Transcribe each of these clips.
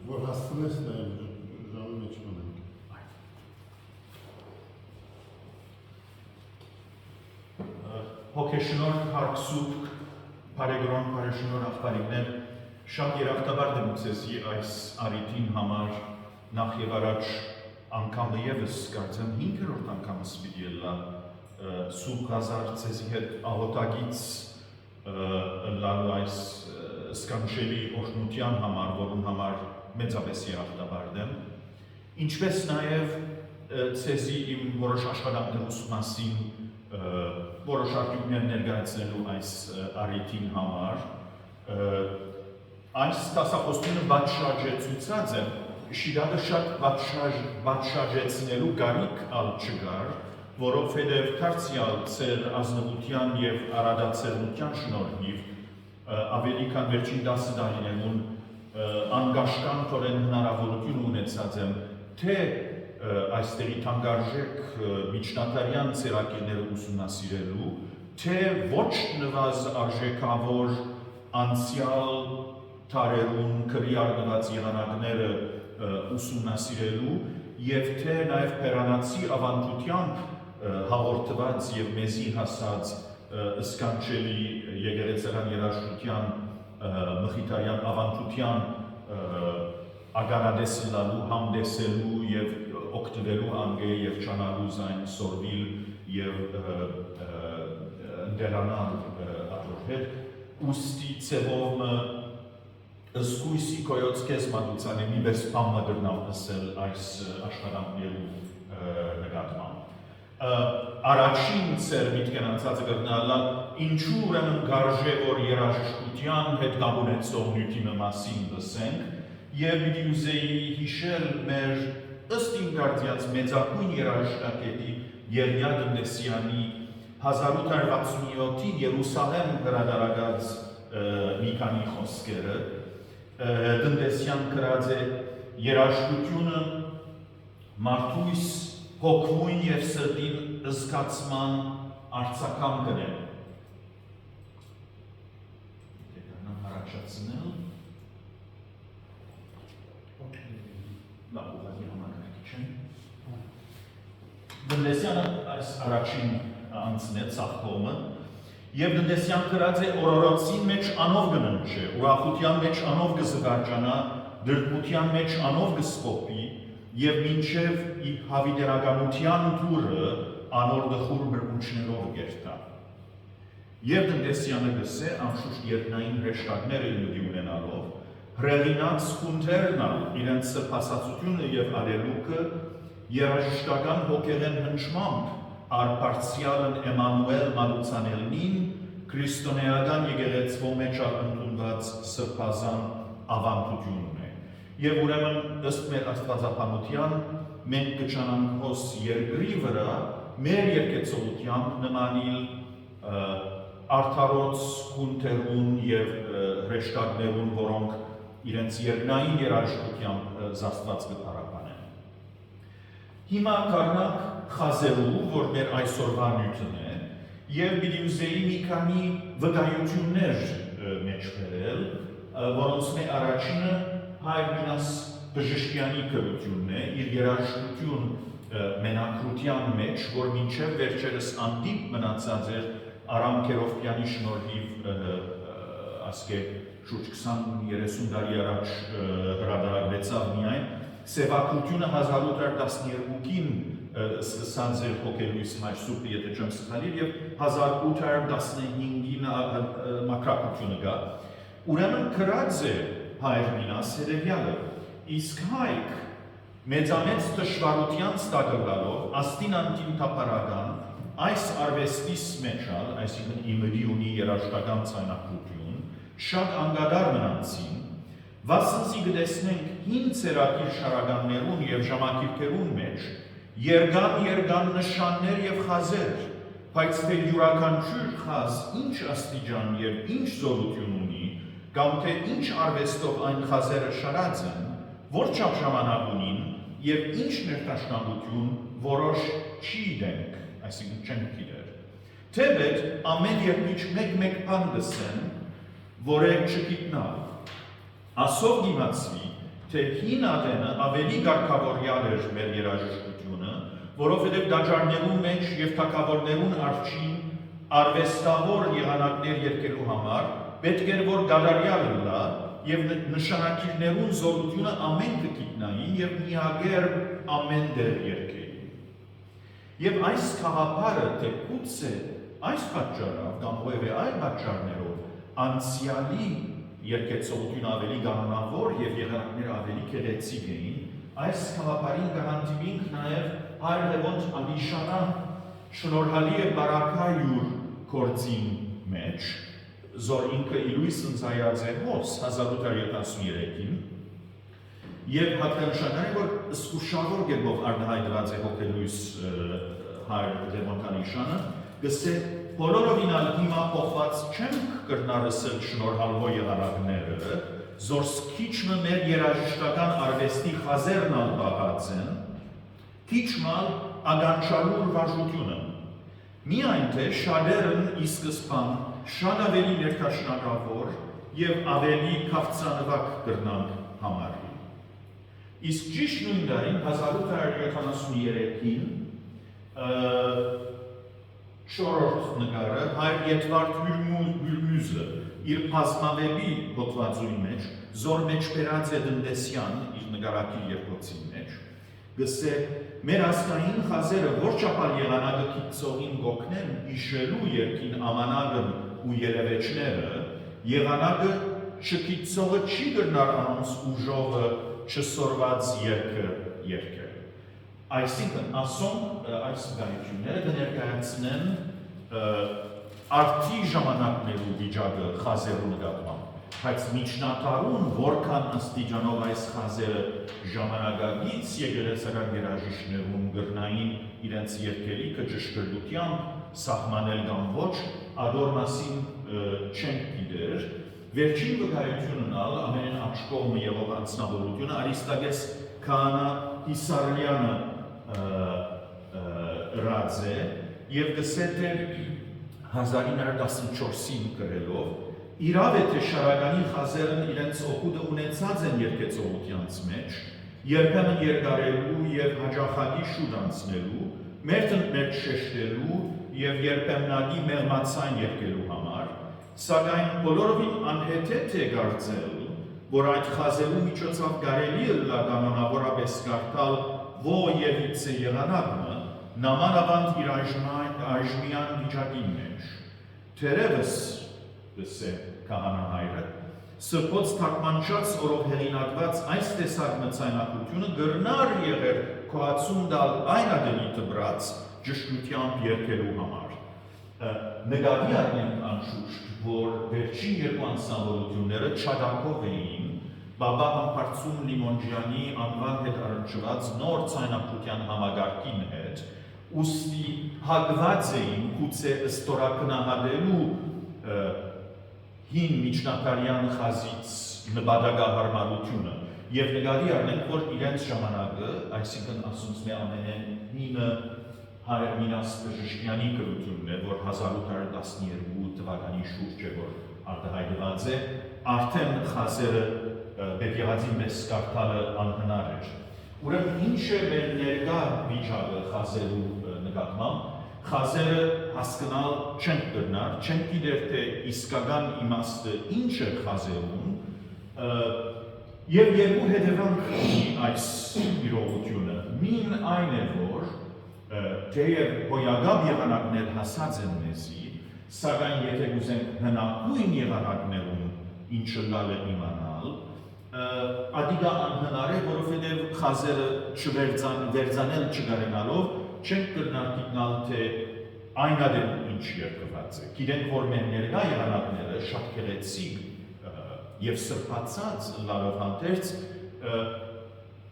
որ հասցնես նաև ժամի մեջ մնանք։ Հոգեշնոր հարցուկ բարեգրոն բարեշնոր աղբարիկներ շատ երախտաբար եմ ձեզի այս արիտին համար նախ եւ առաջ անգամ եւս կարծեմ 5-րդ անգամս պիտի ելա Սուրբ Ղազար ձեզի հետ աղոտագից լալու այս սկանչելի օրհնության համար, որում համար մեծապես երախտաբար եմ, ինչպես նաև ձեզի իմ որոշ աշխատանքներուս մասին որոշ արդյունքներ ներկայացնելու այս արիտին համար, այս տասախոսությունը բացշարժեցուցած եմ, շիրակը շատ բացշարժեցնելու գարիք ալ չգար, որովհետև դարձյալ ծեր ազնվության և արադացերնության շնորհիվ ավելի քան վերջին 10 տարիներուն անգաշկանքորեն հնարավորություն ունեցած եմ, թե այստեղի թանկարժեք միջնադարյան ծերակիրները ուսումնասիրելու, թե ոչ նվազ արժեքավոր անցյալ տարերուն քրի արնված եղանակները ուսումնասիրելու և թե նաև պերանացի ավանդությամբ հաղորդված և մեզի հասած սկանչելի եկեղեցական երաժշտության մխիթարյան ավանդության ագանադեսլալու, համդեսելու և օգտվելու անգե և չանալու զայն սորվիլ և դերանալ ատոր հետ ուստի ծևով զգույսի կոյոց կեզ մատուցան մի բես պամը գրնավ ասել այս աշխատանքներու նկատմամբ։ Առաջին ծեր միտքեն անցածը գրնալա ինչու ուրեմն գարժե որ երաժշտության հետ կապ ունեցող նյութինը մասին լսենք և պիտի ուզեի հիշել մեր ըստ իմ կարծիած մեծագույն երաժշտակետի Եղիա Գնդեսյանի 1867-ի Երուսաղեմ հրատարակած մի քանի խոսքերը Գնդեսյան գրած է երաժշտությունը մարդույս հոգմույն և սրտին զգացման արձակամ գնել։ Դեկանամ հարաճացնել։ Լավ ուղղակի համակարգիչ են։ Գնդեսյանը այս առաջին անցնեց սաղկողը և Գնդեսյան գրած է օրորոցին մեջ անով գննչե, ուրախության մեջ անով գզգարջանա, դրդմության մեջ անով գսպոպի և մինչև ի հավիդերականության դուրը անոր դխուր բրգունչներով գերտա։ Եվ Գնդեսյանը գսե անշուշտ երկնային հրեշտակները յուդի ունենալով, հրեղինած խունթերնալ իրենց սրբասացությունը և ալելուկը երաժշտական հոգեղեն հնչմամբ արպարցյալն Էմանուել մատուցանելնին քրիստոնեական եկեղեցվո մեջ ընդունված սրբազան ավանդությունն է։ Եվ ուրեմն ըստ մեր աստվածապանության մենք կճանանք հոս երկրի վրա մեր երկեցողությամբ նմանիլ արդարոց խունթերուն և հրեշտակներուն, որոնք իրենց երկնային երաժշտությամբ զաստված կփարապանեն։ Հիմա կառնանք խազելու, որ մեր այսօրվա նյութն է, և պիտի ուզեի մի քանի վկայություններ մեջ բերել, որոնց մե առաջինը Հայր Մինաս Բժշկյանի գրությունն է, իր երաժշտություն մենակրության մեջ, որ մինչև վերջերս անդիպ մնացած էր Արամ Քերովպյանի շնորհիվ ասկե շուրջ 20-30 տարի առաջ հրատարակվեցավ միայն, սևակրությունը 1812-ին սկսած էր հոգելույս մայր սուրբը, եթե չեմ սխալիր, և 1815-ին մակրակությունը գա։ Ուրեմն գրած է Հայր Մինաս հետևյալը, իսկ Հայք մեծամեծ դժվարության ստակրվալով աստին անդին թափարական այս արվեստիս մեջալ, այսինքն իմրի ունի երաժշտական ցայնակրություն, շատ անգադար մնացին, վասնզի գտեսնենք հին ծերակիր շարականներուն և ժամակիրքերուն մեջ երգան նշաններ և խազեր, բայց թե յուրաքանչյուր խազ ինչ աստիճան և ինչ զորություն ունի, կամ թե ինչ արվեստով այն խազերը շարած են, որչափ ժամանակ ունին և ինչ ներդաշնակություն որոշ չի դենք, այսինքն չենք գիտեր։ Թեպետ ամեն երկիչ մեկ բան գսեն, որ չգիտնալ։ Ասով դիմացվի, թե հին ադենը ավելի գարկավորյալ էր մեր երաժշտությունը, որովհետև դաջարներուն մեջ եւ թագավորներուն արջին արվեստավոր եղանակներ երկելու համար պետք էր որ գադարյալ լա եւ նշանակիրներուն զորությունը ամեն կգիտնային եւ միագեր ամեն դեր երկեին։ Եվ այս խաղապարը թե գուցե այս պատճառով կամ որևէ այլ պատճառներով անցյալի երկեցողություն ավելի կանոնավոր եւ եղանակները ավելի գեղեցիկ էին, այս խաղապարին գրանտիվինք նաեւ հայր Լևոնտ Ալիշանա շնորհալի է բարակայուր կորձին մեջ, զոր ինքը իլույս ընծայած է հոս 1873-ին, եւ հատկանշական է, որ սկուշավոր գերբով արդահայտված է հոգելույս հայր Լևոնտ Ալիշանը, գսե բոլորովին հիմա փոխված չենք կրնարսել շնորհալվո եղանակները, զոր քիչը մեր երաժշտական արվեստի խազերն ալբաղած են, քիչմալ ագանչալուր վարժությունը։ Միայն թե շատերն ի սկզբան շատ ավելի ներքաշնակավոր եւ ավելի քաղցանվակ կրնանք համարի։ Իսկ ճիշտ նույն տարին 1873-ին չորրորդ նկարը հայր Եդվարդ Հյուրմյուզը իր բազմավեպի հոդվածույն մեջ զոր մեջ բերած է Դնդեսյան իր նկարակիր երկոցի մեջ գսե մեր ասկային խազերը որ չափալ եղանակը քիծողին գոքնեն իշելու երկին ամանագն ու երևեչները եղանակը չքիծողը չի գրնար անոնց ուժովը չսորված երկը Այսինքն ասոնք այս գայությունները կներկայացնեն արդի ժամանակներու վիճակը խազերու նկատմամբ, բայց միջնատարուն որքան աստիճանով այս խազերը ժամանակակից եկեղեցական երաժիշտներուն գրնային իրենց երկերիքը ճշգրտությամբ սահմանել կամ ոչ, ադոր մասին չենք գիտեր, վերջին վկայությունն ալ ամենեն աչքով եղող անձնավորությունը Արիստագես Քահանա Իսարլյանը ռաձ է և գսե թե 1914-ին կրելով իրավ է թե շարականի խազերն իրենց օգուտը ունեցած են երկեցողությանց մեջ, երբեմն երկարելու և հաջախակի շուտ անցնելու, մերթն մեջ շեշտելու և երբեմնագի մեղմացայն երկելու համար, սակայն բոլորովին անհեթեթ է կարծել, որ այդ խազելու միջոցով կարելի է կանոնավորապես կարդալ ո եվից է եղանակը, նամանավանդ իր այժմյան վիճակին մեջ։ Թերևս, գսե Քահանա հայրը, սրբոց թարգմանչած օրով հեղինակված այս տեսակ մցայնակությունը գրնար եղեր քոացում դալ այն ադելի տբրած ճշգրտությամբ երկելու համար։ Նկատի առնենք անշուշտ, որ վերջին երկու անձնավորությունները չադակով էին Բաբա Համբարձում Լիմոնջյանի անվան հետ առնչված նոր ցայնակության համագարկին հետ, ուստի հագված էին գուցե ստորակնահատելու հին միջնատարյան խազից նպատակահարմարությունը եւ նկատի առնենք, որ իրենց ժամանակը, այսինքն ասում եմ ամենեն հինը հայր Մինաս Բժշկյանի գրությունն է, որ 1812 թվականի շուրջ է, որ արտահայտված է, արդեն խազերը բեկեղացի մեզ կարդալը անհնար էր։ Ուրեմն ինչ է մեր ներկա վիճակը խազերու նկատմամբ, խազերը հասկանալ չենք կրնար, չենք գիտեր թե իսկական իմաստը ինչ է խազերուն, եւ երկու հետևանք ունի այս իրողությունը։ Մին այն է, որ թեև հոյագապ եղանակներ հասած են մեզի, սակայն եթե ուզենք հնագույն եղանակներում ինչը լավ է իմանալ, ադիգա անհնար է, որովհետև խազերը չվերձանել չկարենալով չենք կրնար գիտնալ, թե այն ադեն ինչ երկված է։ Գիտենք, որ մեր ներկա եղանակները շատ գեղեցիկ եւ սրբացած լարով հանդերձ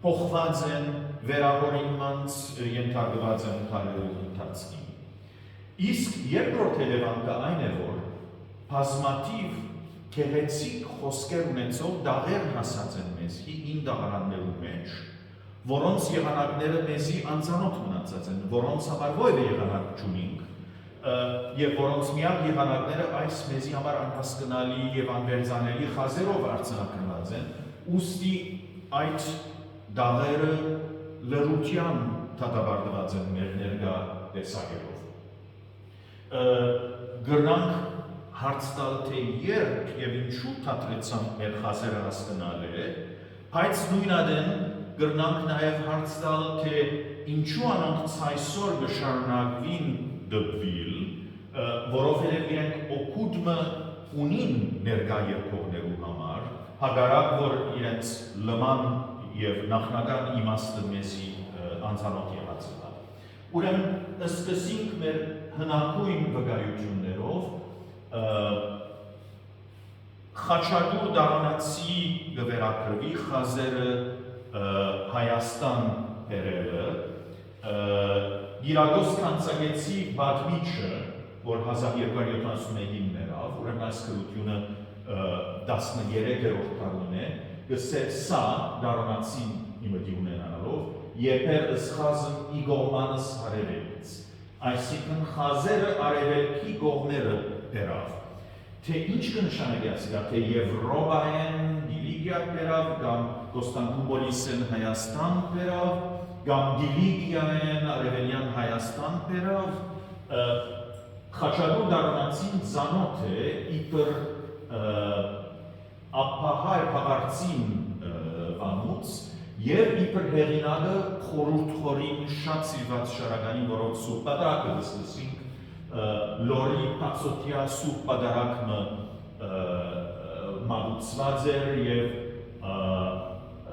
փոխված են վերահորինմանց ենթարկված են քարերու ընթացքին։ Իսկ երկրորդ հետևանքը այն է, որ բազմաթիվ գեղեցիկ խոսքեր ունեցող դաղեր հասած են մեզի հին դաղարաններու մեջ, որոնց եղանակները մեզի անծանոթ մնացած են, որոնց համար որևէ եղանակ չունենք, եւ որոնց միակ եղանակները այս մեզի համար անհասկանալի եւ անվերձանելի խազերով արձանագրված են, ուստի այդ դաղերը լրության դատաբարտված են մեր ներկա տեսակերով։ Գրնանք հարց տալ թե երբ եւ ինչու թատրեցան մեր խազերը հասկանալ է, բայց նույն ադեն գրնանք նաեւ հարց տալ թե ինչու անոնք այսօր կշարունակվին դպվիլ, որովհետեւ իրենք օգուտը ունին ներկա երկողներու համար, հակառակ որ իրենց լման եւ նախնական իմաստը մեզի անցանոթ եղած է։ Ուրեմն սկսենք մեր հնագույն վկայություններով Խաչատուր դարանացի գվերակրվի խազերը Հայաստան բերելը Գիրագոս կանցագեցի բադմիչը, որ 1271-ին մերավ, ուրեմն այս գրությունը 13-րդ տարուն է, գսե սա դարանացին իմդի ունենալով, եփեր ըսխազն իգողմանս արևելից, այսինքն խազերը արևելքի գողները բերավ, թե ինչ կնշանակի ասիկա, թե Եվրոպայեն Դիլիգիա բերավ, կամ Կոստանդնուպոլիսեն Հայաստան բերավ, կամ Դիլիգիայեն արևելյան Հայաստան բերավ, Խաչատուր դարանացին ծանոթ է իբր ապահար հաղարցին վանուց եւ իբր հեղինակը խորհուրդ խորին շատ սիրված շարականին, որով սուրբ պատարակը լսեցինք, լորի պացոտյա սուրբ պատարակը մատուցված էր եւ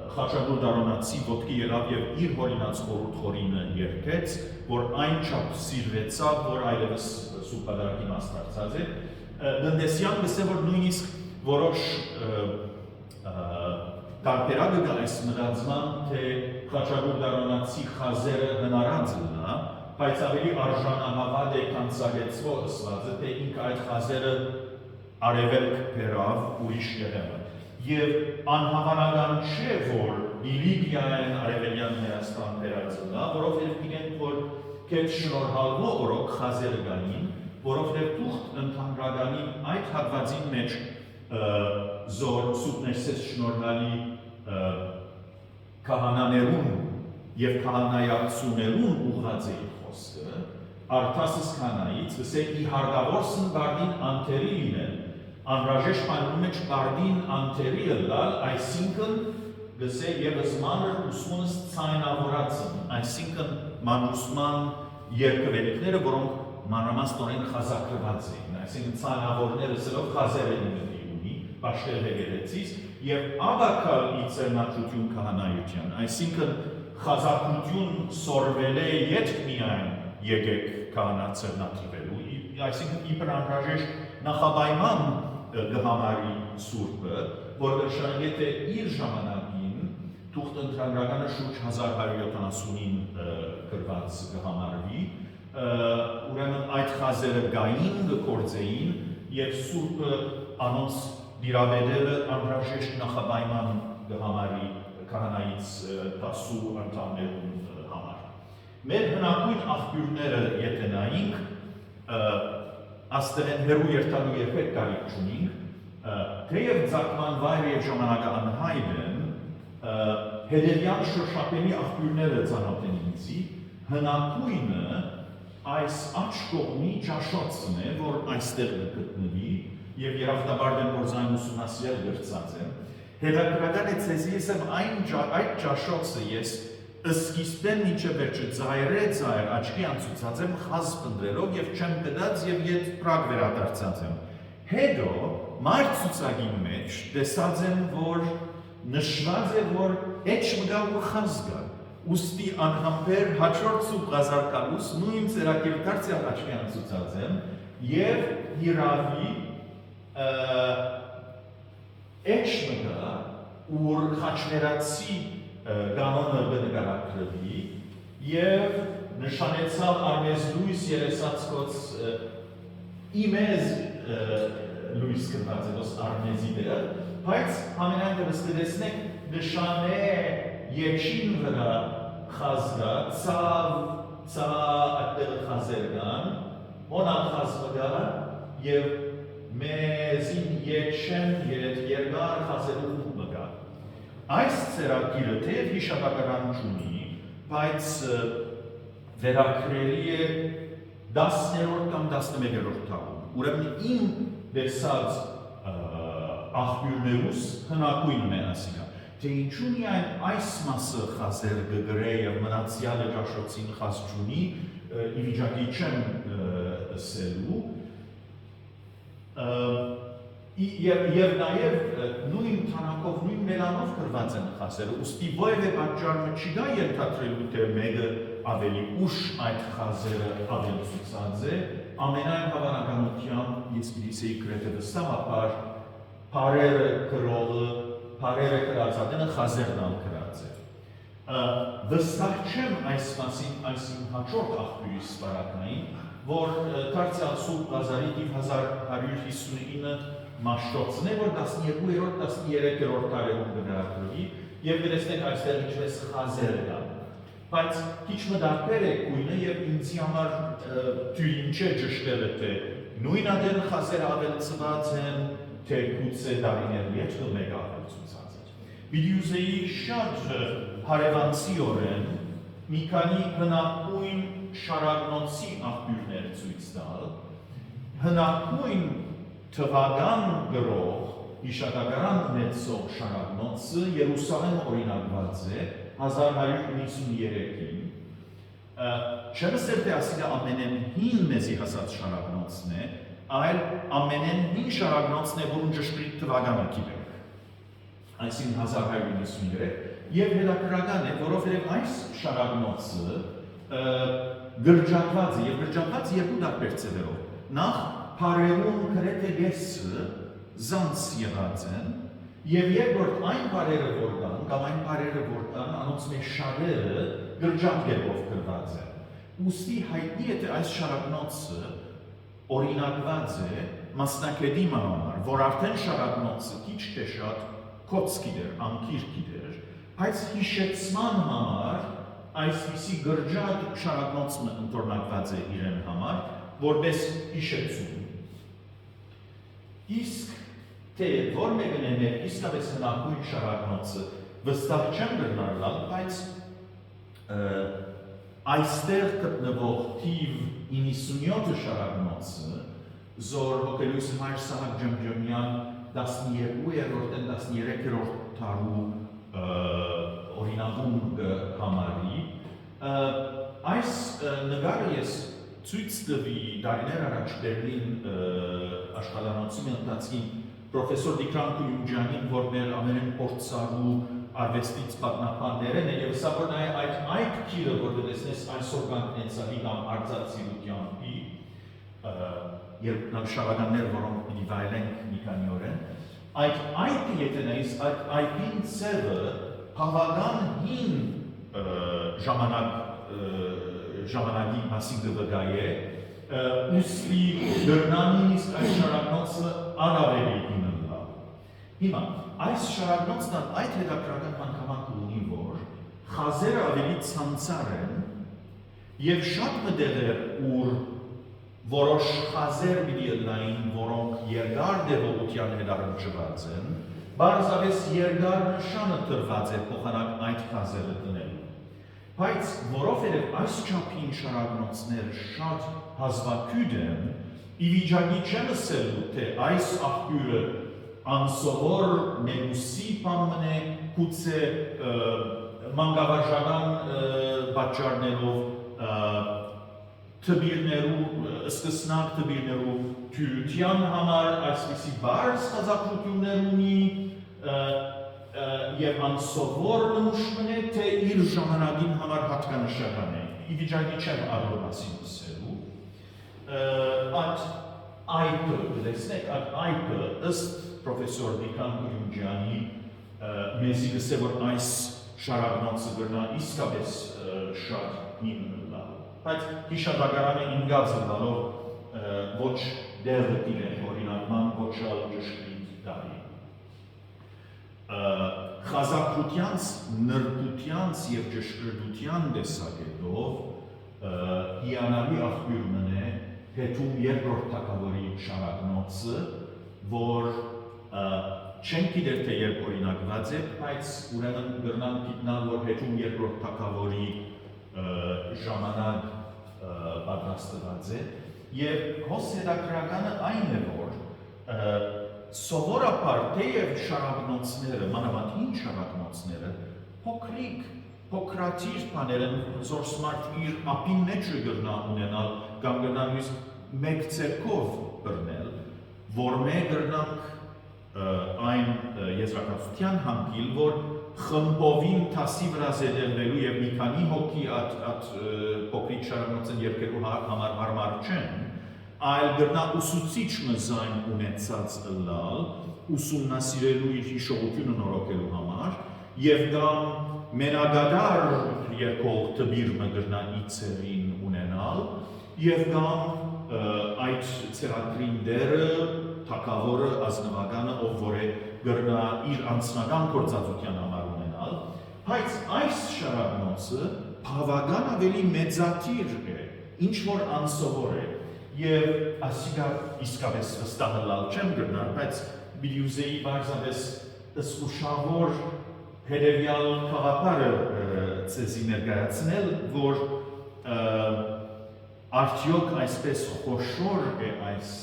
Խաչատուր դարանացի ոտքի ելավ եւ իր հորինած խորհուրդ խորինը երկեց, որ այն չափ սիրվեցավ, որ այլևս սուրբ պատարակի մաս դարձած է։ Դնդեսյան գսե որ նույնիսկ որոշ տարբերակը կա այս մտածման, թե Խաչատուր դարանացի խազերը հնարած լնա, բայց ավելի արժանահավատ է կանցագեցվող ըսված է, թե ինք այդ խազերը արևելք բերավ ուրիշ եղեմը։ Եվ անհավանական չէ, որ Դիլիգիայեն արևելյան Հայաստան բերած լնա, որովհետև իրենք որ կետ շնորհալվող օրոք խազերը գանին, որովհետև թուղթ ընդհանրականին այդ հատվածին մեջ զոր սուպներսես շնորհալի կահանաներուն և կահանայացուներուն ուղղած է խոսքը, արդասս կանայից, վսե ի հարգավորսն բարդին անթերի լինեն, անրաժեշտ պայմնում մեջ բարդին անթերի լալ, այսինքն վսե եվս մանր ուսմունս ծայնավորացն, այսինքն մանուսման երկվելիքները, որոնք մանրամասնորեն խազակրված էին, այսինքն ծանավորները սրով խազեր են ունի, պաշտել հեգերեցից, և ավակալ իծերնաչություն կահանայության, այսինքն խազակրություն սորվել է ետք միայն եկեք կահանացերնատիվելու, այսինքն իբր անհրաժեշտ նախաբայման գհամարի սուրբը, որ նշանակե թե իր ժամանակին թուղթ ընդհանրականը շուրջ 1170-ին գրված գհամարվի, ուրեմն այդ խազերը գային, գործեին և սուրբը անոնց դիրավերելը անհրաժեշտ նախաբայման գհամարի կահանայից 10 անդամներուն համար։ Մեր հնագույն աղբյուրները ետենայինք, աստեղեն հերու երթալու երբեք կարիք չունինք, թեև ձակման վայր և ժամանակը անհայտ են, հետևյալ շրշապելի աղբյուրները ծանոթ են ինձի, հնագույնը այս աչ կողմի ճաշոցն է, որ այստեղ գտնվի, և երախտաբար դեմ որ զայն ուսումնասիրել գրծած եմ, հետաքրական է ցեզի ես եմ այդ ճաշոցը ես սկիզբեն միջև վերջը ձայր աչքի անցուցած եմ խազ պնդրելով և չեմ գդած և ետ պրագ վերադարձած եմ։ Հետո մարդ ցուցակի մեջ տեսած եմ, որ նշված է, որ էջ մգա ու խազ գա, ուստի անհամբեր հաջորդ սուպ գազարկալուս նույն ծերակերտարցիալ աչքի անցուցած եմ և հիրավի էջ մգա ուր խաչներացի գանոնը բնգարակրվի և նշանեցալ արմեզ լույս երեսացկոց իմեզ լույս կրված է ոս արմեզի դեր, բայց համենայն դրս կդեսնեք նշան է եչին վրա խազգա, ծա ատեղ խազեր գան, մոնալ խազը գա և մեզին եչեն ետ երգար խազերու մգա։ այս ծրագիրը թեև հիշատակարան չունի, բայց վերագրելի է 10-րդ կամ 11-րդ դարում։ Ուրեմն իմ դեսած աղբյուրներուս հնակույնն է ասիկա, թե ինչու միայն այս մասը խազեր գգրե և մնացյալը ճաշոցին խազ չունի, ի վիճակի չեմ սելու, և նաև նույն թանակով, նույն մելանով կրված են խազերը, ուստի որևէ պատճառը չի գա ենթադրելու, թե մեկը ավելի ուշ այդ խազերը ավելացուցած է, ամենայն հավանականությամբ ես գիտիսեի գրեթե վստահաբար պարերը կրողը, պարերը կրածատենը խազերն ալ կրած է։ Վստահ չեմ այս մասին, այս իմ հաջորդ աղբյուրի սպարակային, որ դարձյալ Սուրբ Ղազարի 1159 մաշտոցն է, որ 12-րդ, 13-րդ տարեում կգրագրվի և գրեցնեք այստեղ ինչպես խազեր կան։ Բայց քիչ մդարբեր է գույնը և ինձ համար թույլին չէ ճշտելը, թե նույն ադեն խազերը ավելցված են, թե գուցե դարիների հետ մեկ ավելցուցած է։ Վիդեոզեի շատ հարևանցիորեն մի քանի հնագույն շարագնոցի աղբյուրներ ցույց տալ, հնագույն թվական գրող հիշատակարան ունեցող շարագնոցը Երուսաղեմ օրինակված է 1193-ին, չեմ ասել, թե ասիկա ամենեն հին մեզի հասած շարագնոցն է, այլ ամենեն հին շարագնոցն է, որուն ճշգրիտ թվականը գիտենք, այսինքն 1193, և հետաքրքրական է, որովհետև այս շարագնոցը գրջակված է, և գրջակված երկու տարբեր ձևերով։ Նախ պարերում գրեթե գեսը զանց եղած են, և երկրորդ այն պարերը որ կան, կամ այն պարերը որ կան, անոնց մեջ շարերը գրջակերով գրված են։ Ուստի հայտնի է, թե այս շարագնոցը օրինակված է մասնակետի համար, որ արդեն շարագնոցը քիչ թե շատ կոց գիտեր, անկիր գիտեր, բայց հիշեցման համար այսպիսի գրջակ շարագնոցը ընտորնակված է իրեն համար, որպես հիշեցում։ Իսկ թե որ մեկն է մեր իսկապես հնագույն շարագնոցը վստահ չեմ գրնարլալ, բայց այստեղ գտնվող թիվ 97 շարագնոցը Զոր հոգելույս Հայր Սահակ Ջմջմյան 12-րդ և 13-րդ տարու օրինագում համարի, այս նգարը ես ցույց տվի դարիներ առաջ Բերլին աշխարհանոցի ընթացքին պրոֆեսոր Դիկրան Կույումջյանին, որ մեր ամենեն փորձառու արվեստից պատնապաններն է, և սա որ այդ քիրը, որ դեսնես այսօր կանքնեցալի կամ արձածիրությանքի, երբ նավշավականներ, որոնք պիտի վայելենք մի քանի օրեն, այդ այդը եթե նայես, այդ այդին ծևը բավական հին ժամանակի մասին կվգայ է, ուստի դրնանին իսկ այս շարագնոցը առավելի հինը լավ։ Հիմա, այս շարագնոցն այդ հետաքրական հանգամանք ունի, որ խազերը ավելի ցանցար են և շատ մտեղեր, ուր որոշ խազեր պիտի ըլլային, որոնք երկար դեպողության հետ առնչված են, բարձրապես երկար նշանը տրված է փոխանակ այդ խազերը տնելու։ Բայց որովհետև այս չափին շարագնոցները շատ հազվագյուտ են, ի վիճակի չեմ ասելու, թե այս աղբյուրը անսովոր մենուսի բան է, գուցե մանկավարժական պատճառներով թբիրներու, սկսնակ թբիրներու թյուրության համար այսպիսի բարձ խազակրություններ ունի և անսովոր նմուշմն է, թե իր ժամանակին համար հատկանշական է։ Ի վիճակի չեմ ադոր մասին ասելու։ Այդը, գլեսնեք, այդը ըստ պրոֆեսոր Դիկրան Կույումջյանի մեզի գսե, որ այս շարագնոցը գրնա իսկապես շատ հին լավ։ Բայց հիշատակարանը ինգած լալով ոչ դեղը տիրեն օրինակման, ոչ ալ ճշգրիտ դարի։ Խազակրությանց, նրբությանց և ճշգրտության տեսակետով հիանալի աղբյուրն է հետում երկրորդ թագավորի շարագնոցը, որ չենք գիտեր թե երբ օրինակված է, բայց ուրեմն գրնան գիտնալ, որ հետում երկրորդ թագավորի ժամանակ պատրաստված է, եւ հոս հետաքրականը այն է, որ սովորաբար թեև շարակնոցները, մանավանդ հին շարակնոցները, փոքրաթիր բաներ են, զորսմարդ իր ապին մեջը գրնա ունենալ, կամ գրնա նույնիսկ մեկ ձեռքով բռնել, որ մենք գրնանք այն եզրակացության հանգիլ, որ խմբովին թասի վրա զետելվելու եւ մի քանի հոգի at փոքրիկ շարակնոցն երկերու համար հարմար չեն, այլ գրնա ուսուցիչ մզայն ունեցած լալ, ուսումնասիրելու իր հիշողությունը նորոգելու համար, եւ կամ մենագադար երկող տբիրը գրնա իցերին ունենալ, եւ կամ այդ ցերակրին դերը, թակավորը, ազնվականը, ով որ է գրնա իր անձնական գործածության համար ունենալ, բայց այս շարակնոցը բավական ավելի մեծաթիր է, ինչ որ անսովոր է, եւ ասիկա իսկապես վստահել չեմ գրնալ, բայց բիլյուզեի բարձավես ըսկուշավոր հետևյալ խաղապարը ցեզի ներկայացնել, որ արդյոք այսպես խոշոր է այս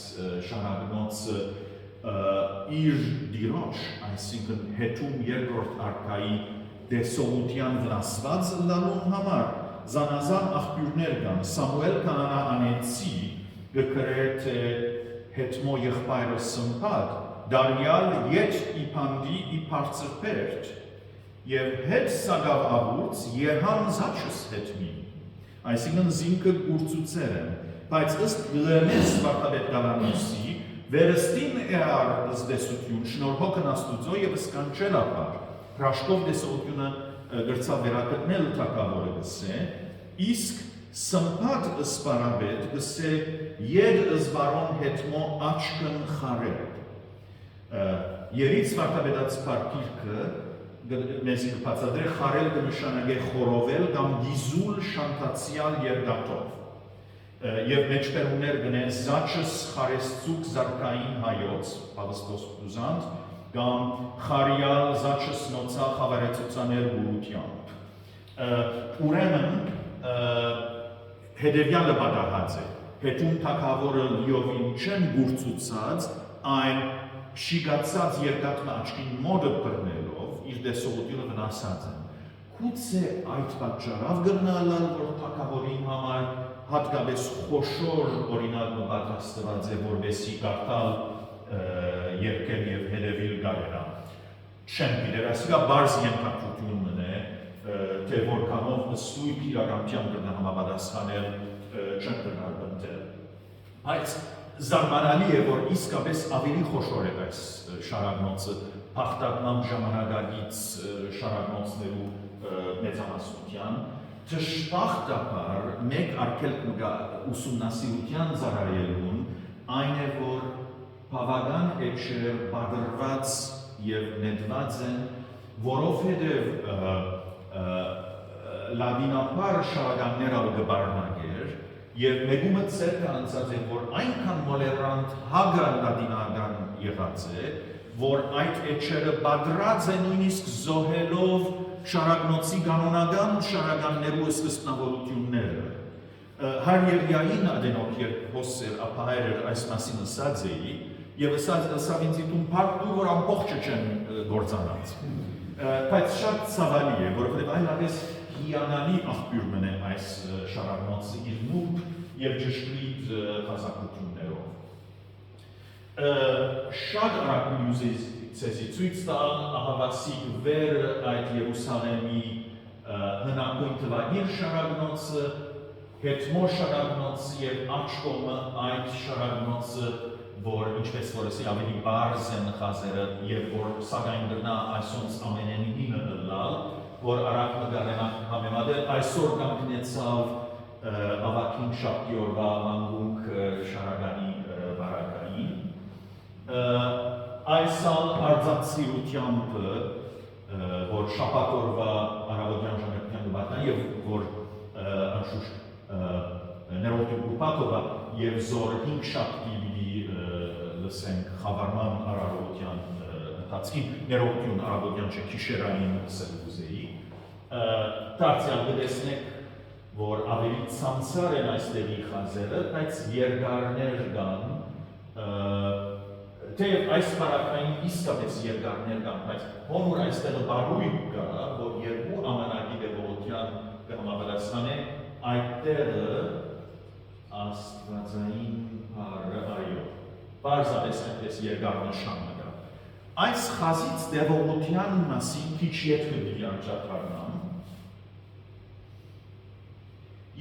շարակնոցը իր դիրոջ, այսինքն հետում երկրորդ արքայի դեսողության վնասված լալուն համար, զանազան աղբյուրներ կան, Սամուել կանանա անեցի, գկրե թե հետմո եղբայրը սմպատ, դարյալ ետ իպանդի իպարծր պերտ, եւ հետ սագավ աղուրց երհան զաչս հետմի, այսինքն զինքը գուրծուցեր են, բայց ըստ գլեմես վարտաբետ գալանուսի, վերստին է ար ըսդեսություն, շնորհոքն աստուծո եւ ըսկանչել ապար, հրաշքով դեսողությունը գրծավ վերակտնել թակավորը գսե, իսկ սմպատ ըսպարաբետ գսե եդ ըզվարոն հետմո աչկն խարել։ Երից վարտաբետած պարկիրքը մեզի կպացադրե խարել կնշանագե խորովել կամ գիզուլ շանտացյալ երգատով։ Եվ մեջտերուներ գնե զաչս խարեսցուկ զարկային հայոց, պավստոս պուզանտ, կամ խարյալ զաչս նոցա խավարեցուցաներ բուրությանք։ Ուրեմն հետևյալը պատահած է, հետում թակավորը լիովին չեն գուրծուցած, այն շիգացած երկաթն աչքին մոդը բռնելով, իր դեսողությունը վնասած են։ Գուցե այդ պատճառով գրնալալ, որ թակավորին համար հատկապես խոշոր օրինակը պատրաստված է, որպեսզի կարդալ երկել եւ հետևիլ գարենա։ Չեմ գիտեր, ասիկա բարձ ենթակցությունն է, թե որքանով ստույգ իրականության կրնա համապատասխանել չեմ կրնալ բնտել։ Բայց զարմանալի է, որ իսկապես ավելի խոշոր է այս շարակնոցը փախտակման ժամանակակից շարակնոցներու մեծամասնության, դժբախտաբար մեկ արգելք ուսումնասիրության ծառայելուն այն է, որ բավական էջեր բادرված եւ նետված են, որովհետեւ լադինապար շարականներ ալգբարնագեր եւ մեկումը ցեր կանցած է, որ այնքան մոլերանտ հագա լադինական եղած է, որ այդ էջերը բادرած են նույնիսկ զոհելով շարակնոցի կանոնական շարականներու սկզբնավորությունները։ Հարյերյային adenoք երբ հոսեր ապահայրեր այս մասին ասած էի, եւ ասավ ինձ դու փակտու, որ ամբողջը չեն գործանած։ Բայց շատ ցավալի է, որովհետեւ այլապես հիանալի աղբյուր մնե այս շարակնոցը իր նուրբ եւ ճշգրիտ խազակություններով։ Շատ արագ ցեզի ցույց տալ ահավասիկ վեր այդ Երուսաղեմի հնագույն թվագիր շարակնոցը, հետմո շարակնոցը եւ աչքոմը այդ շարակնոցը, որ ինչպես որ ասի ավելի բարձ են խազերը եւ որ սակայն դրնա այսոնց ամենենինը լալ, որ արագ նկարենակ համեմատել այսօր կանգնեցավ ավակին շաբթի օրվա մանգունք շարականի բարակային։ Այսալ արձանցիրությամբ, որ շաբաթ օրվա առավոտյան ժամանակյան նվատնա եւ որ անշուշտ ներորդի կուրպատովա եւ զոր 5 շաբթի պիտի լսենք խավարման առավոտյան ընթացքին ներողություն արաբոդյան չէ քիշերային սելուզեի դարձյալ կտեսնեք որ ավելի ցանցար են այստեղի խազերը բայց երկարներ կան թեև այս բարակային իսկապես երկարներ կան բայց հոնուր այստեղը բարույկ կա որ երկու ամենագի դեպողության կհամապատասխանե այդտեղը աստվածային բառը այո պարզապես այդպես երկար նշանը կա այս խազից դեպողության մասին քիչ ետքը պիտի աջակցանամ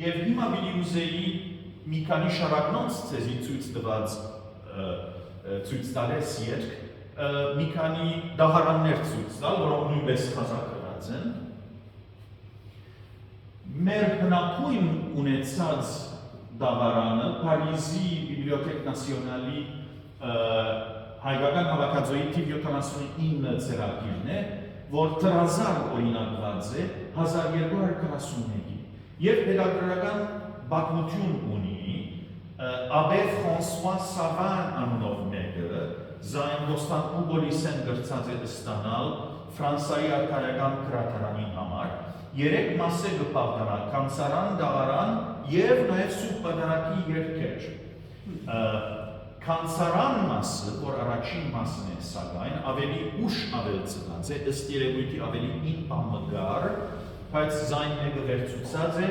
եւ հիմա պիտի ուզեի մի քանի շարակնոց ցեզի ցույց տված ցույց տալես ետք մի քանի դահարաններ ցույց տալ որոնք նույնպես խազակրած են մեր հնակույն ունեցած դահարանը Փարիզի Բիբլիոթեք Նասիոնալի հայկական հավաքածուի թիվ 79 ծրագիրն է, որ տրազարկ օրինակված է 1241-ի եւ պետագրական բացություն ունի Abbé François Savin անունով մեկը Զայն Կոստանդնուպոլիսեն գրծած է ստանալ Ֆրանսիայի արքայական գրադարանի համար երեք մասը գպավտանա կանցարան, դահարան եւ նաեւ սուրբ պատարագի երկեր կանցարան մասը, որ առաջին մասն է սակայն ավելի ուշ ավելցված է ըստ երևույթի ավելի ինպամգար բայց զայն մեկը վերցուցած է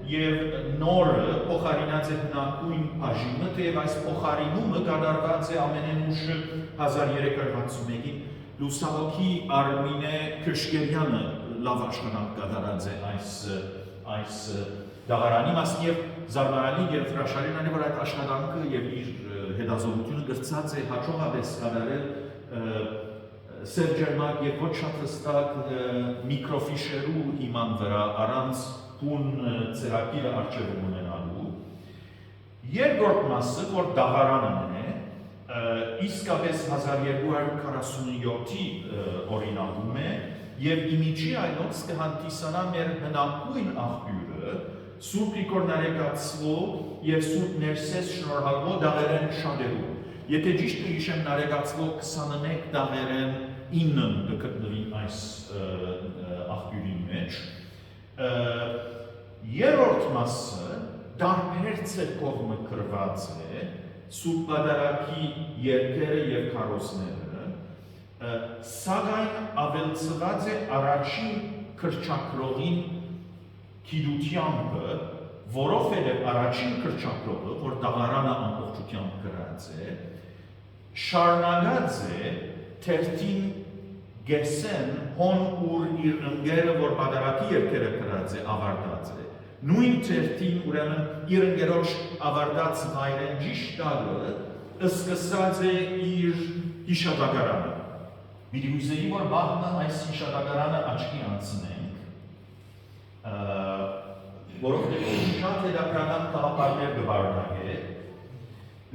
եւ նորը փոխարինած է հնակույն բաժինը թեև այս փոխարինումը կատարված է ամենենուշը 1361-ին լուսահոգի Արմինե Քրշկերյանը լավ աշխատանք կատարած է այս դահարանի մասն եւ զարմանալի եւ հրաշալին է որ այդ աշխատանքը եւ իր հետազոտությունը գրծած է հաջողապես կատարել Սերջերմակ եւ ոչ շատ հստակ միկրոֆիշերու հիման վրա առանց հուն ծրագիրը արժևում ունենալու երկրորդ մասը որ դահարանն է իսկապես 1247-ի օրինագում է եւ իմիջի այնոց կհանդիսանա մեր հնակույն աղբյուրը Սուրբ Գրիգոր Նարեկացվող եւ Սուրբ Ներսես շնորհալվող դահերեն շատերու Եթե ճիշտ հիշեմ Նարեկացվող 21 դահերեն 9-ն կգտնվի այս աղբյուրի մեջ երրորդ մասը դարբեր ցերկով մկրված է Սուրբ Պատարագի երկերը եւ քարոզները սակայն ավելցված է առաջին քրչակրողին գիտությամբ, որովհետև առաջին քրչակրողը, որ դահարանը ամբողջությամբ գրած է, շարունակած է թերթին գեսեն հոն ուր իր ընկերը, որ պատարագի երկերը գրած է, ավարտած է։ Նույն թերթին ուրեմն իր ընկերոջ ավարտած վայրեն ճիշտ տալը սկսած է իր հիշատակարանը։ Մի ուզեի, որ բաղնը այս հիշատակարանը աչքի անցնենք, որովհետև շատ հետաքրքրական կաղապարներ կբարունակե,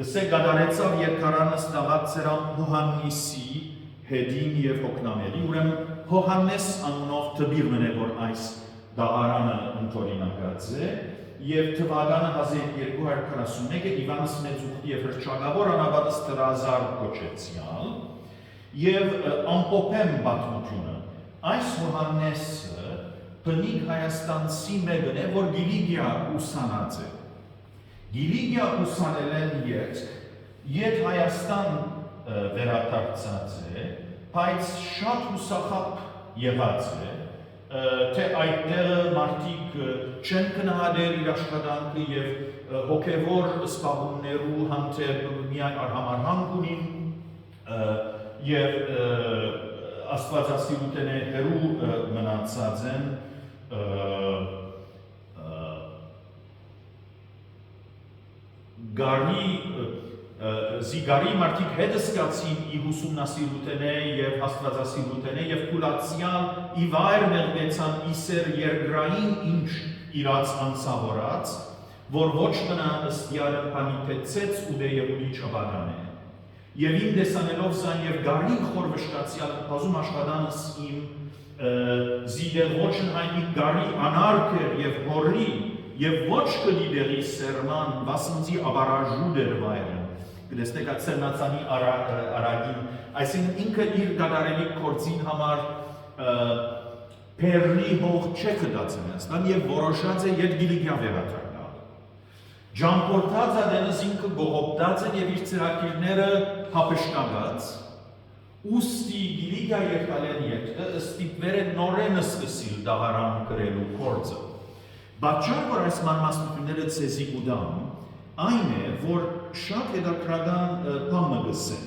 գսե կատարեցավ երկարանը ստաղած ծերան Հոհաննիսի հետին եւ հոգնամերի, ուրեմն Հոհաննես անունով թբիրմն է, որ այս դահարանը ընդօրինակած է, եւ թվականը 1241-ը Իվանս Մեծուխտի եւ հռչակավոր անաբադս տրազար կոչեցյալ եւ ամպոպեմ բաթմությունը այս Հոհաննեսը բնիկ Հայաստանցի մեկն է, որ Գիլիգիա ուսանած է։ Գիլիգիա ուսանել են ետ Հայաստան վերադարձած է, բայց շատ հուսախապ եղած է, թե այդտեղը մարդիկ չեն գնահատել իր աշխատանքը եւ հոգեվոր սպառումներու հանդեպ միայն արհամարհանք ունին եւ աստվածասիրութենե հերու մնացած են զիգարի մարդիկ հետ սկացին ի ուսումնասիրութենե եւ աստվածասիրութենե եւ կուլացիան ի վայր մեղմեցան իսեր երկրային ինչ իրաց անսավորած, որ ոչ մնա ըստյարը պանիպեցեց ու դեևուլի չաբագան է։ Եվ իմ դեսանելով զան եւ գարին խորվշտացյալ բազում աշխատանս իմ զիդեր ոչն հայնի գարի անարգեր եւ հորի եւ ոչ կդիդերի սերման վասնձի աբարաժու դեր վայրը Գտեսնեք այդ սերնացանի արագին, այսինքն ինքը իր գադարելի կորձին համար Պերնի հող չէ կդած Հայաստան և որոշած է ետ գիլիգյա վերատրագալ։ Ճամփորդած ադենս ինքը գողոպտած են և իր ծրագիրները հապշտագած, ուստի գիլիգյա երկալեն ետքը ստիպվեր է նորեն սկսիլ դաղարան կրելու կորձը։ Բաճար, որ այս մանմասնությունները ցեզի կուդամ, այն է, որ շատ հետաքրական բան գսեն,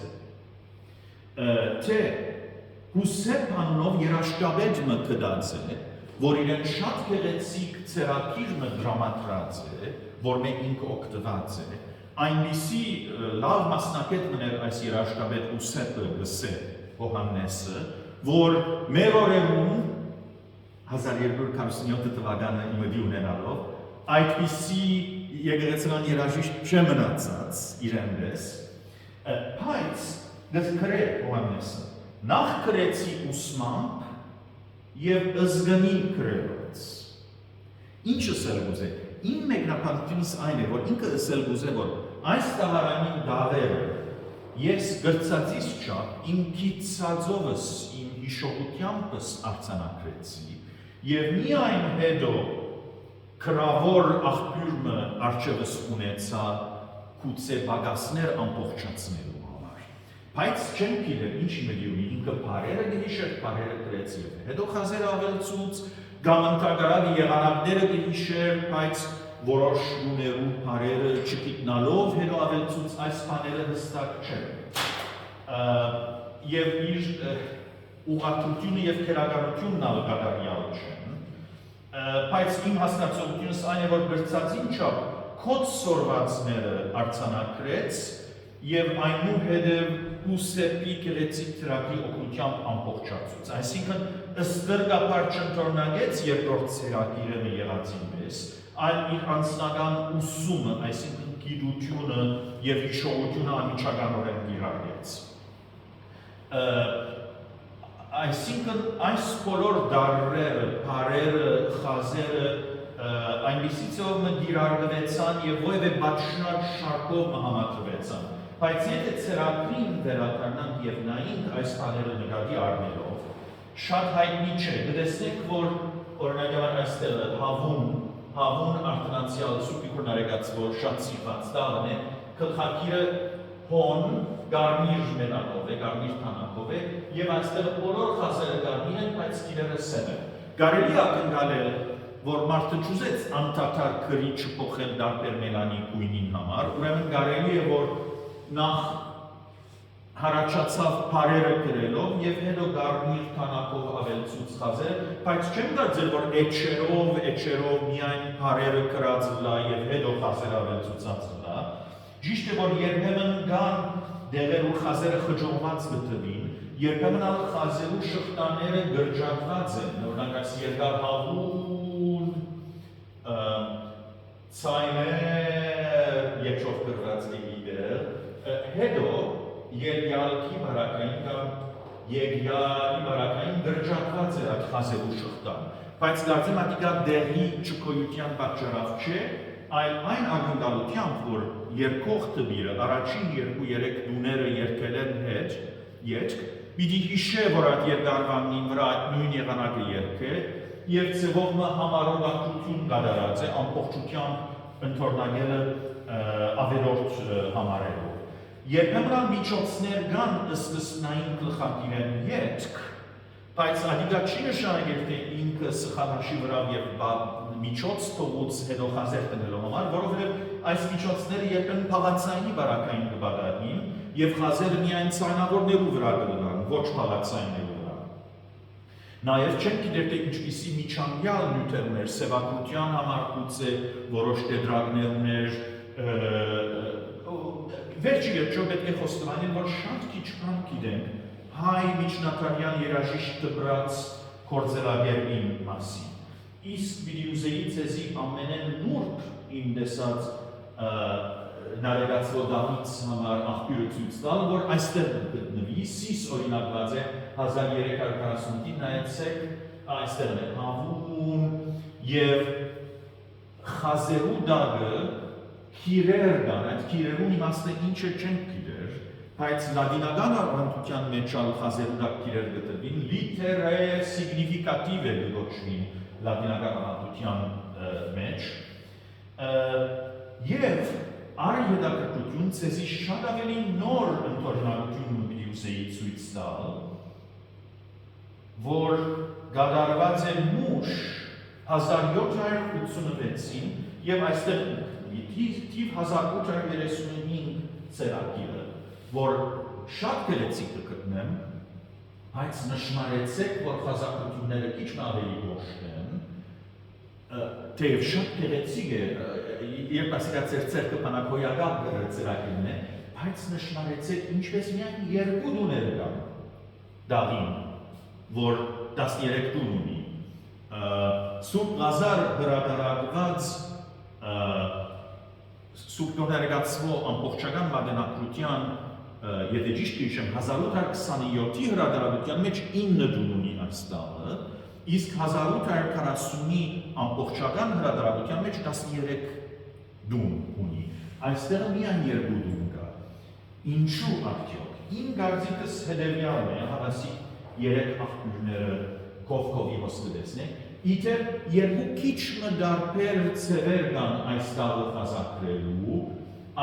թե Հուսեփ անունով երաշտաբեդ մկդած է, որ իրեն շատ գեղեցիկ ծրագիրը դրամատրած է, որ մենք ինքը օգտված է, այնպիսի լավ մասնակետ մներ այս երաշտաբեդ Հուսեփը գսե Հովհաննեսը, որ մեր օրերում 1247 թվականը իմդի ունենալով, այդպիսի եկեղեցական երաժիշտ չմնացած իրեն պես, բայց դժգրե Հովհաննեսը նախ կրեցի ուսմամբ և ըզգնի կրելոց։ Ինչը սելգուզ է, իմ մեկնապանությունս այն է, որ ինքը սելգուզ է, որ այս տաղարանին դավերը ես գրծածիս չապ իմ կիցածովս, իմ հիշողությանպս արձանակրեցի և միայն հետո կրավոր աղբյուրմը արջևս ունեցա կուցե բագասներ ամպողջացնելու Բայց չեմ գիտեր, ինչի մդիումի, ինքը պարերը գհիշեր, պարերը կրեց և հետո խազերը ավելցուց, գամընտագարավի եղանակները գհիշեր, բայց որոշ ուներու պարերը չգիտնալով, հետո ավելցուց այս պաները հստակ չեն։ Եվ իր ուղղատությունը և քերականությունն ալգադարյալ չեն, բայց իմ հասկացողությունս այն է, որ գրծածին չապ քոց սորվածները արձանակրեց և այնուհետև Հուսեփի գեղեցիկ ծրագրի օգնությամբ ամբողջացուց։ Այսինքն ըստրգապար չընթորնագեց երկրորդ ծրագիրը եղածին մեզ, այլ իր անձնական ուսումը, այսինքն գիտությունը և հիշողությունը անմիջականորեն կիրառեց։ Այսինքն այս բոլոր դարերը, պարերը, խազերը այնպիսի ծով մգիրարվեցան և ովև է բաչնակ շարկով մհամատրվեցան։ Բայց եթե ծրագրին վերակարնանք և նայինք այս բաները նկատի առնելով, շատ հայտնի չէ, գտեսնեք, որ օրինակավոր այստեղը հավուն արտանացյալ սուպիկոր նարեկած, որ շատ սիրված դավն է, գլխակիրը հոն, գարմիր մենանով է, գարմիր թանակով է, և այստեղը բոլոր խազերը գարմիր են, բայց կիրերը սև են։ Կարելի ակնկալել, որ մարդը չուզեց անդադար գրի չփոխել դարբեր մելանի գույնին համար, ուրեմն կարելի է, որ նախ հարաճացավ պարերը գրելով և հետո գարմիր թանակով ավելցուց խազեր, բայց չեմ կարծել, որ էջերով միայն պարերը գրած լա և հետո խազեր ավելցուցած լա, ճիշտ է, որ երբեմն կան դեղեր ու խազերը խջողված գտվին, երբեմն ալ խազերու շղթաները գրջակված են, օրինակ այս երկար հավուն ցայներ երջով գրված գիտեր, հետո երյալքի բարակային կամ երյալի բարակային գրջակված է այդ խազերու շղթան, բայց կարծեմ ատիկա դեղի չկոյության պատճառով չէ, այլ այն ակնկալությամբ, որ երկող տվիրը առաջին 2-3 դուները երկել են ետք, պիտի հիշե, որ այդ երկարվանին վրա այդ նույն եղանակը երկե, և ծևողը համարողակություն կատարած է ամբողջությամբ ընթորնագելը ավելորդ համարելով։ Երբեմն միջոցներ կան սկզբնային գլխակիրեն ետք, բայց ադիկա չի նշանակել, թե ինքը սխալաշի վրա և միջոց թողուց հետո խազեր տնելով համար, որովհետև այս միջոցները երբեմն փաղացայինի բարակային կբադարին և խազերը միայն ցայնավորներու վրա կլնան, ոչ փաղացայիններու վրա։ Նաև չենք գիտեր, թե ինչպիսի միջանկյալ նյութեր ուներ, սևակության համար գուցե որոշ տետրակներ ուներ, վերջի երջո պետք է խոստովանել, որ շատ քիչ բան գիտենք հայ միջնադարյան երաժիշտ դպրած կորձելագերին մասին։ Իսկ պիտի ուզեի ցեզի ամենեն նուրբ իմ տեսած նարեկացվոդամից համար աղբյուրը ցույց տալ, որ այստեղ գտնվի, Սիս օրինակված է 1345-ին նայեցեք, այստեղն է հավուն և խազերու դագը քիրեր կան, այդ քիրերուն իմաստը ինչ է չենք գիտեր, բայց լատինական առանցության մեջ ալ խազերուդակ քիրեր գտնվին, լիթերը սիգնիֆիկատիվ է գոչվին լատինական առանցության մեջ, եւ Ar հետաքրքրություն ցեզի շատ ավելի նոր ընթորնալություն պիտի ուզեի ցույց տալ, որ գադարված է մուշ 1786-ին եւ այստեղ թիվ 1835 ծրագիրը, որ շատ գեղեցիկ կգտնեմ, բայց նշմարեցեք, որ խազակությունները քիչ ավելի կոշտ են, թեև շատ գեղեցիկ է, երբ ասիկա ծերծերքը պանակոյական ծրագիրն է, բայց նշմարեցեք ինչպես միայն երկու դուներ կան դաղին, որ 13 դուն ունի, Սուրբ Ղազար հրատարակված Սուրբ Նորերգացվո ամբողջական մատենակրության, եթե ճիշտ հիշեմ, 1827-ի հրատարակության մեջ 9 դուն ունի այս տաղը, իսկ 1840-ի ամբողջական հրատարակության մեջ 13 դուն ունի։ Այստեղ միայն երկու դուն կա։ Ինչու արդյոք։ Իմ կարծիքս հետևյալն է, հավասիկ 3 աղբյուրները կողքովի հոսկդեսնեք, իթեր երկու քիչ դարբեր ծևեր կան այս տաղը խազակրելու,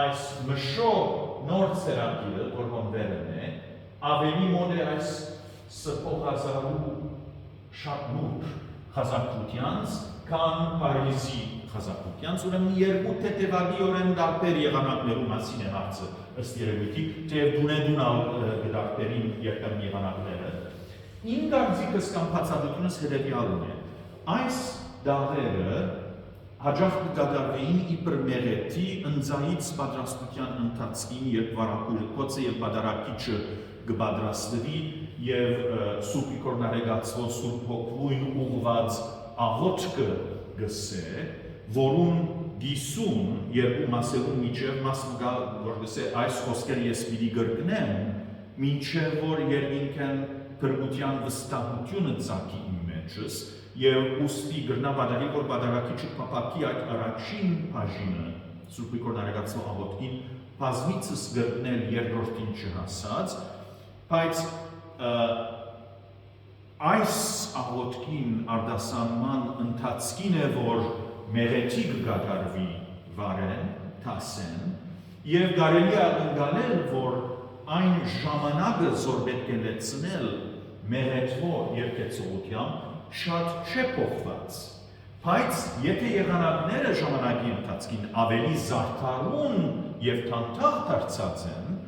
այս մշո նոր ծրագիրը, որ հոնվերն է, ավելի մոտ է այս սփոխազարու շատ նուրբ խազակրությանց, քան Փարիզի խազակրությանց, ուրեմն երկու թեթևագիորեն դարբեր եղանակներու մասին է հարցը, ըստ երևույթի, թեև դունեդունալ գդարբերին երկրն եղանակները։ Իմ կարծիքս կամ բացատրությունս հետևյալն է, այս դաղերը հաջող կգադարվեին իբր մեղեթի ընձայից պատրաստության ընթացքին, երբ վարակույրը կոծը եւ բադարակիչը կպատրաստվի եւ Սուրբ Իգորնարեգացվո Սուրբ Հոգվույն ուղված աղոթքը գսե, որուն գիսուն երկու մասերուն միջև մաս մգա, որ գսե այս խոսքերը ես պիտի գրկնեմ, մինչև որ երկինքեն գրգության վստահությունը ծակի իմ մեջս եւ ուստի գրնաբադարի, որ բադարակիչը պապակի այդ առաջին բաժինը Սուրբ Իգորնարեգացվո աղոթքին բազմիցս գրկնել երկրորդին չհասած, բայց այս աղոթքին արդասանման ընթացքին է, որ մեղեթի կգադարվի վարեն, թասեն, եւ կարելի է ընկալել, որ այն ժամանակը զոր պետք է լեցնել մեղեթվո երկեցողությամբ շատ չէ փոխված, բայց եթե եղանակները ժամանակի ընթացքին ավելի զարդարուն եւ թանթաղ դարձած են,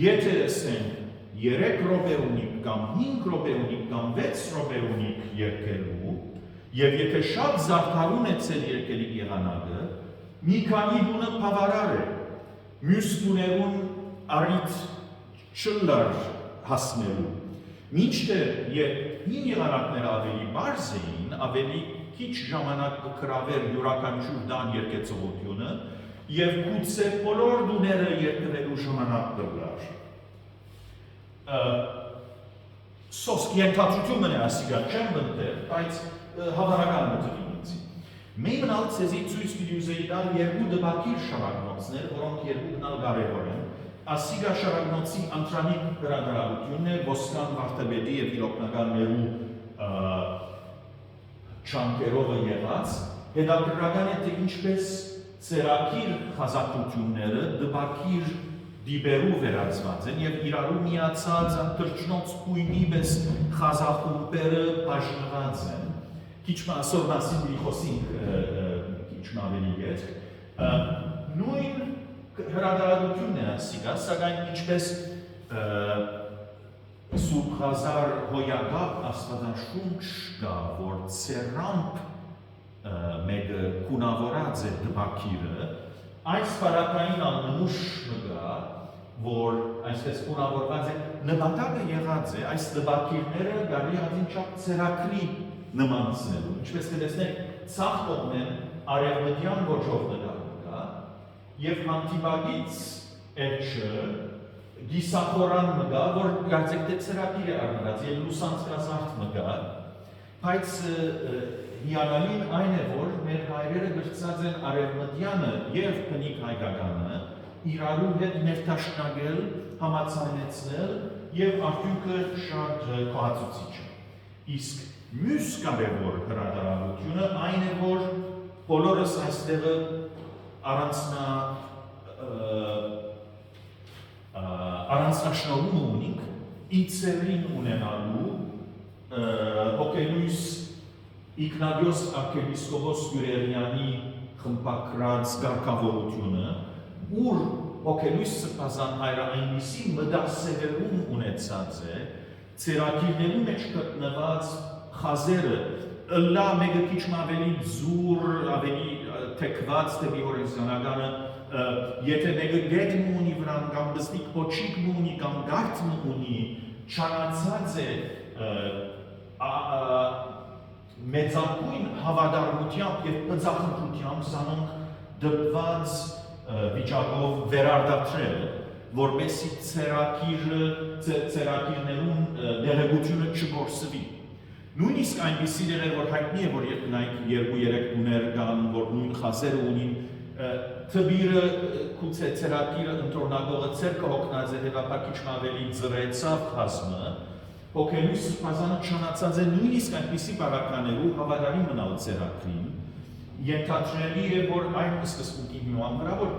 եթե ասենք 3 րոպեունիկ կամ 5 րոպեունիկ կամ 6 րոպեունիկ երկելու, եւ եթե շատ զարդարուն է ցեր երկելի եղանակը, մի քանի դունը բավարար է, մյուս դուներուն առիթ չլար հասնելու, մինչդեռ երբ հին եղանակները ավելի բարձ էին, ավելի քիչ ժամանակ կկրավեր յուրաքանչյուր դան երկեցողությունը եւ գուցե բոլոր դուները երկրելու ժամանակ կլար։ Սոսկ ենթադրություն մնա ասիգա չեմ բնտեր, բայց հավանական մտվին ինձի։ Մեյմնալ ցեզի ցույց պիտի ուզեի տալ երկու դպակիր շարակնոցներ, որոնք երկու գնալ կարևոր են։ Ասիգա շարակնոցի անտրանիկ հրատարակությունն է Ոսկան Վարդապետի եւ իրոքնականներու չանկերովը եղած, հետաքրքրական է թե ինչպես ծերակիր խազակությունները դպակիր դիբերու վերածված են եւ իրարու միացած տրճնոց կույնի պես խազախումբերը բաժնված են։ Քիչ մասոր մասին մի խոսենք քիչ ավելի ետ։ Նույն հրատարակությունն է ասիգա, սակայն ինչպես Սուրբ Ղազար հոյակապ աստվածաշունչ կա, որ ծերամփ մեկը կունավորած է դպակիրը, այս բարակային աննմուշ մգա, որ այսպես կունավորված է, նպատակը եղած է, այս դպակիրները գարի հատինչապ ծերակրի նմանցնելու, ինչպես կտեսնեք, ցախ կողմեն արևմտյան ոճով նկարում կա, եւ հանդիպակից էջը գիսախորան մգա, որ կարծեք թե ծրագիր է առնված, եւ լուսանցկազարդ մգա, բայց հիանալին այն է, որ մեր հայրերը գրծած են արևմտյանը և բնիկ հայկականը իրարու հետ ներդաշնակել, համացանեցնել և արդյունքը շատ կողացուցիչ է։ Իսկ մյուս կարևոր հրատարակությունը այն է, որ բոլորս այստեղը առանձնաշնորհում ունենք իցերին ունենալու հոգելույս Իգնատիոս արքեպիսկոպոս Գյուրերյանի խմբագրած ղարքավորությունը, ուր հոգելույս սրբազան հայրը այնպիսի մտասևերում ունեցած է, ծերակիրներու մեջ գտնված խազերը ըլլա մեկը քիչ ավելի զուր, ավելի թեքված դեպի հորիզոնականը, եթե մեկը գետն ունի վրան կամ բստիկ փոչիկ ունի կամ գարթն ունի, չանացած է մեծակույն հավատարմությամբ և պծախնդրությամբ զանոնք դպված վիճակով վերարտադրել, որպեսզի ծերակիրներուն դեղեցությունը չգործվի։ Նույնիսկ այնպիսի դեղեր, որ հայտնի է, որ նայք 2-3 տուներ կան, որ նույն խազերը ունին, թբիրը կուցե ծերակիրը ընտրոնակողը ծերկը հոգնած է, հետապա քիչ ավելի ծրեցավ խազմը, հոգելույս սրբազանը չանացած է նույնիսկ այնպիսի բարականերու հավատարի մնալ ծերակրին, ենթադրելի է, որ այն սկզբունքի հիման վրա, որ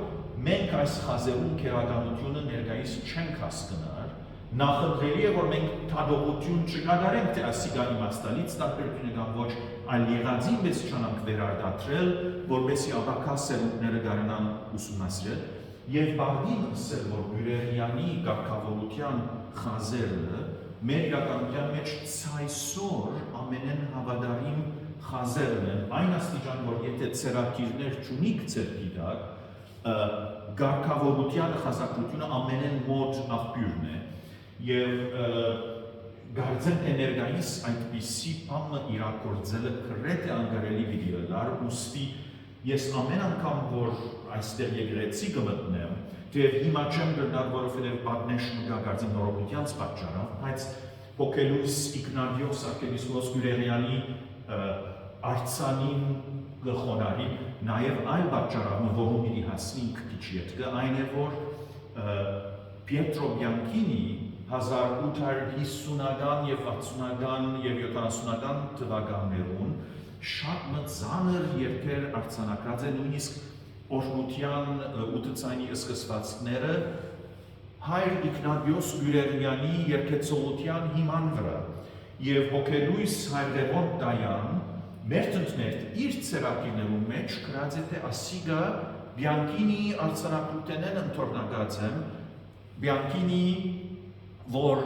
մենք այս խազերուն քերականությունը ներկայիս չենք հասկնար, նախընտրելի է, որ մենք թադողություն չկատարենք, թե ասիգա իմաստանից տարբերությունը կամ ոչ, այլ եղածին մեզ չանանք վերարտադրել, որպեսզի ապակա սերունդները կարողանան ուսումնասիրել, եւ բաղդին ասել, որ Գյուրերյանի ղարքավորության խազերը մեր իրականության մեջ ցայսօր ամենեն հավատարիմ խազերն են, այն աստիճան, որ եթե ծերակիրներ չունիք ձերքի տակ, ղարքավորության խազակրությունը ամենեն մոտ աղբյուրն է, և գարձեմ թե ներկայիս այդպիսի բանը իրագործելը կրեթե անգարելի պիտի լար, ուստի ես ամեն անգամ, որ այստեղ եկեղեցի կմտնեմ, թեև հիմա չեմ գրնար, որովհետև պատնեշ մգա գարձեմ նորոգությանց պատճառով, բայց հոգելույս Իգնատիոս արքեպիսկոպոս Գյուրերյանի արձանին գխոնարի, նաև այլ պատճառով, որում պիտի հասնենք քիչ ետքը, այն է, որ Pietro Bianchini 1850-ական և 60-ական և 70-ական թվականներուն շատ մծանր երգեր արձանագրած է, նույնիսկ օրհնության ութցայնի սկսվածքները հայր Իգնատիոս Գյուրերյանի երգեցողության հիման վրա և հոգելույս հայր Լևոն Դայան մերթընդմերթ իր ծերակիրներու մեջ գրած է, թե ասիգա Բիանքինիի արձանագրութենեն ընթորնակած եմ, Բիանքինի, որ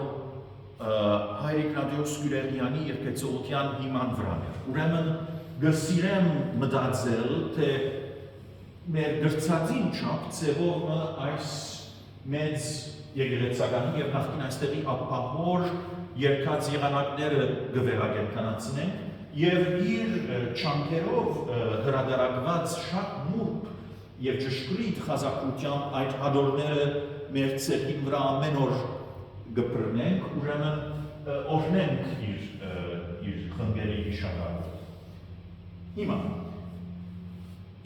հայր Իգնատիոս Գյուրերյանի երգեցողության հիման վրան էր։ Ուրեմն գսիրեմ մտածել, թե մեր գրծածին չափ ձևով այս մեծ եկեղեցականի և նախկին այստեղի ապահոր երգած եղանակները գվերակենդանացնենք և իր չանքերով հրատարակված շատ նուրբ և ճշգրիտ խազակրությամբ այդ հադորները մեր ցերկին վրա ամեն օր գբրնենք, ուրեմն օրհնենք իր խմբերի հիշատակը։ Հիմա,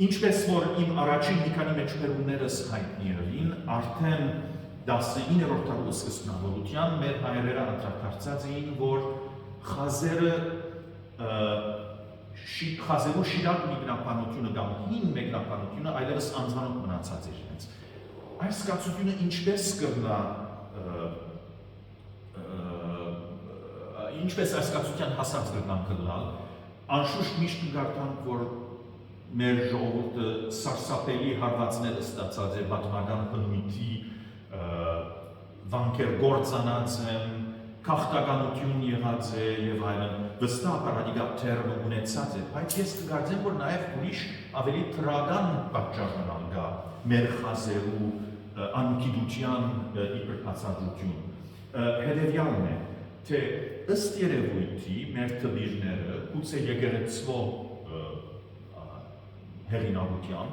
ինչպես որ իմ առաջին մի քանի մեջբերումներս հայտնի եղին, արդեն 19-րդ դարու սկզբնավորության մեր հայրերը անդրադարձած էին, որ խազերու շիրակ մեկնաբանությունը կամ հին մեկնաբանությունը այլևս անձանոտ մնացած էր իրենց։ Այս զգացությունը ինչպես կրնա ինչպես այս զգացության հասած կրնանք լալ, անշուշտ միշտ կգարտանք, որ մեր ժողովուրդը սարսափելի հարվածները ստացած է պատմական բնույթի վանքեր գործանած են, քաղաքականություն եղած է եւ այլն, վստահ պարադիգա թերմը ունեցած է, բայց ես կգարձեմ, որ նաեւ ուրիշ ավելի թրական պատճառներ կա մեր խազերու անկիդության իբր բացատրություն։ Հետևյալն է, թե ըստ երևույթի մեր թվիրները, գուցե եկեղեցվո հեղինակությամբ,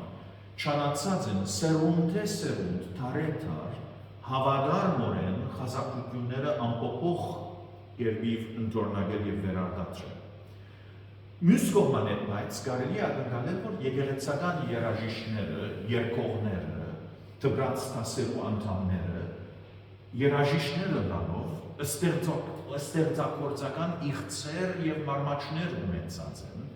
չանացած են սերունդ է սերունդ, թարեթար, հավադարմորեն խազակրությունները ամփոփող կերպով ընթորնակել և վերարտադրել։ Ըստ երևույթի, մեր թվիրները, գուցե եկեղեցվո հեղինակությամբ, չանացած են սերունդ է սերունդ, թարեթար, հավադարմորեն խազակրությունները ամփոփող կերպով ընթորնակել և վերարտադրել։ Հիմա, ինչպես որ իմ առաջին մի քանի մեջբերումներս հայտնի եղին, արդեն 19-րդ դարու սկզբնավորության մեր հայրերը անդրադարձած էին, որ Մյուս կողման հետ բայց կարելի է ակնկալել, որ եկեղեցական երաժիշտները, երգողները, դպրաց դասերու անդամները, երաժիշտները լանով ստեղծագործական իղձեր եւ մարմաճներ ունեցած են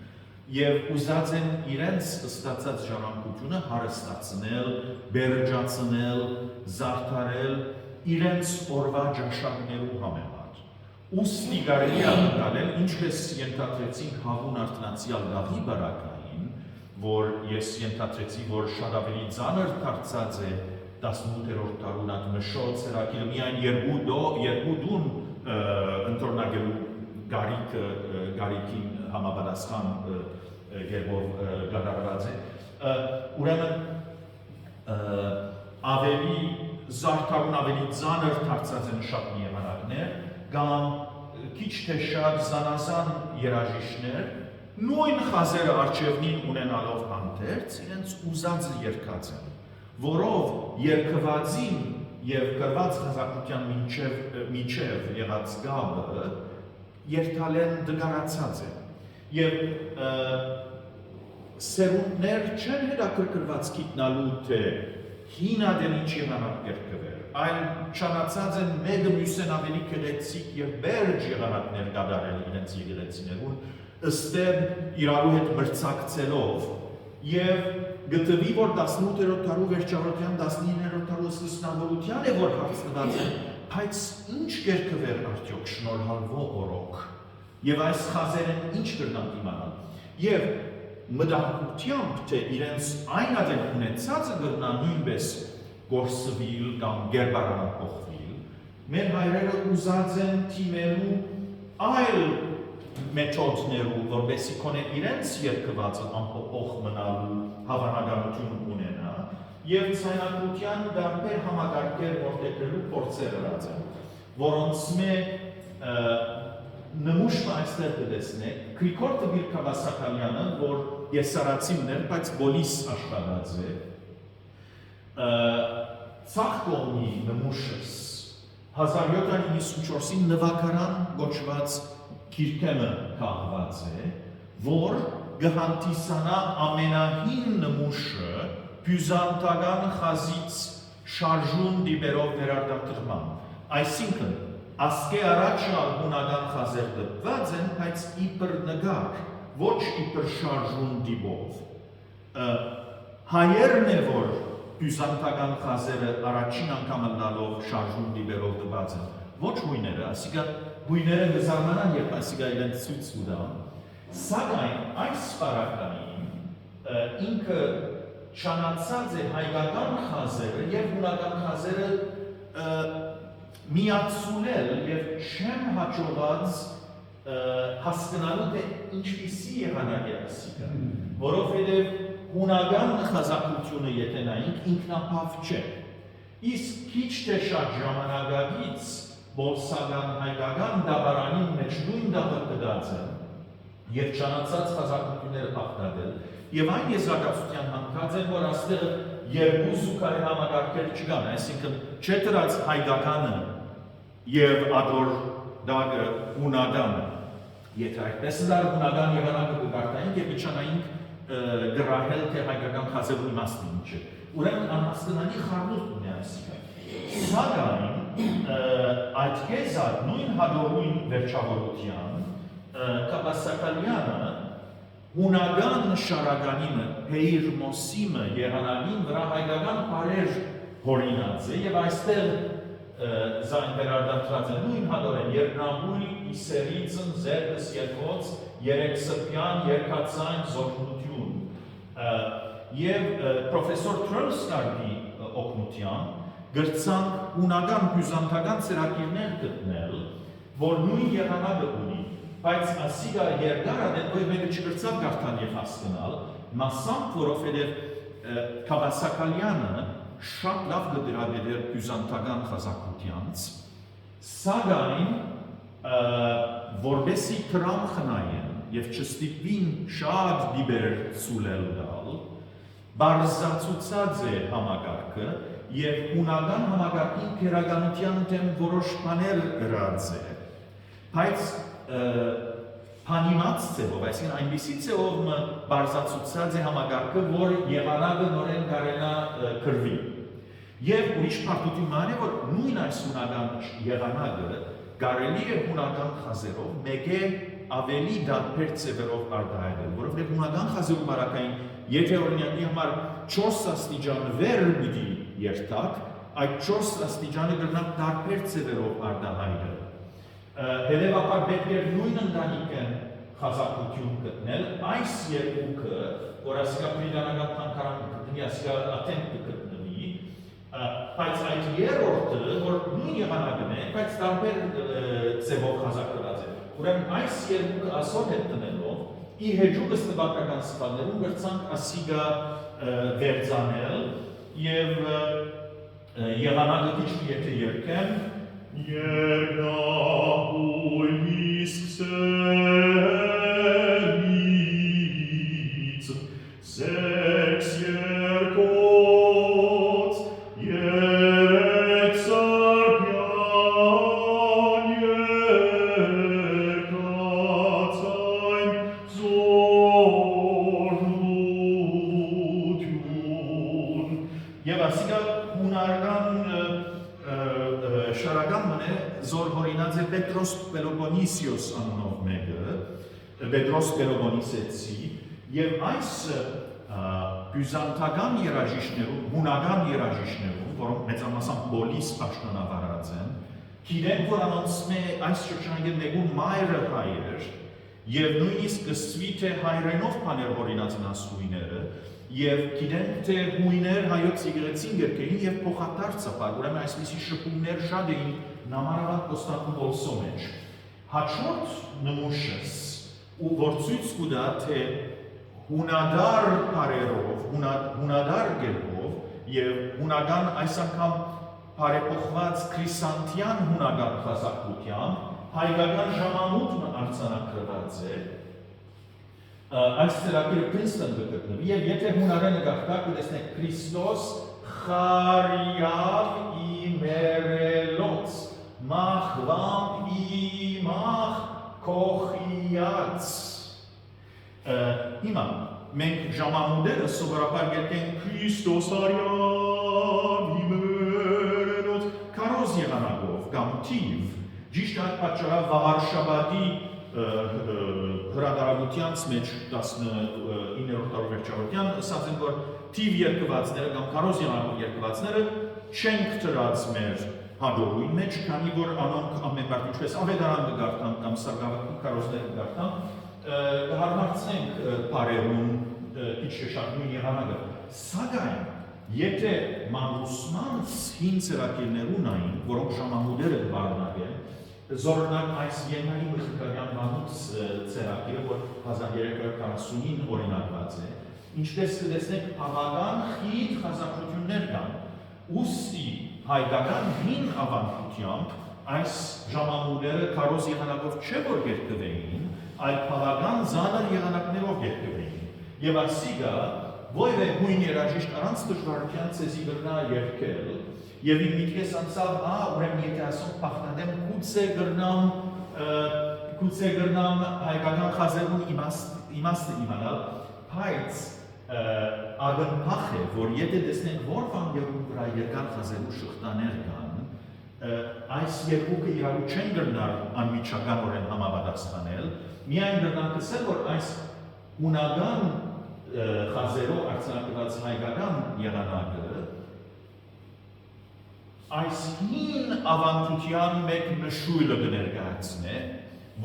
եւ ուզած են իրենց ստացած ժառանգությունը հարստացնել, բերջացնել, զարդարել իրենց օրվա ճաշակներու համեմատ։ Ուստի կարելի է ակնկալել, ինչպես ենթադրեցինք Հաղուն Արթնացյալ Դավի բարակային, որ ես ենթադրեցի, որ շատ ավելի ծանր դարձած է 18-րդ դարուն այդ մշոց հրակիրը միայն երկու դուն ընտրնագելու գարիքին համապատասխան երբով գարարված է։ Ուրեմն ավելի զարդարուն ավելի ծանր դարձած են շատ մի եղանակներ, կամ քիչ թե շատ զանազան երաժիշտներ, նույն խազերը արջևնին ունենալով հանդերձ, իրենց ուզած երկած են, որով երկվածին և կրված խզակության մինչև եղած գաբը երթալեն դգարացած է։ Եվ սերունդներ չեն հետաքրքրված գիտնալու թե հինադեն ինչ եղանակ երկվեր, այլ չանացած են մեկը մյուսեն ավելի գեղեցիկ և բերջ եղանակներ կատարել իրենց եկեղեցիներուն, ըստեղ իրարու հետ մրցակցելով և գտվի, որ 18-րդ դարու վերջավորության 19-րդ դարու սկզբնավորության է, որ հարցնված են, բայց ինչ երկվեր արդյոք շնորհալվող օրոք, և այս խազերն ինչ կրնան իմանալ, և մտահոգությամբ, թե իրենց այն ադեն ունեցածը կրնան նույնպես գործվիլ կամ գերբարանափոխվիլ, մեր հայրերը ուզած են թիմելու այլ մեթոդներու, որպեսզի կոնե իրենց երկվածը անփոփոխ մնալու հավանականություն ունենա, և ցայնակության դարբեր համակարգեր որդեգրելու փորձեր ըրած են, որոնց նմուշը այստեղ կտեսնեք, Գրիգոր Տգիր Քավասակալյանը, որ եսարացիմն էր, բայց բոլիս աշխատած է, ցախ կողմի նմուշս 1794-ին նվագարան գոչված գիրքեմը քաղված է, որ գհանդիսանա ամենահին նմուշը բյուզանդական խազից շարժուն դիբերով վերարտադրման, այսինքն ասկե առաջալ հունական խազեր դպված են, բայց իպր նգար, ոչ իպր շարժուն դիբով։ Հայերն է, որ բյուզանդական խազերը առաջին անգամ լալով շարժուն դիբերով դպված են, ոչ հույները, ասիկա հույները գզարմանան, երբ ասիկա իրենց ցույց ուդան, սակայն այս պարականին ինքը չանացած է հայկական խազերը և հունական խազերը միացունել և չեմ հաջողած հասկանալու թե ինչպիսի եղանակ է ասիկա, որովհետև հունական խազակությունը եթե նայինք ինքնապավ չէ, իսկ քիչ թե շատ ժամանակակից բոլսական հայկական դավարանին մեջ նույն դավը կդած են և չանացած խազակությունները պաղտադել և այն եզրակացության հանդած են, որ աստեղը երկու զուգահեռ համակարգեր չկան, այսինքն չէ դրած հայկականը և ադոր դագը հունականը, եթե այդպես դար հունական եղանակը կկարտայինք և կչանայինք գրահել թե հայկական խազելու իմաստը ինչ է, ուրեմն անհասկանալի խառնուրդ ունի ասիկա, սակայն այդ կեզար նույն հաջորույն վերջավորության Քավասակալյանը հունական շարականիմը, հեիր մոսիմը եղանալին վրա հայկական պարեր հորինած է և այստեղ զայն վերարտադրած է նույն հադոր են երկնահույն, իսերիցն, զերդս երկոց, երեքսպյան, երկացայն, զորքնություն և պրոֆեսոր Թրոլսկարգի օգնության գրցանք հունական բյուզանդական ծրագիրներ գտնել, որ նույն եղանակը ունի, բայց ասիկա երկար ադեն, որ մեկը չգրցավ կարդալ և հասկանալ, մասամբ, որովհետև Քավասակալյանը շատ լավ գդրադեր բյուզանդական խազակությանց, սակայն որպեսի տրամ խնայեն և չստիպվին շատ դիբեր ցուլել դալ, բարձացուցած է համակարգը և հունական համակարգին քերականության դեմ որոշ բաներ գրած է, բայց Փանիմաց ձևով, այսինքն այնպիսի ձևով բարձրացուցած է համագարկը, որ եղանակը նորեն կարենա կրվի։ Եվ ուրիշ պարտությունն է, որ նույն այս հունական եղանակը կարելի է հունական խազերով մեկ է ավելի դարբեր ձևերով արտահայտել, որովհետև հունական խազերու բարակային, եթե օրինակի համար 4 աստիճան վեր պիտի երթակ, այդ 4 աստիճանը կրնակ դարբեր ձևերով արտահայտել։ Հետևաբար պետք է նույն ընտանիքն խազակություն գտնել, այս երկուքը, որ ասիկա պրիդանական թանկարան կգտնի, ասիկա ատենտ կգտնվի, բայց այդ երրորդը, որ նույն եղանակն է, բայց տարբեր ձևով խազակրված է։ Ուրեմն այս երկուքը ասոր հետ տնելով, ի հեջուկս նվակական սպալներում գրցանք ասիկա վերցանել և եղանակը քիչ եթե երկեմ, Երկնահույս քսելից, սեքս երկոց, երեք սարպյան երկացայն զորնություն։ Եվ ասիկա հունարական շարական մնե զոր հորինած է Պետրոս Պելոպոնիսիոս անունով մեկը, Պետրոս Պելոպոնիսեցի, և այս բյուզանտական երաժիշներում, հունական երաժիշներում, որոնք մեծամասամբ բոլիս պաշտոնավարած են, գիտեն, որ անոնց այս շրջանագի մեկուն մայրը հայր, և նույնիսկ կսվի թե հայրենով պաներ հորինած նասույները, և գիտեն, թե հույներ հայոց եկեղեցին գրքեին և փոխադարձաբար, ուրեմն այսպիսի շփումներ շատ էին նամանավանդ Կոստանդնուպոլսո մեջ։ Հաջորդ նմուշս, որ ցույց կտա, թե հունադար բարերով, հունադար գերբով և հունական այս անգամ բարեփոխված քրիսանտյան հունական խազակությամբ հայկական ժամանուտն արձանագրված է, այս ծրագիրը Պրինսթոն կգտնվի, և եթե հունարենը գաղթակ կտեսնեք Քրիստոս խարիավ իմերելոց, մախվամբ իմախ կոխիած։ Հիմա, մենք ժամանուտերը սովորաբար գերկենք Քրիստոս խարիավ իմերելոց, կարոզ եղանակով, կամ թիվ, ճիշտ այդ պատճառով Վաղարշաբաթի հրադարավությանց մեջ 19-րդ տարեվերջավորության ասած են, որ թիվ երկվածները կամ կարոզ եղանակով երկվածները չենք տրած մեր հաջողույն մեջ, քանի որ անոնք ամենբար ինչպես ավետարան կգարտան կամ սարգավաթի կարոզները կգարտան, կհարմարցնենք բարերուն իչե շատ նույն եղանակը։ Սակայն, եթե մանուսմանց հին ծրագիրներուն այն, որոնք ժամանուտերը կբարունակեն, զորնակ այս Եննայի Մխիթարյան մանուց ծրագիրը, որ 1349 օրինակված է, ինչպես կտեսնեք բավական խիտ խազակություններ կան, ուստի հայկական հին ավանդությամբ այս ժամանուտերը կարոզ եղանակով չէ որ գերկվեին, այլ բավական զանր եղանակներով գերկվեին։ Եվ ասիկա որևէ հույն երաժիշտ առանց դժվարության ցեզի գրնա երգել, և իմ միտքես անցավ, ուրեմն եթե ասում պախտադեմ գուցե գրնամ հայկական խազերուն իմաստը իմանալ, բայց ագնպախ է, որ եթե տեսնենք որվան երկու վրա երկար խազերու շղթաներ կան, այս երկուքը իրարու չեն գրնար անմիջական օրեն համապատասխանել, միայն գրնան կսել, որ այս հունական խազերով արձանագրված հայկական եղանակը այս հին ավանդության մեկ նշույլը կներկայացնե,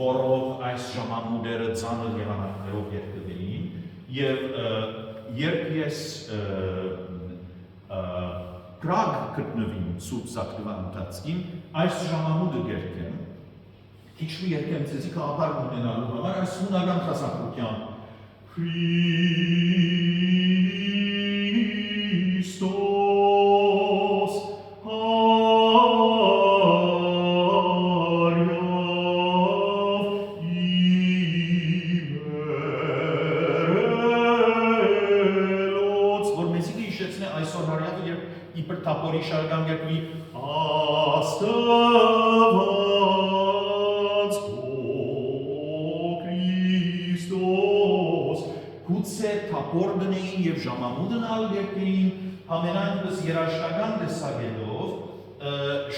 որով այս ժամանուտերը ծանր եղանակներով երկրվեին, և երբ ես Պրագ գտնվին Սուրբ Սակրվա ընթացքին, այս ժամանուտը գերկեմ, քիչ մի երկեմ ցեզի կապար ունենալու համար այս հունական խազակության Քրիստոս հարյավ իմերելոց, որ մեզի կհիշեցնե այսօր հարյավը, երբ իբր թափորի շարքան գերկվի Աստված քո Քրիստոս գուցե թափոր դնեին եւ ժամամուտն ալ երկրին ամենայնպես երաշտական տեսակետով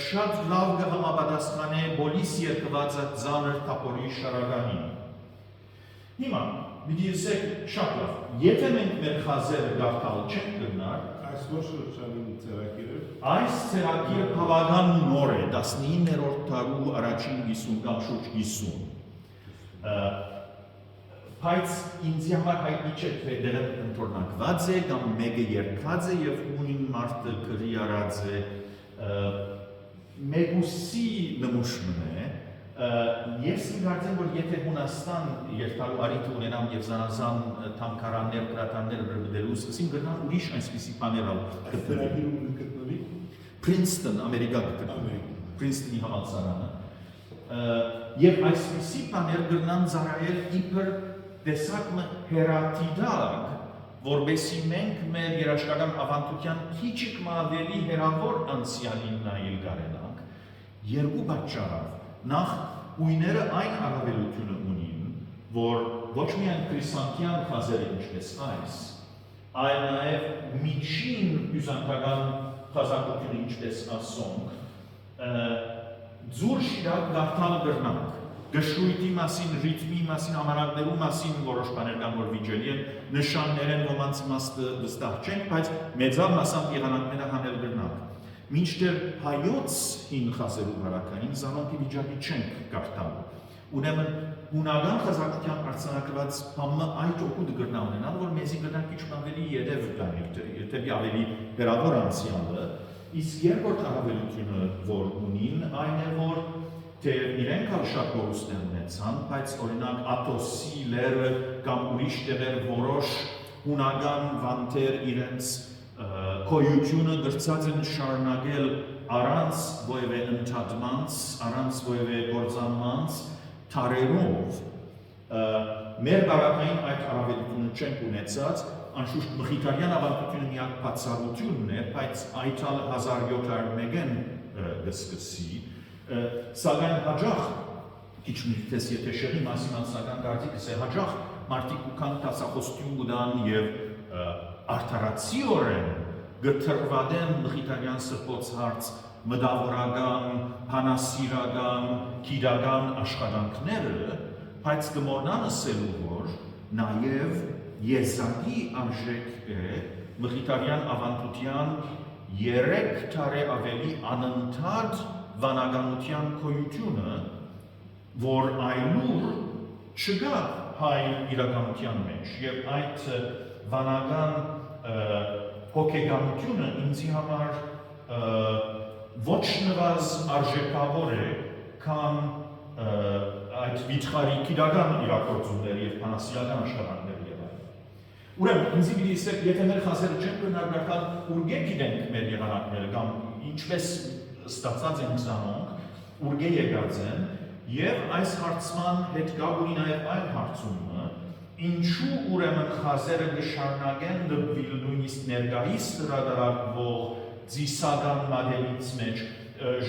շատ լավ կհամապատասխանե բոլիս երկվածը ծանր թափորի շարականին։ Հիմա պիտի ասեք շատ լավ, եթե մենք մեր խազերը գաղթալ չենք գնար, Այս ոչ շրջանին ծրագիրը այս ծրագիրը բավական նոր է, 19-րդ դարու առաջին 50 կամ շուրջ 50։ Բայց ինձ համար հայտնի չէ, թե դերը ընդօրինակված է կամ մեկը երկած է եւ ույն մարդը գրի արած է մեկուսի նմուշն է ես կարծեմ, որ եթե Հունաստան երթալու արիթ ունենամ եւ զանազան թամքարաններ, կրատաններ բրդելու սկսին գնալ ուրիշ այսպիսի բաներալ Ծրագիրում գտնվի Princeton, Ամերիկա գտնվի Princeton-ի համալսարանը եւ այսպիսի բաներ գնան զարայել իբր տեսակը հերատիդակ, որբեսի մենք մեր երաշտական ավանդության քիչիկ ավելի հերավոր անցյալին նայել կարենանք, երկու պատճառով։ Նախ ույները այն առավելությունը ունին, որ ոչ միայն քրիստոնեական խազերը ինչպես այս, այլ նաև միջին բյուզանդական խազակությունը ինչպես ասոնք, ձուր շիրակ գաղթալ գրնանք, գշրույթի մասին, ռիթմի մասին, ամառակներու մասին որոշ բաներ կան, որ վիճելի են, նշաններ են, ոմանց իմաստը վստահ չենք, բայց մեծավ մասամբ եղանակները հանել գրնանք։ Մինչդեռ հայոց հին խազերու հարակային զանոնքի վիճակի չենք գաղթալ։ Ուրեմն հունական խազակության արձանագրված բամը այդ օգուտ գրնա ունենալ, որ մեզի գրնա քիչ ավելի երև դեպի ավելի հերավոր անցյալը, իսկ երկրորդ առավելությունը, որ ունին, այն է, որ թե իրենք ալ շատ գորուստներ ունեցան, բայց օրինակ Աթոսի լերը կամ ուրիշ տեղեր որոշ հունական վանտեր իրենց կոյությունը գրծած են շարունակել առանց ոևէ ընդհատմանց, առանց ոևէ գործանմանց թարերով։ Մեր բարակային այդ առավելությունը չենք ունեցած, անշուշտ մխիթարյան ավանդությունը միակ բացառությունն է, բայց այդ 1701-ին կսկսի, սակայն հաջող, քիչ նույնպես եթե շեղի մասին անձնական կարծիքս է հաջող, մարդիկ ուքան տասախոսություն գուդան եւ արդարացիորեն գտրվադեն մխիթարյան սրբոց հարց մտավորական, հանասիրական, գիտական աշխատանքները, բայց կմոռնան ասելու, որ նաև եզակի արժեք է մխիթարյան ավանդության 3 տարի ավելի անընդհատ վանականության քույությունը, որ այլուր չկա հայ իրականության մեջ, եւ այդ վանական հոգեգանությունը ինձի համար ոչ նվազ արժեքավոր է, քան այդ վիճխարի քիրական իրագործումներ եւ փանասիական աշխատանքներ եւ այլն։ Ուրեմն ինձ պիտի ասեք, եթե մեր խազերը չեն բնագարական ուրգե գիտենք մեր եղանակները կամ ինչպես ստացած ենք զանոնք, ուրգե եկած են եւ այս հարցման հետ գաբուրի նաեւ այլ հարցումը, ինչու ուրեմն խազերը կշարունակեն դպվել նույնիսկ ներկայիս հրադարակվող ձիսական մադելից մեջ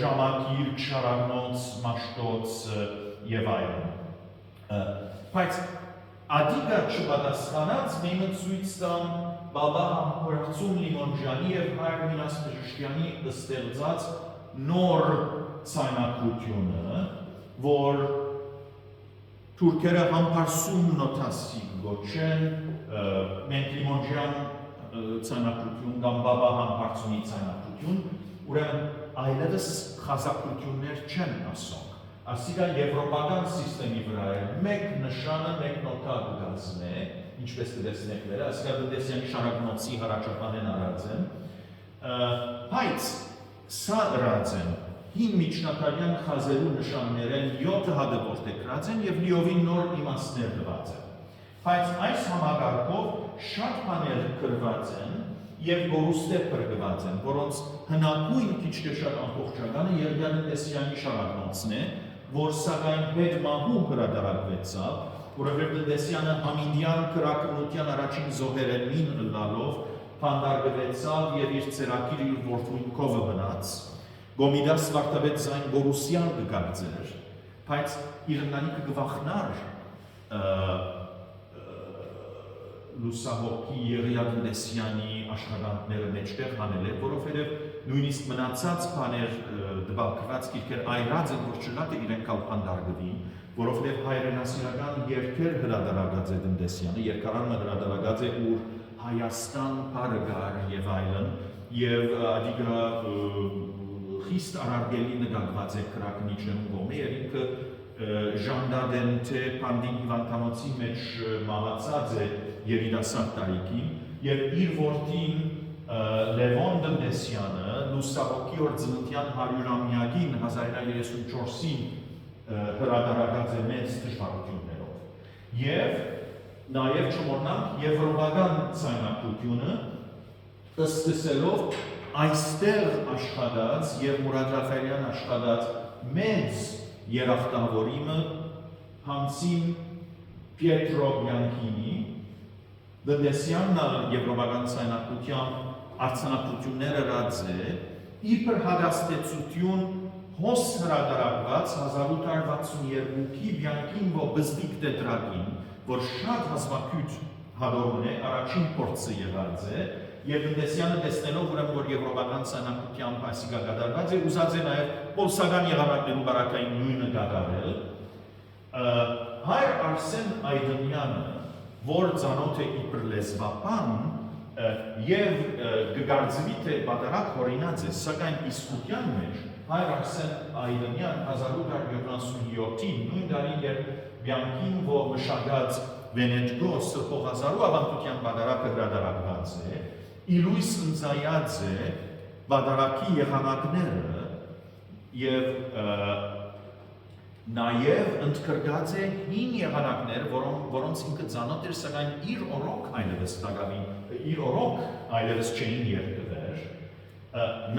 ժամակիր, շարակնոց, մաշտոց եւ այլն։ Բայց ադիգա չպատասխանած մենը ցույց տան բաբա համբարձում Լիմոնջանի եւ Հայր Մինաս Բժշկյանի ստեղծած նոր ցայնակությունը, որ թուրքերը համբարձում նոթասիկ գոչեն, մենք Լիմոնջան ցայնակություն կամ բաբա համբարձումի ցայնակություն, ուրեմն այլևս խազակություններ չեն ասոնք։ Ասիկա եվրոպական սիստեմի վրա է մեկ նշանը, մեկ նոթա կգացն է, ինչպես կտեսնեք վերը, ասիկա Դդեսյանի շարակնոցի հարաճապանեն արած են, բայց սա ըրած են, հին միջնակարյան խազերու նշաններ են 7 հատը որտեքրած են և լիովին նոր իմաստներ դված են։ Բայց այս համագարկով շատ բաներ գրված են և գորուստեր պրգված են, որոնց հնակույն քիչ թե շատ ամբողջականը Եղիան Դդեսյանի շարակնոցն է, որ սակայն հետ մահու հրադարակվեցավ, որովհետև Դդեսյանը Համիդյան կրակնության առաջին զոհերենին լալով փանդարգվեցավ և իր ծերակիր իր որդուին կովը բնաց, Գոմիդաս վարտավետ զայն գորուսյան կգարձեր, բայց իր ընտանիքը կվախնար լուսահոգի Եղիազարյանի աշխատանքները մեջտեղ հանել է, որովհետև նույնիսկ մնացած բաներ դպակված գիրքեր այրած են, որ չլատ է իրենք ալփանդարգվին, որովհետև հայրենասիրական երկեր հրադարագած է Դնդեսյանը, երկարանը հրադարագած է ուր Հայաստան բարը գար եւ այլն, եւ ադիգա խիստ արարգելի նկատված է քրակնիչներում գոմե, եւ ինքը ժանդադեն թե պանդին հիվանդանոցի մեջ մահացած է երիտասարդ տարիքին, եւ իր որդին Լևոն Դնդեսյանը լուսահոգի օր ծննդյան 100-ամյակին 1934-ին հրադարագած է մեծ դժվարություններով։ Եվ նաև չմոռնանք եվրոպական ցանկությունը սկսելով այստեղ աշխատած եւ Մուրադ Ռաֆայելյան աշխատած մեծ երախտավորիմը Հանցին Պիետրո Բիանքինի Դնդեսյանն եվրոպական ցանկության արձանագրությունները ռած է իբր հագաստեցություն հոս հրադարակված 1862-ի Բիանքին ողբզդիկ տետրակին, որ շատ հազվագյուտ հադորմն է, առաջին փորձը եղած է, եւ Դնդեսյանը տեսնելով ուրեմն որ եվրոպական ցանկությամբ այսիկա կատարված է, ուզած է նաեւ պոլսական եղանակներու բարակային նույնը կատարել։ Հայր Արսեն Այդնյանը, որ ծանոթ է իբր լեզվապան եւ գգարձվի թե բادرակ հորինած է, սակայն իսկության մեջ Հայր Արսեն Այդնյան 1877-ին նույն տարին երբ Բիանքին ով մշակած Վենետգո սրբողազարու ավանդության բادرակը հրադարակված է, իլույս ընծայած է բادرակի եղանակները եւ նաև ընդգրկած է հին եղանակներ, որոնց ինքը ծանոթ էր, սակայն իր օրոք այլևս տակավին, իր օրոք այլևս չէին երկրվեր,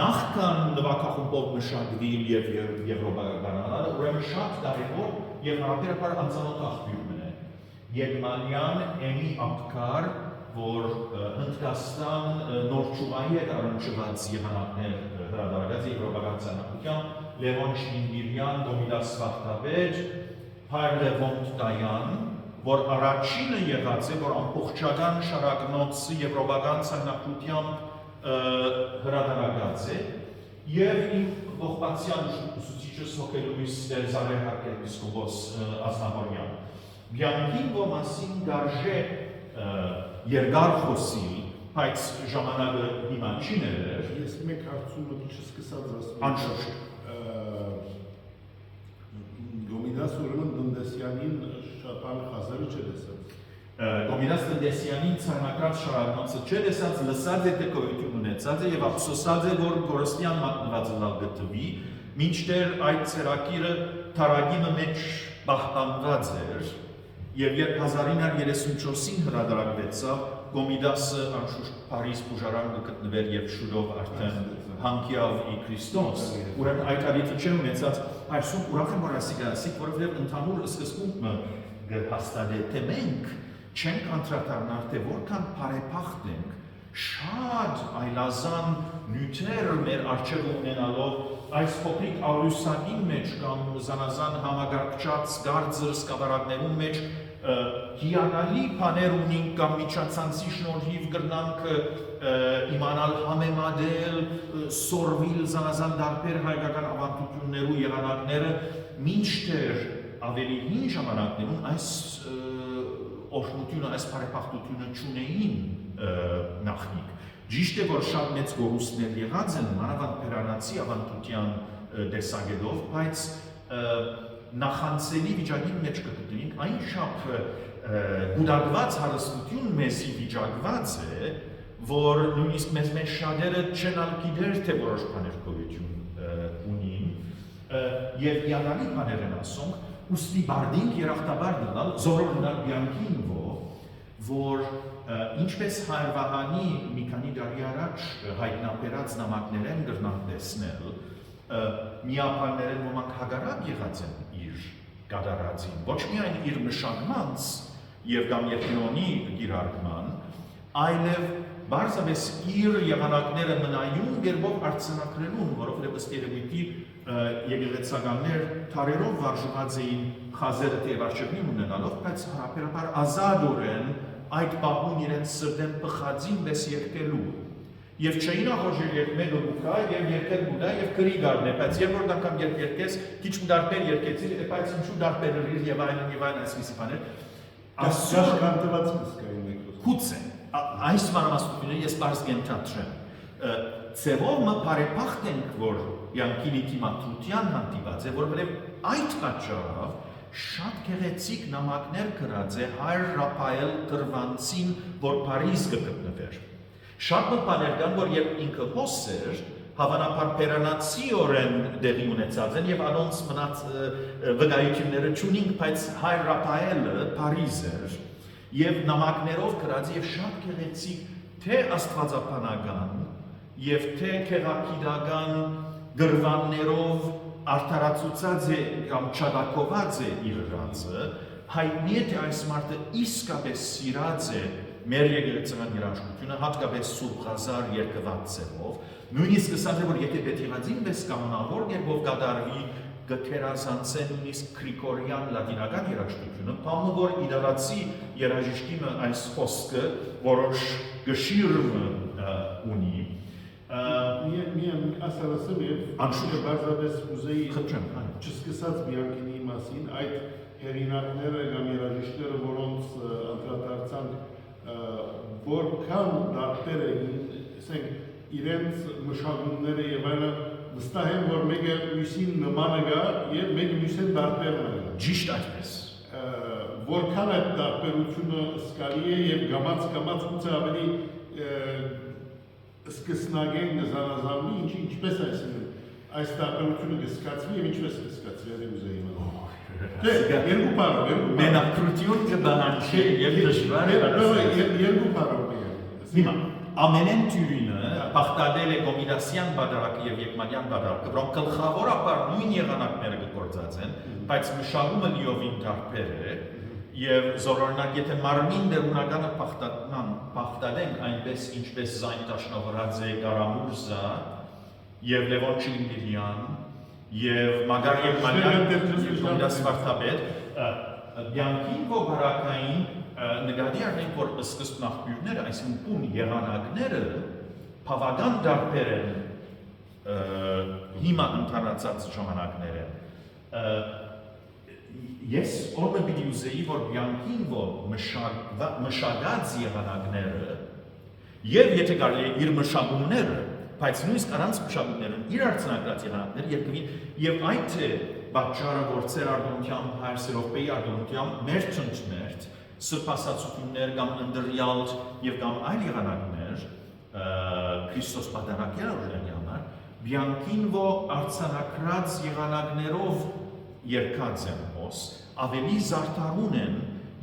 նախքան նվագախումբով մշակվիլ եւ եվրոպականանալ, ուրեմն շատ կարևոր եւ հարաբերաբար անծանոթ աղբյուրն է։ Գերմանիան Էմի Աբկար, որ Հնդկաստան նոր ճուղայի հետ առնչված եղանակներ հրադարակած եվրոպական ցանկությամբ, Լևոն Շինգիրյան, Դոմիդաս Վախտաբեջ, Հայր Լևոն Տայան, որ առաջինը եղած է, որ ամբողջական շարակնոցը եվրոպական ցանկությամբ հրադարակած է, եւ իմ ողբացյան ուսուցիչս հոգելույս Զարեհ Եպիսկոպոս Ազնավարյան։ Բիանքին ոմասին դարժե երկար խոսիլ, բայց ժամանակը հիմա չի ներեր։ Ես մեկ հարցումը չսկսած ասում։ Անշուշտ։ Գոմիդաս ուրեմն Դնդեսյանին շապան խազարը չտեսած։ Գոմիդաս Դնդեսյանին ցանկած շարակնոցը չտեսած, լսած է թե գոյություն ունեցած է եւ ափսոսած է, որ Գորստյան մատնված լավ գտվի, մինչդեռ այդ ցերակիրը թարագիմը մեջ պահպանված էր եւ երբ 1934-ին հրադարակվեցավ, Գոմիդասը անշուշտ Փարիզ բուժարան կգտնվեր եւ շուրով արդեն հանքյավ ի Քրիստոս, ուրեմն այդ արիթը չէ ունեցած, այսօր ուրախ եմ որ ասի գասիկ, որովհետեւ ընդհանուր սկզբունքը հաստատե թե մենք չենք անդրադառնալ թե որքան բարեփախտ ենք, շատ այլազան նյութեր մեր առջև ունենալով այս փոքրիկ աղյուսակի մեջ կամ զանազան համագարկչած գարձր սկավառակներում մեջ հիանալի բաներ ունենք կամ միջանցանցի շնորհիվ կրնանք իմանալ համեմատել, սորվիլ զանազան դարբեր հայկական ավանդություններու եղանակները, մինչդեռ ավելի հին ժամանակներում այս օրհնությունը, այս բարեփոխությունը չունեին նախնիկ։ Ճիշտ է, որ շատ մեծ գորուստներ եղած են մանավանդ Փերանացի ավանդության տեսակետով, բայց նախանցելի վիճակի մեջ կգտնենք, այն շապ գուդակված հարստություն մեզի վիճակված է, որ նույնիսկ մեզ շատերը չեն գիտեր, թե որոշ բաներ գոյություն ունին, եւ հիանալի բաներ են ասում, ուստի բարդինք երախտաբար դնալ, զորորնալ Բիանքին որ ինչպես Հայրվահանի մի քանի տարի առաջ հայտնաբերած նամակներ են գրնան տեսնել, միապաններեն ոմանք հագարակ եղած են իր կատարածին, ոչ միայն իր մշակմանց եւ կամ Եփրոնի գիրարկման, այլև բարձրապես իր եղանակները մնայուն գերբով արձանագրելուն, որովհետեւ ըստ երևույթի եկեղեցականներ թարերով վարժված էին խազերը թե վարչեղին ունենալով, բայց հարաբերաբար ազատորեն այդ պահուն իրենց սրտեն պխածին վես երկելու։ Եվ չէին ախորժել երկմել ուկա և երկել բուդա և կրի գարն է, բայց երբ որ դակամ երկես, քիչ ու դարբեր երկեցիր, բայց ինչու դարբեր լրիր և այն այսպիսի բաներ։ Ասուր կանտված կսկային եկոս։ Հուց է, այս մանրամասնությունները ես պարզ կենթատրեմ։ Ձևով մը բարեպախտ ենք, որ յանքին իտիմատության հանդիված է, որովհետև այդ պատճառով շատ գեղեցիկ նամակներ գրած է Հայր Ռափայել Կրվանցին, որ Փարիզ կգտնվեր։ Շատ բաներ կան, որ երբ ինքը հոս էր, հավանաբար պերանացիորեն դեղի ունեցած են և անոնց մնաց վկայությունները չունինք, բայց Հայր Ռափայելը Փարիզ էր և նամակներով գրած և շատ գեղեցիկ թե աստվածաբանական և թե քեղագիտական գրվաններով արդարացուցած է կամ չադակոված է իր ռանձը, հայտնի է թե այս մարդը իսկապես սիրած է մեր եկեղեցական երաշխությունը, հատկապես Սուրբ Ղազար երկված ձևով, նույնիսկ ասած է, որ եթե Բեթիղազին պես կանոնավոր երբով կատարվի կթերազանցե նույնիսկ Գրիգորյան լատինական երաշխությունը, բանը որ իդարացի երաժիշտի այս խոսքը որոշ գշիրմ ունի, Միան ասարասեմ և անշուշը բարձապես ուզեի չսկսած Բիանքինի մասին, այդ հերինակները կամ երաժիշտները, որոնց անդրադարձան, որքան դարբեր էին, իրենց մշակումները և այլը վստահ են, որ մեկը մյուսին նմանը գա և մեկը մյուսին դարբերն է։ Ճիշտ այդպես։ Որքան այդ դարբերությունը սկալի է և գամած ուծը ավելի սկսնագեն զանազանվի, ինչպես այս դարբերությունը կսկացվի և ինչպես կսկացվի, երբ ուզեի իմանալ։ Երկու պարով։ Մենակրություն կբանանչի և դժվար է։ Երկու պարով։ Հիմա, ամենեն թյուրինը պախտադել է Կոմիդասյան բադարակը և Եկմանյան բադարակը, որոնք գլխավորաբար նույն եղանակները կգործած են, բայց մշակումը լիովին դարբեր է, և զորօրինակ, եթե մարմին դերունականը պախտադենք այնպես, ինչպես Զայն Տաշնովրաձե Կարամուրզա և Լևոն Չիլիմիրյան և Մագար Եկմանյան և Կոմիդաս Վարդապետ, Բիանքին բարակային նկատի առնենք, որ սկզբն աղբյուրները, այսինքն տուն եղանակները բավական դարբեր են հիմա ընդհանրացած ժամանակներ են։ Ես օրը պիտի ուզեի, որ Բիանքին մշակած եղանակները և եթե կարելի է իր մշակումները, բայց նույնիսկ առանց մշակումները, իր արձանագրած եղանակները երկվին և այդ թե պատճառը, որ ծեր արտոնությամբ, Հայր Սերովպեի արտոնությամբ մերթ սրբասացություններ կամ ընդրյալ և կամ այլ եղանակներ, Քրիստոս պատանակյալ օրյանի համար, Բիանքին արձանագրած եղանակներով երկած են հոս, ավելի զարդարուն են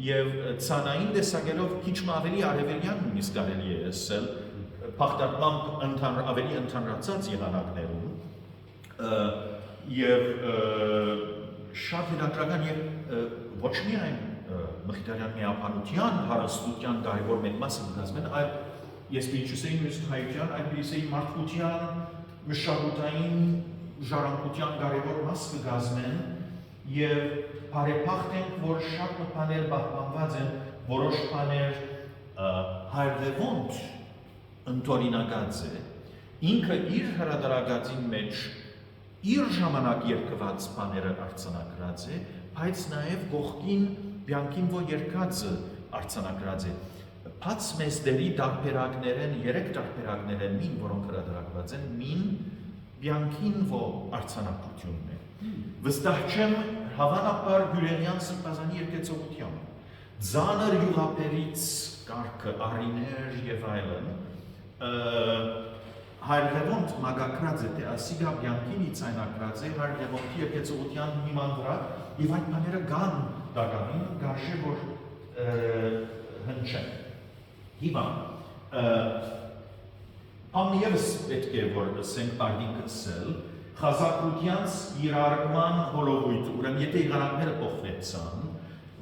և ցանային տեսակելով քիչ ավելի արևելյան նույնիսկ կարելի է ասել, փախտատմամբ ավելի ընդհանրացած եղանակներում և շատ հետաքրքրական և ոչ միայն մխիթարյան միապանության, հարստության կարևոր մեկ մասը կկազմեն, այլ ես պիտի չասեի նույնիսկ հայության, այլ պիտի ասեի մարդկության, մշակութային ժառանգության կարևոր մաս կկազմեն և բարեպախտ ենք, որ շատ բաներ պահպանված են, որոշ բաներ Հայր Լևոնտ ընդօրինակած է, ինքը իր հրատարակածին մեջ իր ժամանակ երկված բաները արձանագրած է, բայց նաև կողքին Բիանքին երկածը արձանագրած է։ Բաց մեզ դերի դարբերակներ են, 3 դարբերակներ են մին, որոնք հրատարակված են, մին Բիանքին արձանագրությունն է։ Վստահ չեմ հավանաբար Գյուրենյան Սրբազանի երկեցողությամբ, ձանր յուղապերից կարգը, առիներ և այլն, Հայր Լևոնտ մագակրած է, թե ասիգա Բիանքինի ցայնակրած է Հայր Լևոնտի երկեցողության հիման վրա և այդ բաները կան դակամին, գարշե որ հնչեն։ Հիմա, ամն ևս պետք է որ սենք բարդին կսել, խազակրությանց իրարգման հոլովույթը, ուրեմն եթե եղանակները փոխվեցան,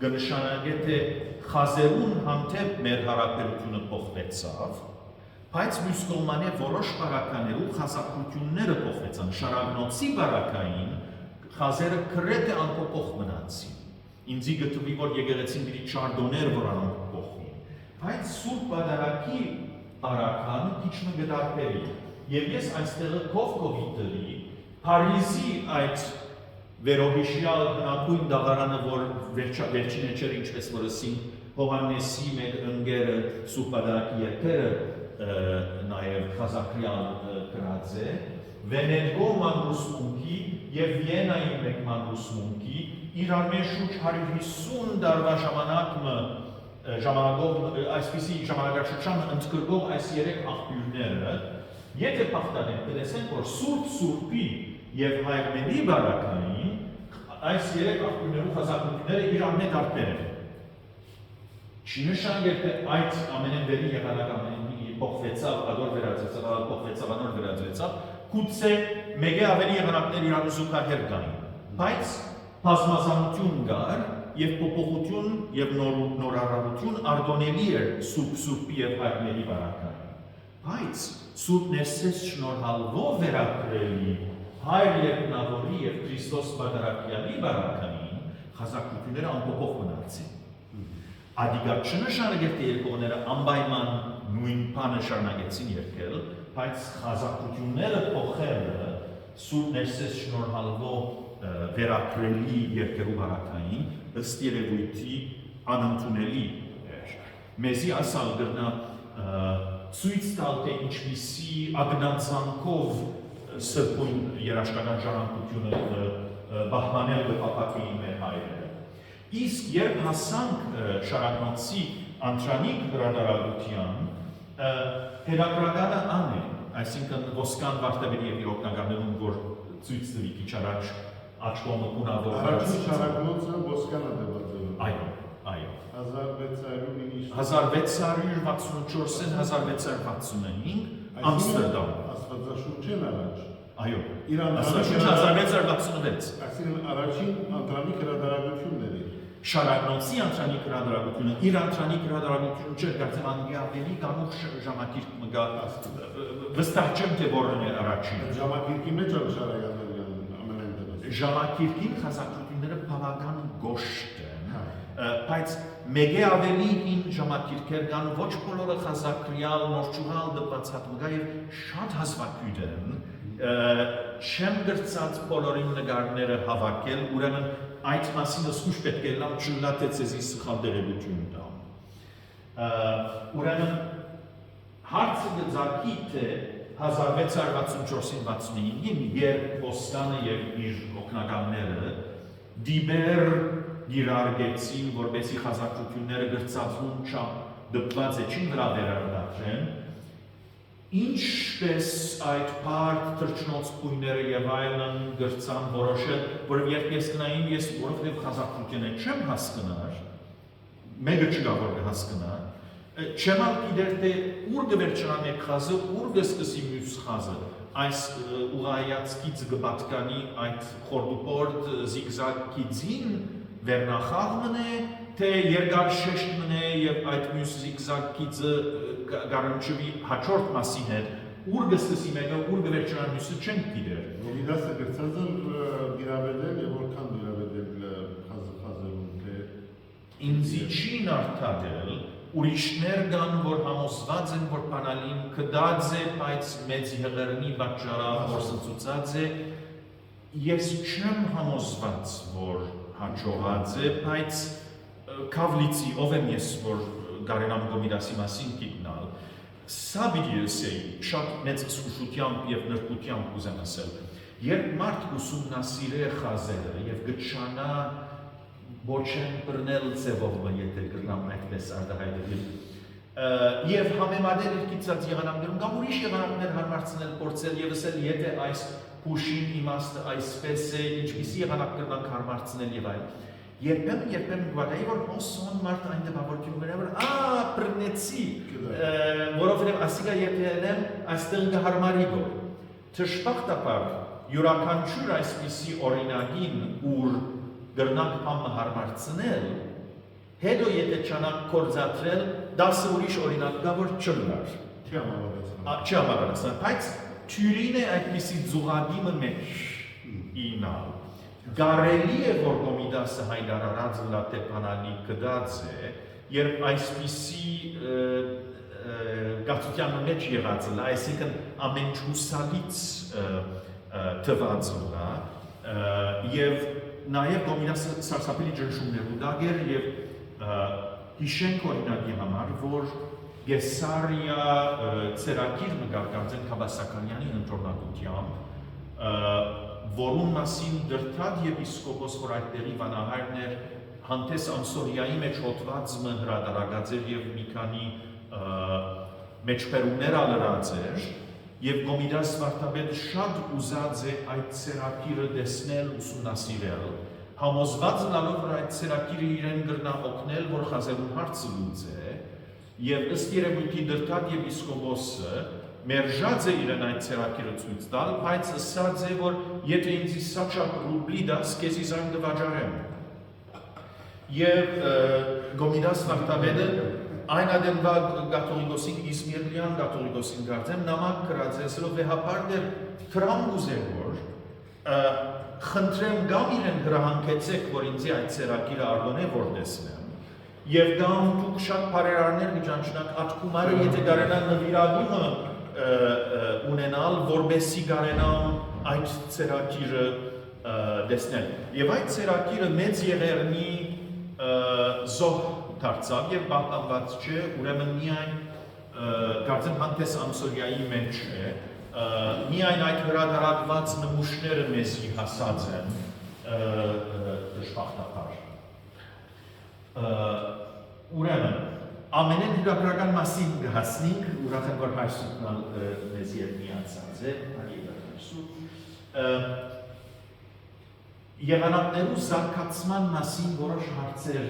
կնշանակե թե խազերուն հանդեպ մեր հարաբերությունը փոխվեցավ, բայց մյուս կողմանի որոշ բարականերում խազակրությունները փոխվեցան, Շարագնոցի բարակային խազերը գրեթե անփոփոխ մնացին։ Ինձի գտվի, որ եկեղեցին պիտի չարդոներ, որ անոնք փոխվին։ Բայց Սուրբ Պատարագի արաքան քիչ գդարբերի։ Եվ ես այստեղ կողքովի դրի Փարիզի այդ վերոհիշյալ հնագույն դաղարանը, որ վերջին էջեր ինչպես որ ասին Հովհաննեսի մեր ընկերը Սուրբ Պատարագի երգերը նաև խազակրյալ գրած է, Վենետգո մանրուսմունքի եւ Վիենայի մեկ մանրուսմունքի իրար մեջ շուրջ 150 տարվա ժամանակով այսպիսի ժամանակաշրջան ընդգրկող այս երեք աղբյուրները, եթե պահտանենք, կտեսենք, որ Սուրբ Սուրբի եւ Հայրենի բարակային այս երեք աղբյուրներու խազակությունները իրար մեջ տարբեր են։ Չի նշանակել, թե այդ ամենեն վերին եղանակ ամենին փոխվեցավ, ադոր վերածվեցավ, փոխվեցավ, անոր վերածվեցավ, գուցե մեկ ավելի եղանակներ իրար զուգահեռ կային, բայց բազմազանություն կար եւ փոփոխություն եւ նորարարություն արտոնելի էր Սուրբի եւ Հայրենի բարակային։ Բայց Սուրբ Ներսես շնորհալվով վերագրելի Հայր Երկնավորի եւ Քրիստոս Պատարագյալի բարակային խազակությունները անփոփոխ մնացին։ Ադիգա չնշանակել թե երկողները անպայման նույն բանը շարունակեցին երկել, բայց խազակությունները փոխելը Սուրբ Ներսես շնորհալվով վերագրելի երկերու բարակային ըստ երևույթի անընդունելի էր։ Մեզի ասալ գրնա ցույց տալ թե ինչպիսի ագնացանքով սրբուն երաշտական ժառանգությունը բահմանել կապակի մեր հայրերը։ Իսկ երբ հասանք Շարակնոցի Անտրանիկ հրադարագության, հետաքրքրականը ան է, այսինքն ոսկան վարտաբերի եւ իրողնականներում, որ ցույց տվի քիչ առաջ աչքոմը կունավոր Առաջին Շարակնոցը ոսկանը դեպատել։ Այո։ 1664-ին 1664-1665 Ամստերդամ։ Աստվածաշունչեն առաջ։ Այո։ Աստվածաշունչ 1666։ Այսինքն առաջին Անտրանիկ հրադարագությունն էր։ Շարակնոցի Անտրանիկ հրադարագությունը, իր Անտրանիկ հրադարագությունը չէր, կարծեմ անգլիաների կանուխ ժամակիրք մգա վստահ չեմ թե որն էր առաջին։ Ժամակիրքի մեջ ալ Շարայանն ամենայն դեպս։ Ժամակիրքին խազակությունները բավական գոշտ են, բայց մեկ ավելի հին ժամակիրքեր կան, ոչ բոլորը խազակրյալ, նորչուհալ դպացած մգա եւ շատ հազվագյուտ են, չեմ գրծած բոլորին նկարները հավաքել, ուրեմն այդ մասին ըսկուշ պետք է լամ չլատե ցեզի սխալ դերևություն տամ։ Ուրեմն հարցը գծակի թե 1664-65-ին երբ Ոսկանը եւ իր օգնականները դիբեր դիրարգեցին, որպեսի խազակությունները գրծածուն դպված էջին վրա վերարտադրեն, ինչպես այդ բարդ թրջնոց գույները եւ այլն գրծան որոշել, որով երբ ես գնային, ես որովհետեւ խազակությունը չեմ հասկնար, մեկը չկա որ հասկնա, չեմ գիտեր թե ուր կվերջանա մեկ խազը, ուր կսկսի մյուս խազը, այս ուղայած գիծը կպատկանի այդ խորդուպորտ զիգզագ գիծին վերնախավ մնե, թե երկար շեշտ մնե եւ այդ մյուս զիգզագ գիծը գարնչվի հաջորդ մասի հետ, ուր կսկսի մեկը, ուր կվերջանա մյուսը չենք գիտեր։ Նովիդասը գրծած են դիրավետել եւ որքան դիրավետել խազերում թե ինձի չի նարդադել, ուրիշներ կան, որ համոզված են, որ բանալին կդած է, բայց մեծ եղերնի պատճառով որսացուցած է, ես չեմ համոզված, որ հաջողած է, բայց Կավլիցի ով եմ ես, որ Գարենամ Գոմիդասի մասին գիտնալ, սա պիտի ասեի, շատ մեծ զգուշությամբ եւ նրբությամբ կուզեմ ասել, երբ մարդ ուսումնասիրե խազերը եւ գտչանա ոչ են բռնել ձևով, եթե գրնամ այդպես արտահայտել, եւ համեմատել իր գիծած եղանակներում կամ ուրիշ եղանակներ հարմարցնել, փորձել եւ ասել, եթե այս փուշին իմաստը այսպես է, ինչպիսի եղանակ կրնանք հարմարցնել եւ այլն։ Երբեմն գվադայի, որ հոսոն մարդ այն դպավորություն վրա, որ բռնեցի, որովհետև ասիկա եթերեմ այստեղ կհարմարի գոր։ Թշպախտապար յուրաքանչյուր այսպիսի օրինագին, ուր գրնանք պամը հարմարցնել, հետո եթե չանակ կործատրել, 10 ուրիշ օրինակ կա, որ չլար։ Չհամարացան, բայց թյուրին է այդպիսի ձուղադիմը մեջ ինալ։ Գարելի է, որ Կոմիդասը հայտարարած լատեպանալի կդած է, երբ այսպիսի գացության մեջ եղած է, այսինքն ամեն հուսալից թված է, եւ նաեւ Գոմիդասը սարսափելի ճնշումներ ուտագեր եւ հիշենք օրինակի համար, որ Գեսարիա ծերակիր նկարգործեն Քաբասականյանի ընտրոնակությամբ, որում մասին դրթად եպիսկոպոս, որ այդտեղի վանահայրն էր, հանդես ամսորիայի մեջ հոտված հրատարակած էր եւ մի քանի մեջբերումներ ալրած էր, եւ Գոմիդաս Վարդապետը շատ ուզած է այդ ծերակիրը տեսնել, ուսումնասիրել, համոզված լինելով, որ այդ ծերակիրը իրեն կրնա օգնել, որ խազերուն հարցը լուծե, եւ ըստ երևույթի դրթად եպիսկոպոսը մերժած է իրեն այդ ծերակիրը ցույց տալ, բայց ասած է, որ եթե ինձ սաչակ ռուբլի դաս, քեզի այն կվաճառեմ։ Եվ Գոմիդաս Վարդապետը այն ադենվա կաթողիկոսին Իսմիրլյան կաթողիկոսին գարձեմ նամակ գրածեցրով վեհապար դեր թրամ ուզեր որ խնդրեմ գամ իրեն հրահանգեցեք, որ ինձի այդ ծերակիրը արդոնե որ տեսնեմ եւ գամ դուք շատ բարերարներ կճանչնակ ատկումարը եթե կարենան նվիրատումը ունենալ, որբեսի կարենան այդ ծերակիրը տեսնել եւ այդ ծերակիրը մեծ եղերնի զոհ դարձավ եւ պահպանված չէ, ուրեմն միայն կարծեմ հանդես ամսորիայի մեջ է, միայն այդ հրատարակված նմուշները մեզի հասած են դժբախտաբար։ Ուրեմն ամենեն հրապարական մասին կհասնենք, ուրախ եմ որ հայրսուտն մեզի հետ միացած է, եղանակներու զարգացման մասին որոշ հարցեր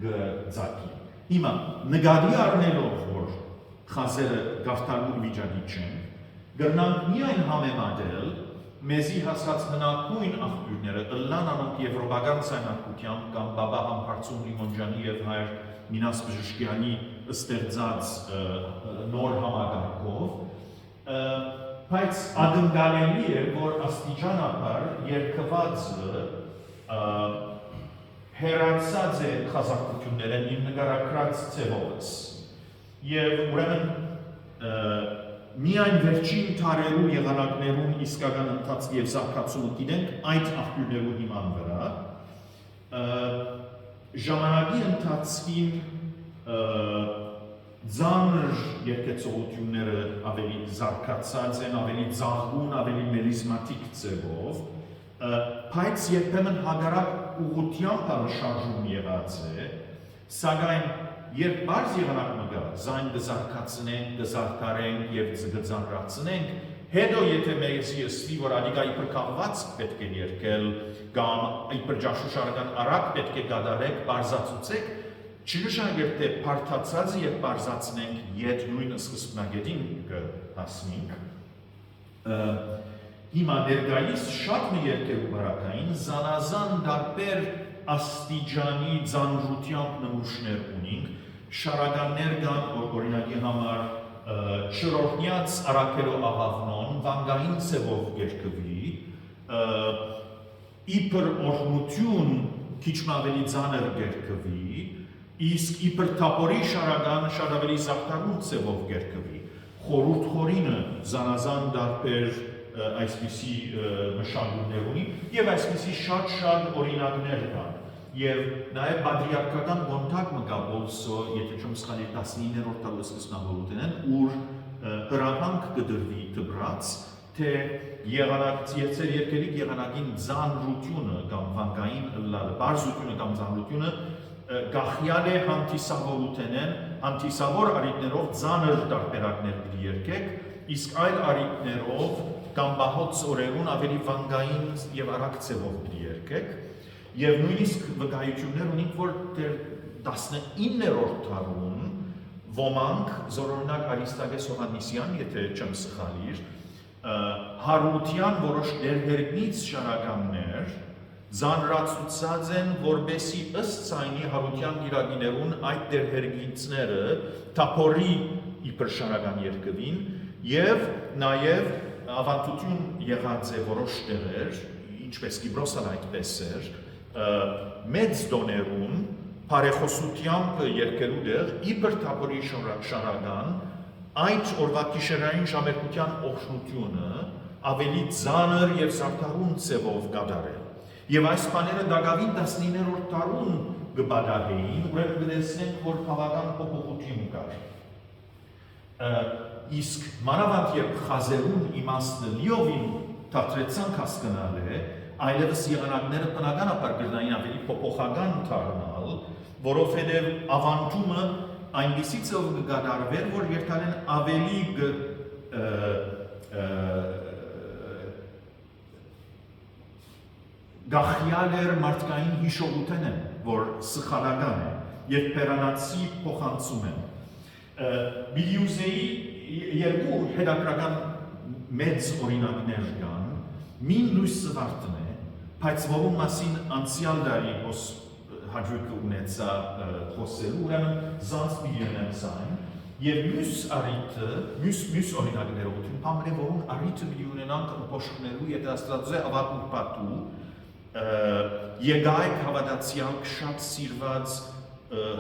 գծակի։ Հիմա նկատի առնելով, որ խազերը գավթարմուն վիճակի չեն, գրնանք միայն համեմատել մեզի հասած հնակույն աղբյուրները, ըլլան անոնք եվրոպական սայնակությամբ կամ բաբա Համբարձում Լիմոնջանի եւ հայր Մինաս Բժշկյանի ստեղծած նոր համակարգով, բայց ակնկալելի է, որ աստիճանաբար երկվածը հեռացած է խազակություններն իմ նկարագրած ձևովս եւ ուրեմն միայն վերջին տարերու եղանակներուն իսկական ընթացք եւ զարգացումը գիտենք այդ աղբյուրներու հիման վրա ժամանակի ընթացքին ձանր երկեցողությունները ավելի զարգացած են, ավելի ծաղուն, ավելի մերիզմատիկ ձևով, բայց երբեմն հագարակ ուղղությամբ շարժում եղած է, սակայն երբ բարձ եղանակ մգա, զայն կզարգացնենք, կզարգարենք եւ կզարգացնենք, հետո եթե մեզի ըսվի, որ ադիկա իբր կահված պետք է երկել, կամ իբր ջաշուշարական արագ պետք է կատարեք, բարձացուցեք, չնշանակեր թե բարդացածը եւ բարձացնենք իդ նույն սկզբնագետին կհասնենք։ Հիմա ներկայիս շատ մի երկերու բարակային զանազան դարբեր աստիճանի ծանրությամբ նմուշներ ունենք, շարականներ կան օրինակի համար չորրորդնյաց Արաքելո աղավնոն վանգային ծևով երկվի, իբր օրհնություն քիչ ավելի ծանր երկվի, իսկ իբր թափորի շարական շատ ավելի զարդարուն ծևով երկվի, խորուրդ խորինը զանազան դարբեր այսպիսի մշակումներ ունի եւ այսպիսի շատ օրինակներ կան եւ նաեւ պատրիարքական կոնտակտ մկա բոլսո եթե չեմ սխալի 19-րդ դարի սկզբնավորությունն ուր հրահանգ կդրվի դբրած թե եղանակ երցեր երկերի եղանակին ծանրությունը կամ վանկային բարձությունը կամ ծանրությունը գախյալ է հանդիսավորութենեն հանդիսավոր արիտներով ծանր տարբերակներ կերկեք իսկ այլ արիտներով կամ բահոց օրերուն ավելի վանգային եւ արագ ծևով կերկեք եւ նույնիսկ վկայություններ ունենք որ դեռ 19-րդ դարում ոմանք զորօրինակ Արիստագես Հովհաննիսյան եթե չեմ սխալիր հարության որոշ դերհերգնից շարականներ ծանրացուցած են որբեսի ըստ ցայնի հարության գիրագիներուն այդ դերհերգիցները թափորի իբր շարական երկվին եւ նաեւ ավանդություն եղած է որոշ տեղեր ինչպես Կիպրոսը այդպես էր մեծ դոներուն բարեխոսությամբ երկերու դեղ իբր թափորի շարական այդ օրվա գիշերային ժամերկության օգնությունը ավելի ծանր եւ զարդարուն ձևով կատարել։ Եվ այս բաները դակավին 19-րդ դարուն կբադահեին, ուրեմն գտեսնենք, որ բավական փոփոխություն կար։ Իսկ մանավանդ երբ խազերուն իմաստը լիովին թատրեցանք հասկանալ է, այլևս եղանակները բնականաբար գրնային ավելի փոփոխական դառնալ, որովհետև ավանդումը այնպիսի ձև կկատարվեր, որ երթալեն ավելի գախյալ էր մարդկային հիշողութենը, որ սխալական է, և պերանացի փոխանցում են։ Բիլիուզեի երկու հետաքրական մեծ օրինակներ կան, մին լույս սվարդն է, բայց որում մասին անցյալ դարի հաջորդը ունեցա խոսելու, ուրեմն զանց միլիոնեմ սայն, և մյուս արիթը, մյուս օրինակներողություն, պամր է, որում արիթը միլիոնենանք պոշկներու ետաստրածուզե ավակուր պատու, Եգայք հավատացյալ շատ սիրված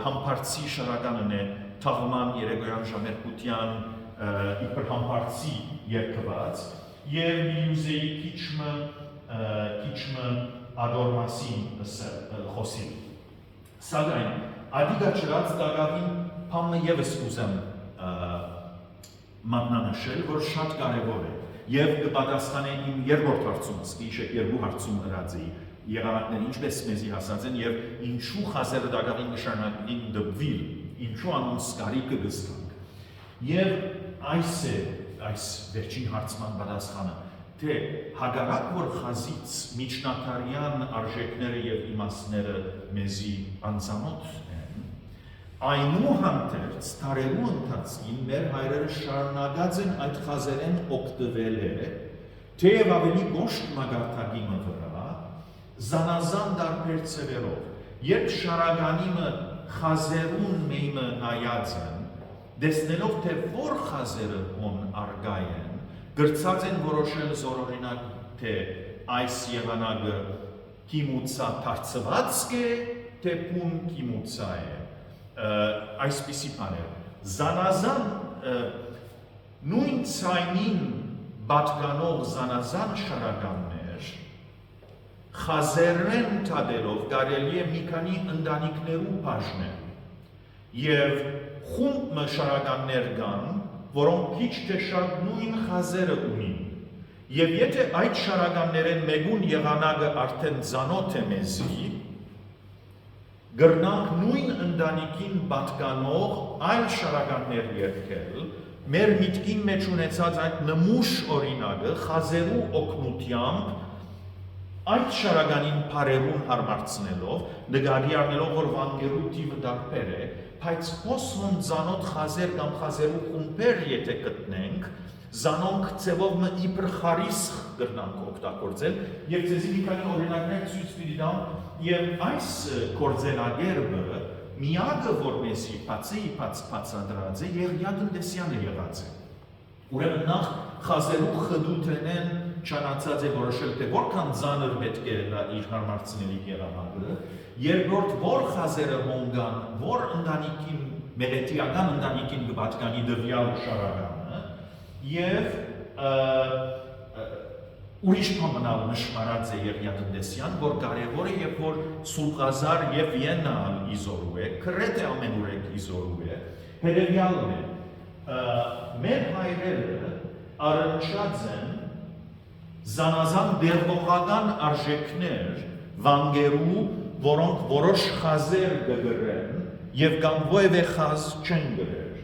համբարձի շարականն է թաղման երեգոյան ժամերկության իպր համբարձի երկված և միլյուզեի քիչմը ադոր մասին խոսիլ։ Սակայն, ադիգա չրած դագավին պամը եվս ուզեմ մատնանշել, որ շատ կարևոր է և կպատասխանե իմ երկրորդ հարցումս, երկու հարցում հրածի եղանակները ինչպես մեզի հասած են և ինչու խազերը դակավին նշանակին դպվիլ, ինչու անոնց կարիքը գստանք։ Եվ այս է, այս վերջին հարցման պատասխանը, թե հագարակ որ խազից միջնատարյան արժեքները և իմաստները մեզի անձանոտ են, այնուհանդերձ տարերու ընթացքին մեր հայրերը շարունակած են այդ խազերեն օգտվել է, թեև ավելի գոշտ մագարտագիմը վրա, զանազան դարբեր ծևերով, երբ շարականիմը խազերուն մեյմը նայած են, դեսնելով թե որ խազերը հոն արգայ են, գրծած են որոշել զորօրինակ, թե այս եղանակը կիմուցա թարցվածք է, թե պուն կիմուցա է, այսպիսի բաներ։ Զանազան նույն ցայնին պատկանող զանազան շարականներ խազերեն թադելով կարելի է մի քանի ընտանիքներու բաժնել եւ խումբ շարականներ կան, որոնք քիչ թե շատ նույն խազերը ունին։ Եվ եթե այդ շարականներեն մեկուն եղանակը արդեն ծանոթ է մեզի, գրնանք նույն ընտանիքին պատկանող այլ շարականներ երգել, մեր միտքին մեջ ունեցած այդ նմուշ օրինակը խազերու օգնությամբ այդ շարականին բարերուն հարմարցնելով, նկատի առնելով, որ վանգերու թիվը տարբեր է, բայց հոսում ծանոթ խազեր կամ խազերու խումբեր եթե գտնենք, զանոնք ձևով իբր խարիսխ կրնանք օգտագործել և ձեզի մի քանի օրինակներ ցույց պիտի տամ և այս գործելագերբը միակը որ մեզի բացադրած է Եղիա Տնտեսյանը եղած է։ Ուրեմն նախ խազերու խդութենեն չանացած է որոշել թե որքան ծանր պետք է իր հարմարցնելի եղանակը, երկրորդ որ խազերը հոնգան, որ ընտանիքին, մեղետիական ընտանիքին կպատկանի դվյալ շարականը և ուրիշ պամնալ նշմարած է Եղիա Տնտեսյան, որ կարևոր է և որ Սուլղազար և Վիեննալ իզորու է, կրետ է ամենուրեք իզորու է, հետևյալն է, մեր հայրերը առնչած են զանազան դեղողական արժեքներ վանգերու, որոնք որոշ խազեր կգրեն և կամ ովևէ խազ չեն գրեր։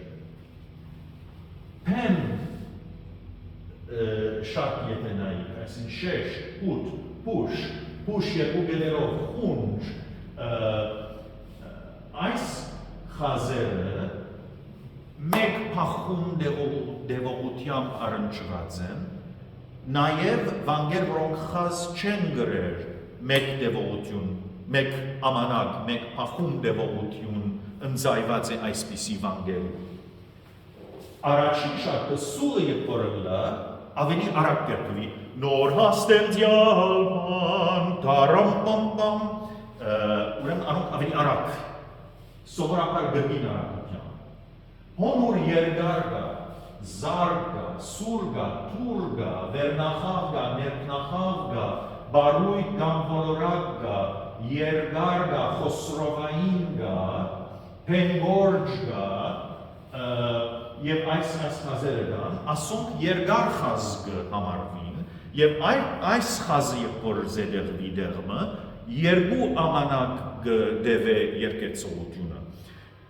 Պեն շատ եթե նայիք, այսին շեշ, պուտ, պուշ երկու գելերով խունջ, այս խազերը մեկ պախում դեղողությամբ առնչված են, նաև վանգեր, որոնք խազ չեն գրեր մեկ դեղողություն, մեկ ամանակ, մեկ պախում դեղողություն ընձայված է այսպիսի վանգերում։ Առաջին շարքը սուլը և որըլը ավելի արագ կերպվի, նոր հաստենտյալ բան, տարամ պամ պամ, ուրեմն անոնք ավելի արագ սովորաբար գտին արագության։ Հոնուր երկար կա, զար կա, սուր կա, թուր կա, վերնախավ կա, ներքնախավ կա, բարույթ կամ ոլորակ կա, երկար կա, խոսրովային կա, փենգորջ կա, եւ այս խազերը կան, ասոնք երկար խազ կհամարվին, եւ այս խազը որ զեդեղվի դեղմը, երկու ամանակ կդեվե երկեցողությունը։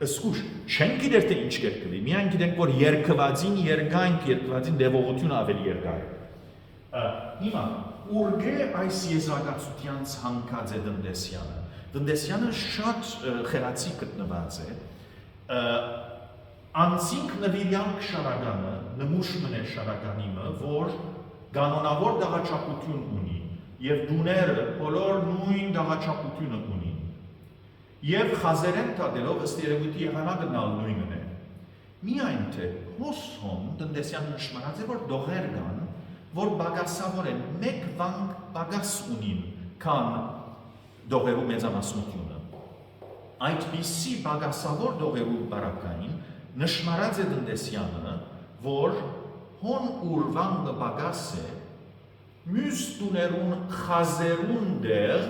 Սկուշ, չեն գիտեր թե ինչ կերկվի, միայն գիտենք, որ երկվածին երկվածին դևողությունը ավելի երկար է։ Հիմա, ուրգե այս եզրակացությանց հանգած է տնտեսյանը։ Տնտեսյանը շատ խելացի գտնված է, անցինք նվիրյանք շարագանը, նմուշ մնե շարագանիմը, որ կանոնավոր դաղաչապություն ունի, եւ դուները բոլոր նույն դաղաչապությունը ունի։ Եվ խազերեն տադելով ըստ երևույթի եղանակը նույնն է։ Միայն թե հոսում տնտեսյան նշմարած է, որ դողեր կան, որ բագասավոր են, մեկ վանք բագաս ունին, քան դողերու մեծամասնությունը։ Այդպիսի բագասավոր դողերու բարակային նշմարած է տնտեսյանը, որ հոն ուրվան բագաս է, մյուս տուներուն խազերուն դեղ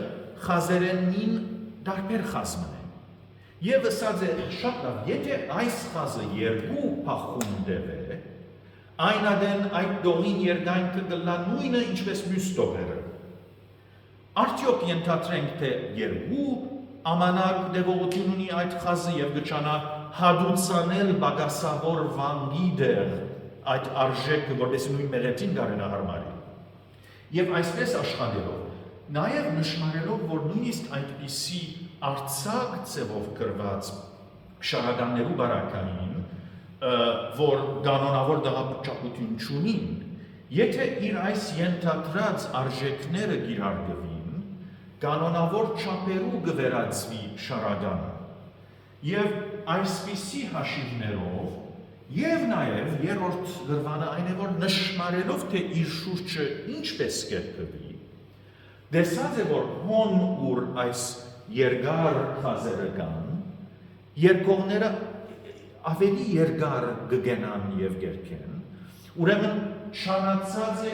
խազերենին դարբեր խազմն է։ Եվ ըսած է շատ լավ, եթե այս խազը երկու պախում դև է, այնադեն այդ դողին երգանքը գլա նույնը ինչպես մյուս դողերը։ Արդյոք ենթադրենք, թե երկու ամանակ դևողություն ունի այդ խազը եւ գճանա հադուցանել բագասավոր վանգի դեղ այդ արժեքը, որպես նույն մեղեցին գարենա հարմարի։ Եվ այսպես աշխատելով, նաև նշմարելով, որ նույնիսկ այդպիսի արձակ ձևով գրված շարականներու բարակային, որ կանոնավոր դաղաչապություն չունին, եթե իր այս ենթադրած արժեքները գիրարգվին, կանոնավոր չափերու գվերածվի շարականը։ Եվ այսպիսի հաշիվներով, եւ նաեւ երրորդ գրվանը այն է, որ նշմարելով, թե իր շուրջը ինչպես կերպվի, դեսած է, որ հոն ուր այս երկար խազերը կան, երկողները ավելի երկար կգենան եւ գերքեն, ուրեմն շանացած է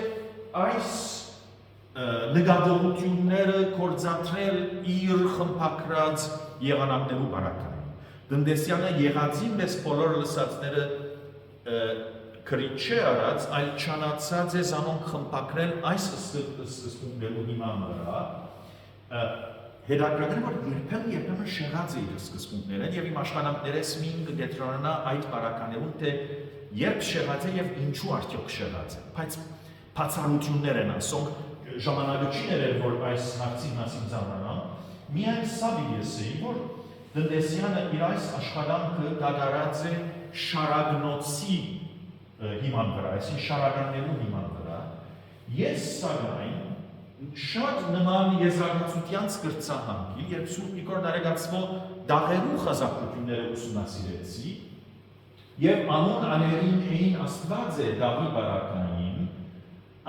այս նկատողությունները կործատրել իր խմբակրած եղանակներու բարակային։ Տնտեսյանը եղածին մեզ բոլոր լսածները քրիչ չէ արած, այլ չանացած է զանոնք խմբակրել այս սկզբունքներու հիման վրա, հետաքրքրական է, որ երբեմն շեղած է իր սկզբունքները, եւ իմ աշխատանքներս մին կդետրոնանա այդ բարականերուն, թե երբ շեղած է եւ ինչու արդյոք շեղած է, բայց բացառություններ են ասոնք, ժամանակը չի ներել, որ այս հարցին մասին ծանրանամ, միայն սա վիեսեի, որ տնտեսյանը իր այս աշխատանքը դադարած է շարագնոցի հիման վրա, այսին շարականներու հիման վրա, ես սակայն շատ նման եզրակացությանց կրծահանքի, երբ Սուրբ Նիկոր Նարեգացվո դաղերու խազապությունները ուսումնասիրեցի, եւ անուն աներին էին Աստված է դաղի բարականին,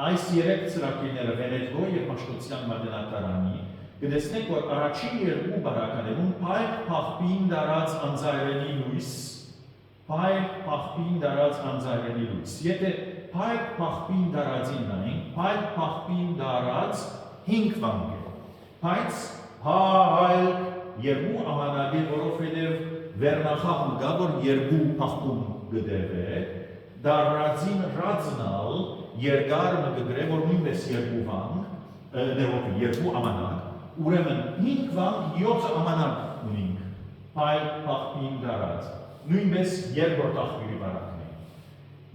այս երեք ծրագիրները Վենետգո եւ Մաշտոցյան մատենատարանի, կտեսնեք, որ առաջին երկու բարականերուն պայք պախպին դարած անձայրենի լույս, պայք պախպին դարած անձայրենի լույս։ Եթե պայք պախպին դարածին նայենք, պայք պախպին դարած 5 վանք է, բայց պայք երկու ամանագ է, որովհետև վերնախաղն կա, որ երկու պախպում գդև է, դարածին ռածնալ երկար մգգրե, որ նույնպես երկու վանք, երկու ամանագ, ուրեմն 5 վանք 7 ամանակ ունինք, պայք պախպին դարած, նույնպես երկրորդ աղբյուրի բարակն է։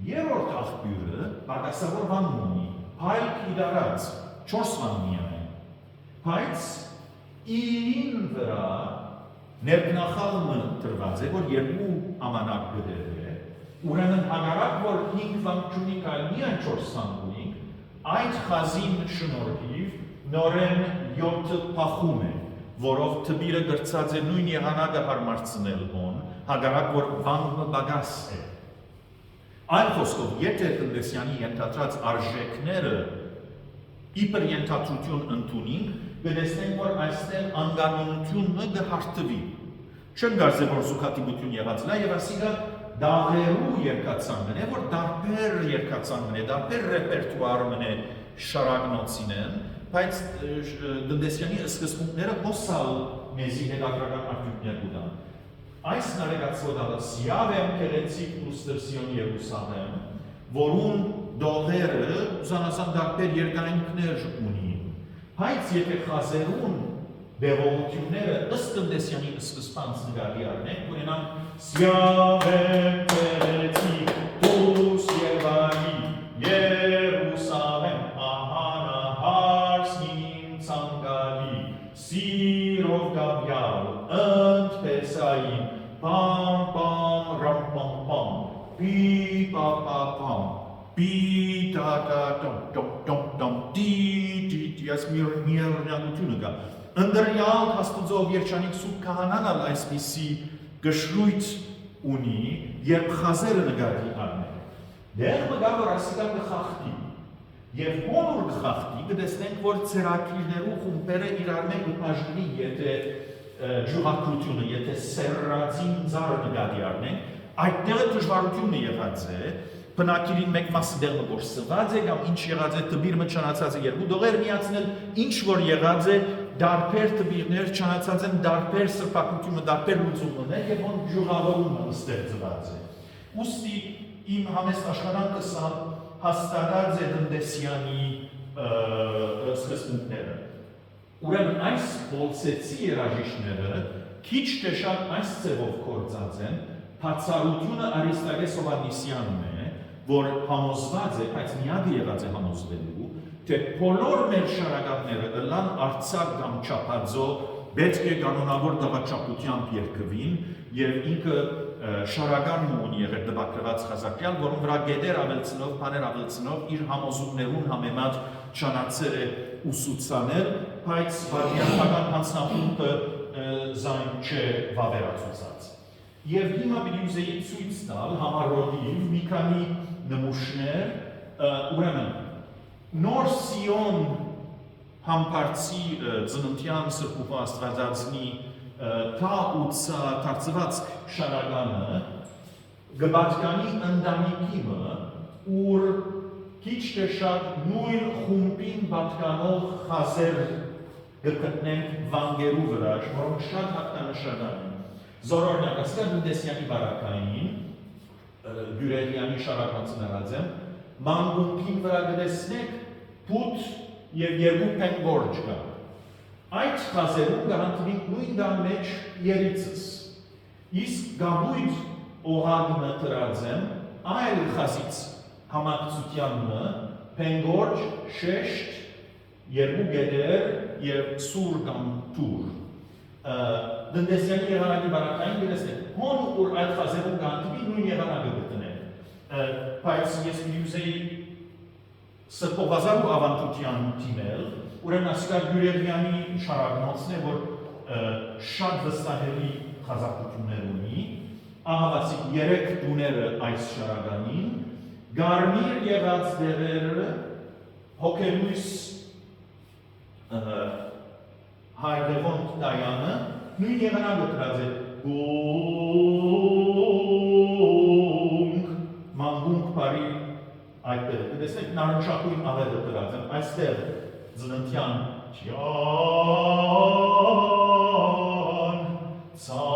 Երրորդ աղբյուրը բագասավոր վան ունի, պայք իդարած, 4 վան միայն, բայց իրին վրա ներքնախալը տրված է, որ երկու ամանակ գդև է, ուրեմն հագարակ, որ 5 վանք չունինք, այլ միայն 4 վանք ունինք, այդ խազին շնորհիվ նորեն 7 պախում է, որով թբիրը գրծած է նույն եղանակը հարմարցնել հոն, հագարակ որ վանգը բագաս է։ Այլ խոսքով, եթե տնտեսյանի ենթադրած արժեքները իբր ենթադրություն ընդունենք, կտեսնենք, որ այստեղ անկանոնությունը կհարթվի։ չեն գարզե որ զուգատիբություն եղած լա եւ ասիկա դաղերու երկացանգն է որ դարբեր երկացանգն է դարբեր ռեպերտուար մնե շարագնոցին բայց դնդեսյանի սկզբունքները հոսալ մեզի հետաքրական արդյունքներ կուտան այս նարեգացվոդալը սիավեմ կեղեցիկ պլուստրսիոն Երուսաղեմ որուն դողերը զանազան դարբեր երկայնքներ ունի բայց եթե խազերուն բեղողությունները ըստ տնտեսյանի սկզբանց նկատի առնենք, ունենան սիավեմ կեղեցիկ դուս Երվանի Երուսաղեմ ահանահարսին ցանկալի սիրով գաբյալ ընդպեսային պամ պամ ռամ պամ պամ պի պա պա պամ պի տա տա տոմ տոմ տոմ տի տի տի այս միառնյակությունը կա Ընդրյալ Աստուծով երջանիկ սուր քահանան այսպիսի գշրույթ ունի, երբ խազերը նկատի առնել։ Դեռ մգա որ ասիկա կխախտի։ Եվ հոնոր կխախտի, կտեսնենք, որ ցերակիրներու խումբերը իրար մեկ բաժնի, եթե ջուղակրությունը, եթե սերրածին ծառը նկատի առնենք, այդտեղը դժվարությունը եղած է, բնակիրին մեկ մասը դեղը որ սված է, կամ ինչ եղած է տբիրը չանացած է երկու դողեր միացնել, ինչ որ եղած է դարբեր տբիրներ չանացած են դարբեր սրբակությունը, դարբեր լուծումներ եւ ոնց ջուղավորումը ստեղծված է։ Ուստի իմ համեստ աշխատանքը սա հաստատած է տնտեսյանի սկզբունքները։ Ուրեմն այս բոլսեցի երաժիշտները քիչ թե շատ այս ձևով կործած են, բացառությունը Արիստագես Հովհաննիսյանն է, որ համոզված է, բայց միակ եղած է համոզվելու, թե բոլոր մեր շարակատները ըլան արցակ կամ չափածո պետք է կանոնավոր տղաչափությամբ երկվին եւ ինքը շարական ունի եղել դպակրված խազակյալ, որում վրա գետեր ավելցնով, բաներ ավելցնով իր համոզումներուն համեմատ չանացել է ուսուցանել, բայց վարդյակական հանձնախումբը զայն չէ վավերացուցած։ Եվ հիմա պիտի ուզեի ցույց տալ համառոդիվ մի քանի նմուշներ, ուրեմն Նոր Սիոն համբարձի ծննդյան սրբուխ աստվածածնի թա ուցա թարծված շարականը գբատկանի ընդանիքիմը, ուր քիչ թե շատ նույն խումբին պատկանող խազեր գտնենք վանգերու վրա, որոնք շատ հատկանշական են։ Զորօրինակ ասկա Դուդեսյանի բարակային, Գյուրելյանի շարականցնարած եմ, մանգունքին վրա գտեսնեք պուտ և երկու պենգորջ կա։ Այդ խազերում գարանտվինք նույն դան մեջ երիցս։ Իսկ գաբույտ օղագնը տրած եմ, այլ խազից համակցությանը, պենգորջ, շեշտ, երկու գետեր և սուր կամ տուր։ Դնդեսյանի եղանակի բարակային գտեսնեք, հոն ուր այդ խազերում գանտվի նույն եղանակը գտնեք։ Բայց ես միուզեի սրբողազար ու ավանդության թիմել, ուրեմն ասկա Գյուրելյանի շարագնոցն է, որ շատ վստահելի խազակություններ ունի, ահավասիկ 3 տուները այս շարագանին, գարմիր եղած դեղերը, հոգելույս հայրդևոնտ դայանը, նույն եղանակը տրած է մանգունք բարի այդտեղ, կտեսնեք նարնջակույն ավետը տրած են, այստեղ ծննդյան ծայ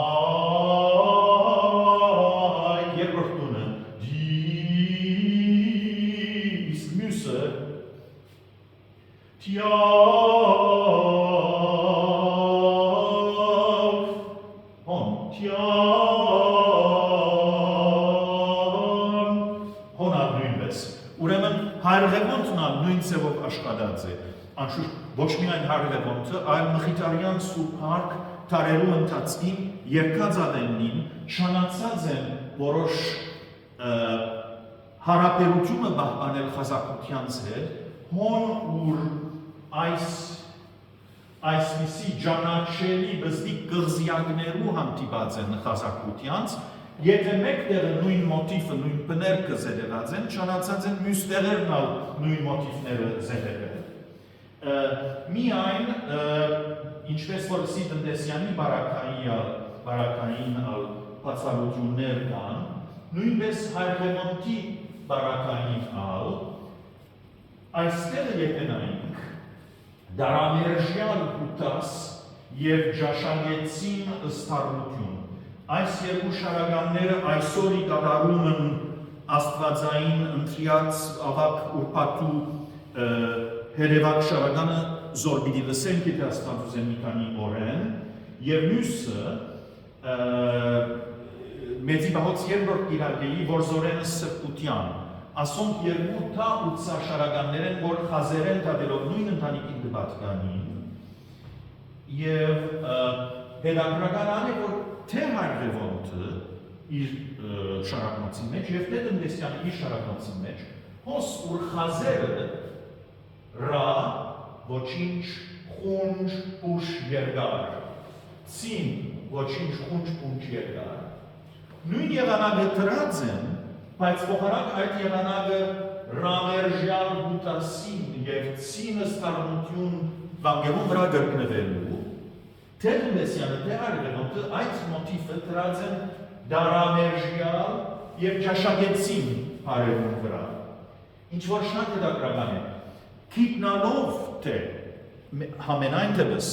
երկրորդ տունը իսկ մյուսը նույն ձևով աշխատած է, անշուշտ ոչ միայն հարևոնտը, այլ մխիթարյան սուրբարկ տարերու ընթացքին երկած ադեննին շանացած են որոշ հարաբերությունը պահպանել խազակության հետ, հոն ուր այսպիսի ջանաչելի բզդիկ կղզյակներու հանդիպած են խազակությանց, եթե մեկ տեղը նույն մոտիվը, նույն բներկը զետեղած են, չանացած են մյուս տեղերն ալ նույն մոտիվները զետեղել։ Միայն, ինչպես որ սի տնտեսյանի բարակայի բարակային բացառություններ կան, նույնպես հայրենի բարակային այստեղ եկնայինք դարամերժյալ ուտաս և ճաշակեցին ըստառնություն։ Այս երկու շարականները այսօր կատարում են աստվածային ընտրյաց ավակ ուրբաթու հերևակ շարականը զոր պիտի լսենք եթե աստված ուզեն մի քանի օրեն և մյուսը մեծի բաղոց երրորդ կիրակելի որ զորենը սրբության ասոնք երկու թա ութսա շարականներ են որ խազերեն տադելով նույն ընտանիքին դպատկանին և հետաքրական է որ թե Հայրևոնտը իր շարակնոցի մեջ և թե Տնտեսյանը իր շարակնոցի մեջ հոս ուր խազերը ռա ոչինչ խունջ ուշ երկար ցին ոչինչ խունջ պունջ երկար նույն եղանակը տրած են բայց փոխարակ այդ եղանակը ռամերժյալ հուտասին և ցինը ստառնություն վանգերում վրա գրկնվելու թե Տնտեսյանը թե Հայրենոտը այդ մոտիվը տրած են դարամերժյալ և ճաշակեցին հարևուն վրա ինչ որ շատ հետաքրական է գիտնալով թե համենայն դեպս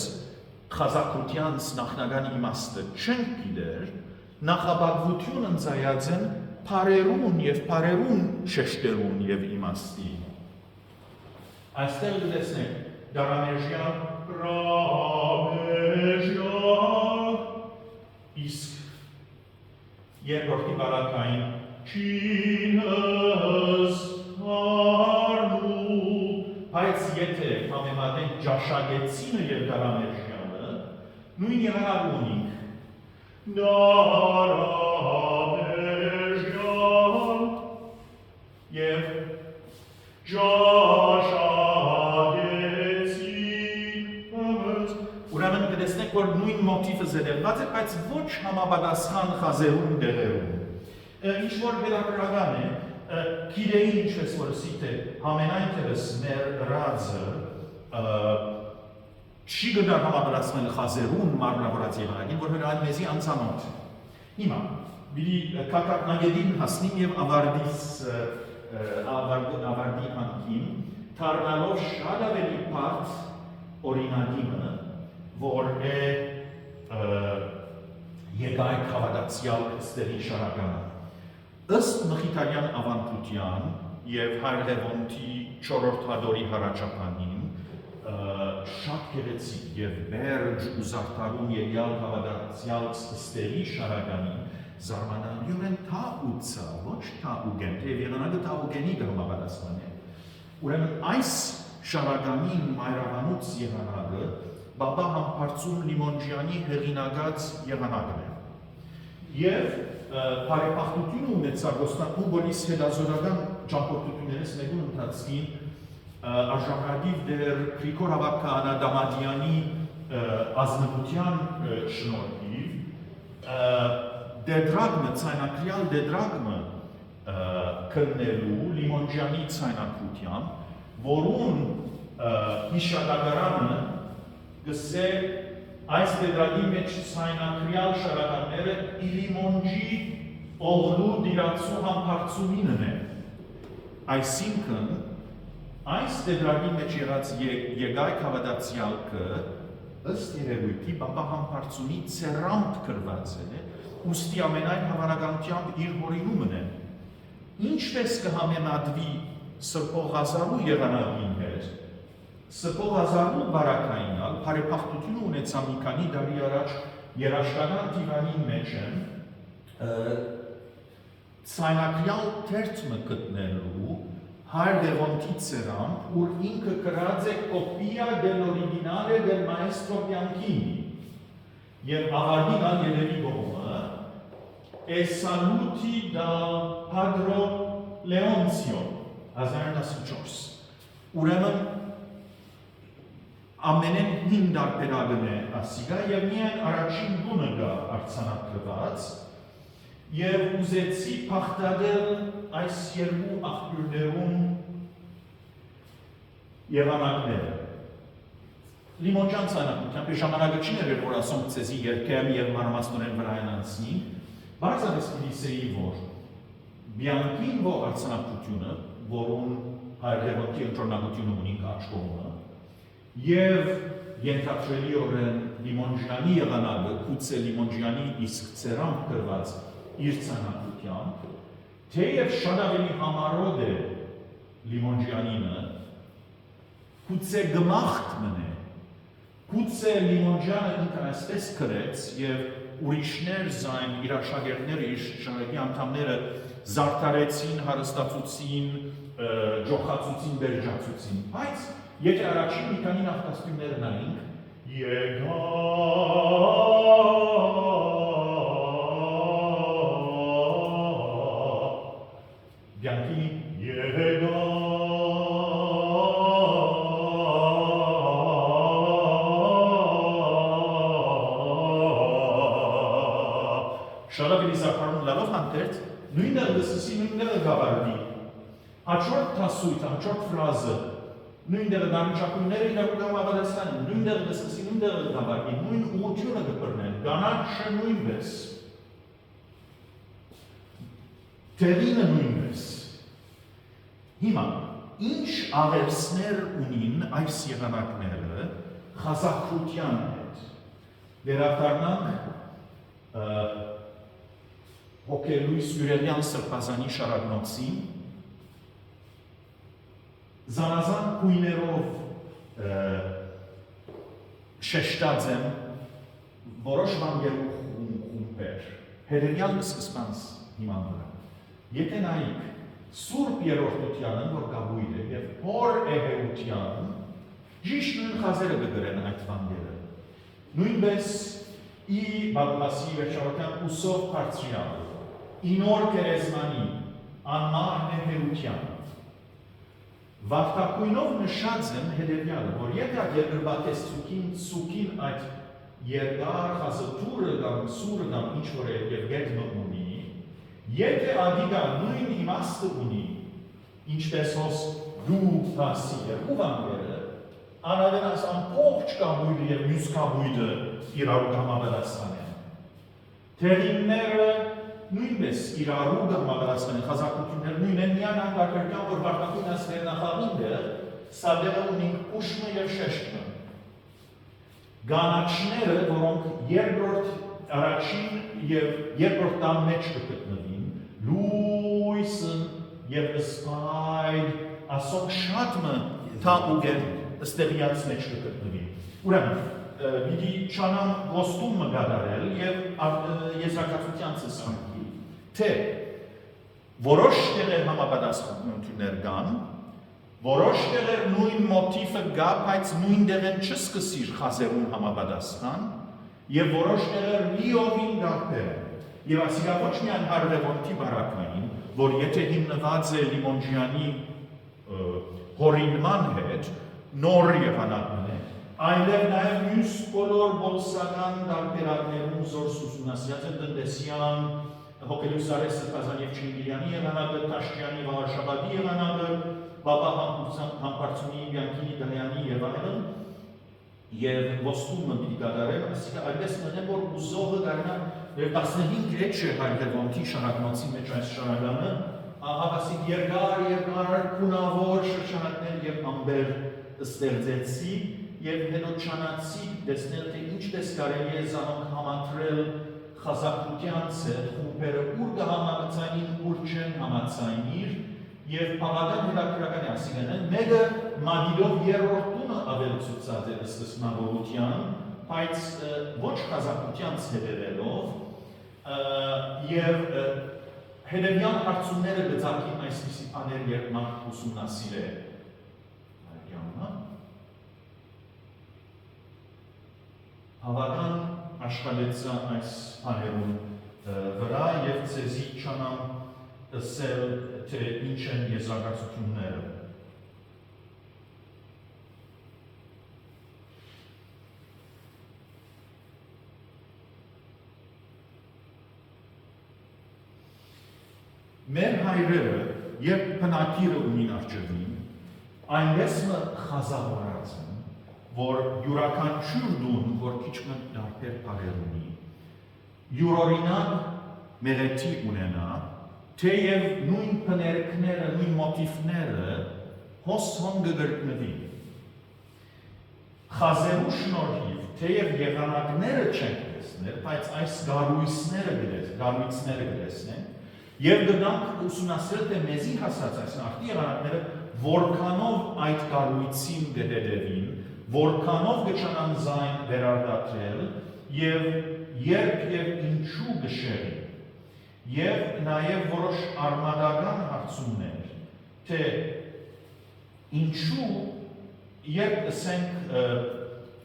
խազակությանց նախնական իմաստը չենք գիտեր նախաբակվություն ընծայած են պարերուն և պարերուն շեշտերուն և իմաստի այստեղ դեսնենք դարամերժյալ իսկ երկրորդի բարակային չինս արնու բայց եթե համեմատենք ճաշակեցինը և դարամերժյալը նույն եղանակ ունենք դարամերժյալ և ուրեմն կտեսնեք, որ նույն մոտիվը զետեղված է, բայց ոչ համապատասխան խազերուն դեղերուն։ Ինչ-որ հետաքրական է, գիրեի ինչպես որ սիթե համենայն թերս մեր ռածը չի գնար համապատասխան խազերուն մարմնավորած եղանակին, որ հրան մեզի անցանոտ։ Հիմա, բիլի կակատնագետին հասնիմ և ավարդի հանքին, թարնալով շատ ավելի պարդ օրինագիմը, որ է եկայք հավատացյալ ստերի շարականը։ Ըստ Մխիթարյան ավանդության և Հայրևոնտի չորրորդ հադորի հարաճապանին շատ գեղեցիկ և վերջ ու զարդարում եկյալ հավատացյալ ստերի շարականին զարմանալիորեն թա ուծա, ոչ թա ուգեն, թե եղանակը թա ուգենի դրոմավատասման է։ Ուրեմն այս շարականին մայրավանուց եղանակը բաբա համպարծում Լիմոնջյանի հեղինակած եղանակն է։ Եվ բարեպախտություն ունեցավ ոստանքում, որ իս հետազորական ճամփորդություններից մեկուն ընթացքին արժանապատիվ դեր Գրիգոր Ավագ Քահանա Դամադյանի ազնվության շնորհիվ դեդրագմը, ցայնակրյալ դեդրագմը քննելու Լիմոնջյանի ցայնակությամբ, որուն հիշատակարանը գսե այս դեդրագի մեջ ցայնակրյալ շարականները Լիմոնջի օղլու դիրացու համբարձումինն է։ Այսինքն, այս դեդրագի մեջ եղած եկայք հավատացյալքը ըստ երևույթի բաբա համբարձումի ցերամտ կրված է, ուստի ամենայն հավանականությամբ իր հորինումն է։ Ինչպես կհամեմատվի Սրբողազարու եղանակին հետ, Սրբողազարու բարակայինալ բարեպախտություն ունեցա մի քանի դարի առաջ երաշտական դիվանի մեջ են ցայնակրյալ թերթը գտնելու Հայրևոնտի ցերամp, ուր ինքը կրած է կոպիա del originale del maestro Bianchini և ավարդին ան երևի գողումը e saluti dal padro Leonzio 1914 ուրեմն ամենեն հին դարբերագն է ասիգա և միայն առաջին գունը գա արձանագրված և ուզեցի փախտadel այս երկու աղբյուրներում եղանակները լիմոնջան ցանակությամբ ժամանակը չի ներեր, որ ասում ցեզի երկեմ եւ մանրամասնորեն վրայն անցնի, բարձրապես կլիսեի որ բյանքին ո արցանակությունը, որուն հայրենիքի ընտրոնակությունը ունի կաչկոմը, եւ ենթադրելիորեն լիմոնջանի եղանակը գուցե լիմոնջանի իսկ ցերամ գրված իր ցանակությամբ, թեև շատ ավելի համառոտ է լիմոնջանինը, գուցե գմախտ մնե, գուցե լիմոնջանը ինքը այսպես գրեց եւ ուրիշներ զայն իր աշակերտները, իր շարքի անդամները զարդարեցին, հարստացուցին, ջոխացուցին, բերջացուցին, բայց եթե առաջին մի քանի նախտասությունները նայենք, Բյանքի շարավելի զարդարում լավով հանդերձ, նույնը լսսի նույնը գավարդի, հաջորդ տասույթ, հաջորդ ֆրազը, նույնը դանիճակույները իրակույնը ավալեսանին, նույնը լսսի նույնը գավարդի, նույն ուղությունը գպրնեն, գանաչը նույնպես, թերինը նույնպես, հիմա, ինչ աղերսներ ունին այս եղանակները խազակրության հետ, վերադառնանք հոգելույս յուրելյան սրբազանի շարագնոցին, զանազան կույներով շեշտած եմ որոշ վանգերու խումբեր, հետևյալ սկզբանց հիման վրա։ Եթե նայիք Սուրբ երորդությանն, որ կաբույր է, և հոր էհեությանն, ճիշտ նույն խազերը կգրեն այդ վանգերը։ Նույնպես ի բալվասի վերջավորության ուսով պարծրյալը, ինոր կերեզմանի, անմահ էհեության, վաղթակույնով նշած եմ հետևյալը, որ եթե երկրբատես ծուկին այդ երկար խազըտուրը կամ սուրը կամ ինչ-որ է և գետմը ունի, եթե ադիգա նույն իմաստը ունի, ինչպես հոս դու տասի երկու վանգերը, անավենաս ամպողջ կաբույդը և մյուս կաբույդը իրարու համավերացան են։ Թերինները նույնպես իրարու համավերացան են, խազակություններ նույն են միան հանգարկրկյան, որ վարտակույն ասվեր նախավին դեր, սադեղը ունինք ուշմը և շեշտմը։ Գանաչները, որոնք երկրորդ առաջին և երկրորդ տան մեջ կգտնվին, լույսն և ըսպայդ, ասոնք շատմը թաղուգեն ստեղյաց մեջ կգտնվին։ Ուրեմն, պիտի չանամ ոստումը գադարել և եզրակացության ծսանքի, թե որոշ տեղեր համապատասխանություններ կան, որոշ տեղեր նույն մոտիվը գա, բայց նույն տեղեն չսկսիր խազերուն համապատասխան, և որոշ տեղեր լիովին գաղբեր են։ Եվ ասիկա ոչ միան հարվևոնտի բարակային, որ եթե հիմնված է լիմոնջյանի հորինման հետ, նոր եղանակն է, այնտեղ նաև մյուս բոլոր բոլսական տարբերակներում զոր սուսունասյաց են տնտեսյան, հոգելույս արես սրբազան և Չինգիրյանի եղանակը, Թաշկյանի վաղարշաբադի եղանակը, Բաբա Համպարցունի, Բյանքինի, Դանյանի և այլն, և ոստումը պիտի կատարել, ասիկա այդպես մնեմ, որ ուզողը կարնա և 15 էջ է հայրևոնքի շարագնոցի մեջ այս շարագանը, հավասիկ երկար, կունավոր շրջանակներ և ամբեր ստեղծեցի և հետո չանացի դեսնել, թե ինչպես կարելի է զանոնք համատրել խազակրությանց հետ, խումբերը ուր կհամակցային, ուր չեն համացայնիր և բավական հետաքրական է ասիկան են, մեկը մագիլով երորդունը ավելցուցած է սկսմավորության, բայց ոչ խազակրությանց հետևելով և հետևյալ հարցումները գծակին այսպիսի աներ երբ մարդ ուսումնասիր է հավական աշխալեցա այս աներուն վրա և ծեզի չանամ ըսել, թե ինչ են եզրակացությունները։ Մեր հայրերը, երբ պնակիրը ունին արջևին, այնպես մը խազավորած են, որ յուրաքանչյուր դուն, որ քիչ դարբեր բառեր ունի, յուրօրինակ մեղեթի ունենա, թեև նույն բներքները, նույն մոտիվները հոսոն կգրկնվի։ Խազերու շնորհիվ, թեև եղանակները չենք տեսնել, բայց այս գառույցները կտեսնենք, եւ գնանք ուսումնասիրել, թե մեզի հասած այս նախտի եղանակները որքանով այդ գառույցին կհետևին, որքանով կչանան զայն վերարտադրել եւ երբ եւ ինչու կշեղին։ Եվ նաեւ որոշ արմատական հարցումներ, թե ինչու երբ ասենք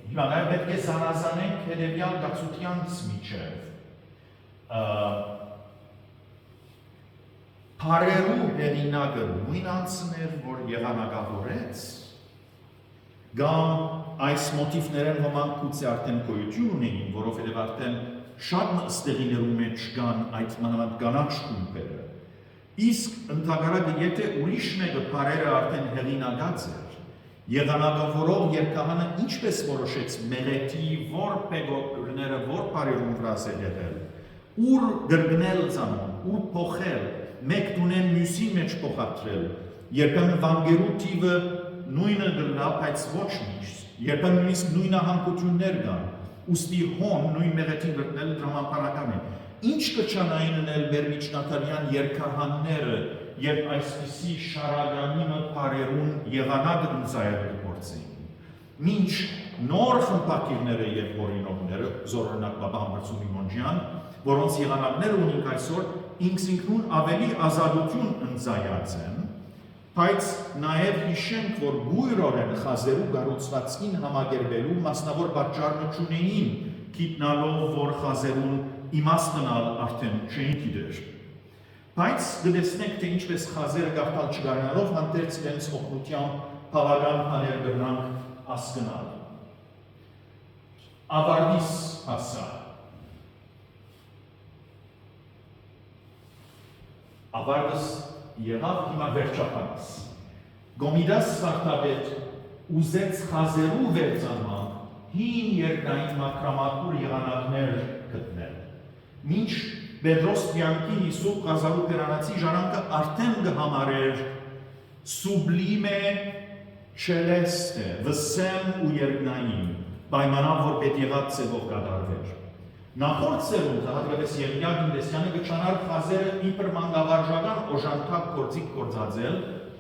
հիմա նաեւ պետք է զանազանենք հետեւյալ գացությանց միջև Փարերու հեղինակը նույն անձն էր, որ եղանակավորեց, կամ այս մոտիվներն ոմանք գուցե արդեն գոյություն ունեին, որովհետև արդեն շատ ստեղիներու մեջ կան այդ մանավանդ կանաչ խումբերը։ Իսկ ընդհանրակը եթե ուրիշ մեկը փարերը արդեն հեղինակած էր, եղանակավորող երկհանը ինչպես որոշեց մեղեթի որ պեգոները որ փարերուն վրա եղել, ուր գրգնել ցանոն, ուր փոխել մեկ տունեն մյուսի մեջ փոխադրել, երբեմն վանգերու տիվը նույնը գլա, բայց ոչ միշտ, երբեմն նույնիսկ նույնահանգություններ կան, ուստի հոն նույն մեղեթին գտնել դրամապարական է։ Ինչ կչանային ունել մեր միջնադարյան երկհանները, երբ այսպիսի շարագանիմը փարերուն եղանակը ընձայել գործեին։ Մինչ նոր խմբակիրները եւ օրինողները, զորօրինակ Բաբա Համբարձումի Մոնջյան, որոնց եղանակները ունենք այսօր ինքնին ավելի ազատություն ընձայած են, բայց նաև հիշենք, որ գույրորեն խազերու գառուցվածքին համագերբելու մասնավոր պատճառը չունեին, գիտնալով, որ խազերուն իմաստնալ արդեն չէին գիտեր։ Բայց գտեսնենք, թե ինչպես խազերը գաղթալ չկարողանալով հանդերձ իրենց օգնությամբ բավական բաներ կրնանք հասկանալ։ Ավարտիս հասա։ Ավարտս եղավ հիմա վերջապանս։ Գոմիդաս Սպարտապետ ուզեց խազերու վերցանման հին երկնային մակրամատուր եղանակներ գտնել։ Մինչ Պետրոս Տյանքին Իսուկ Ղազարու Պերանացի ժառանգը արդեն կհամարեր սուբլիմե չելեստե, վսեմ ու երկնային, պայմանավ, որ պետք եղած ծևով կատարվեր։ Նախորդ սերունդը, հատկապես Եղիա Գինդեսյանը կչանար խազերը իբր մանկավարժական օժանդակ գործիք գործածել,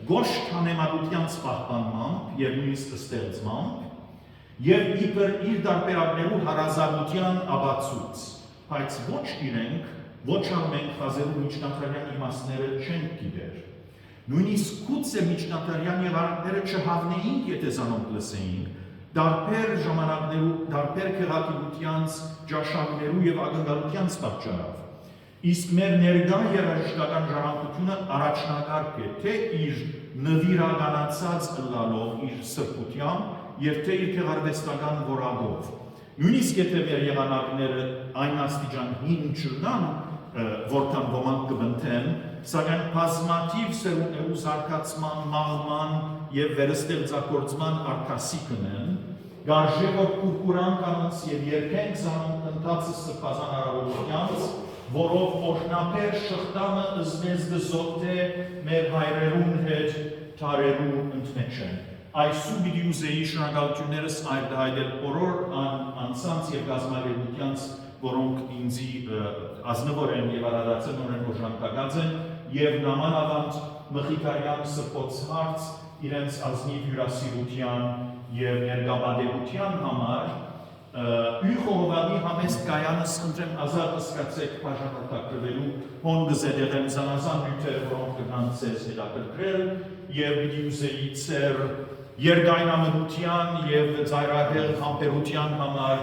գոշ թանեմատությանց պահպանմամբ եւ նույնիսկ ստեղծմամբ եւ իբր իր դարբերակներու հարազատության աբացուց, բայց ոչ իրենք, ոչ ամենք խազերու միջնադարյան իմաստները չենք գիտեր։ Նույնիսկ գուցե միջնադարյան եղանակները չհավնեինք, եթե զանոնք լսեինք, դարբեր ժամանակներու, դարբեր քեղակիվությանց, ջաշակներու եւ ակնկալությանց պատճառով։ Իսկ մեր ներկա երաժշտական ժառանգությունը առաջնակարգ է, թե իր նվիրականացած ըլլալով իր սրբությամբ եւ թե իր քեղարվեստական որակով։ Նույնիսկ եթե մեր եղանակները այն աստիճան հին չլան, որքան ոմանք կբնթեն, սակայն բազմաթիվ սերունդներու զարգացման, մաղման եւ վերստեղծագործման արտասիքն են, գարժե որ կուրկուրանք անց եւ երբենք զանոնք ընթացը սրբազան հարաբերությանց, որով օրհնաբեր շղթամը ըզմեզ գզոթե մեր հայրերուն հետ թարերու ընդմեջեն։ Այսու պիտի ուզեի շնորհակալություններս այրդահայտել բոլոր անձանց եւ գազམ་ալերությանց, որոնք ինձի ազնվորեն եւ արարածնորեն օժանդակած են եւ նամանավանդ Մխիթարյան սրբոց հարց իրենց ազնիվ հյուրասիրության եւ ներգամադեության համար Յուխովադի համեստ կայանս խնդրեմ ազատ ըսկացեք բաժանորդագրվելու հոն գզեդեղեմ զանազան նյութեր, որոնք կգան ձեզ հետաքրքրել եւ պիտի ուզեի ձեր երկայնամտության եւ ծայրահեղ համբերության համար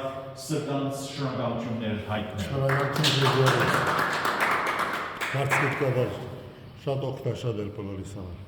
սրտանց շնորհակալություններ հայտնել։ Շնորհակալություն հարցիկ կավար շատ օգտաշատ էր բոլորիս համար։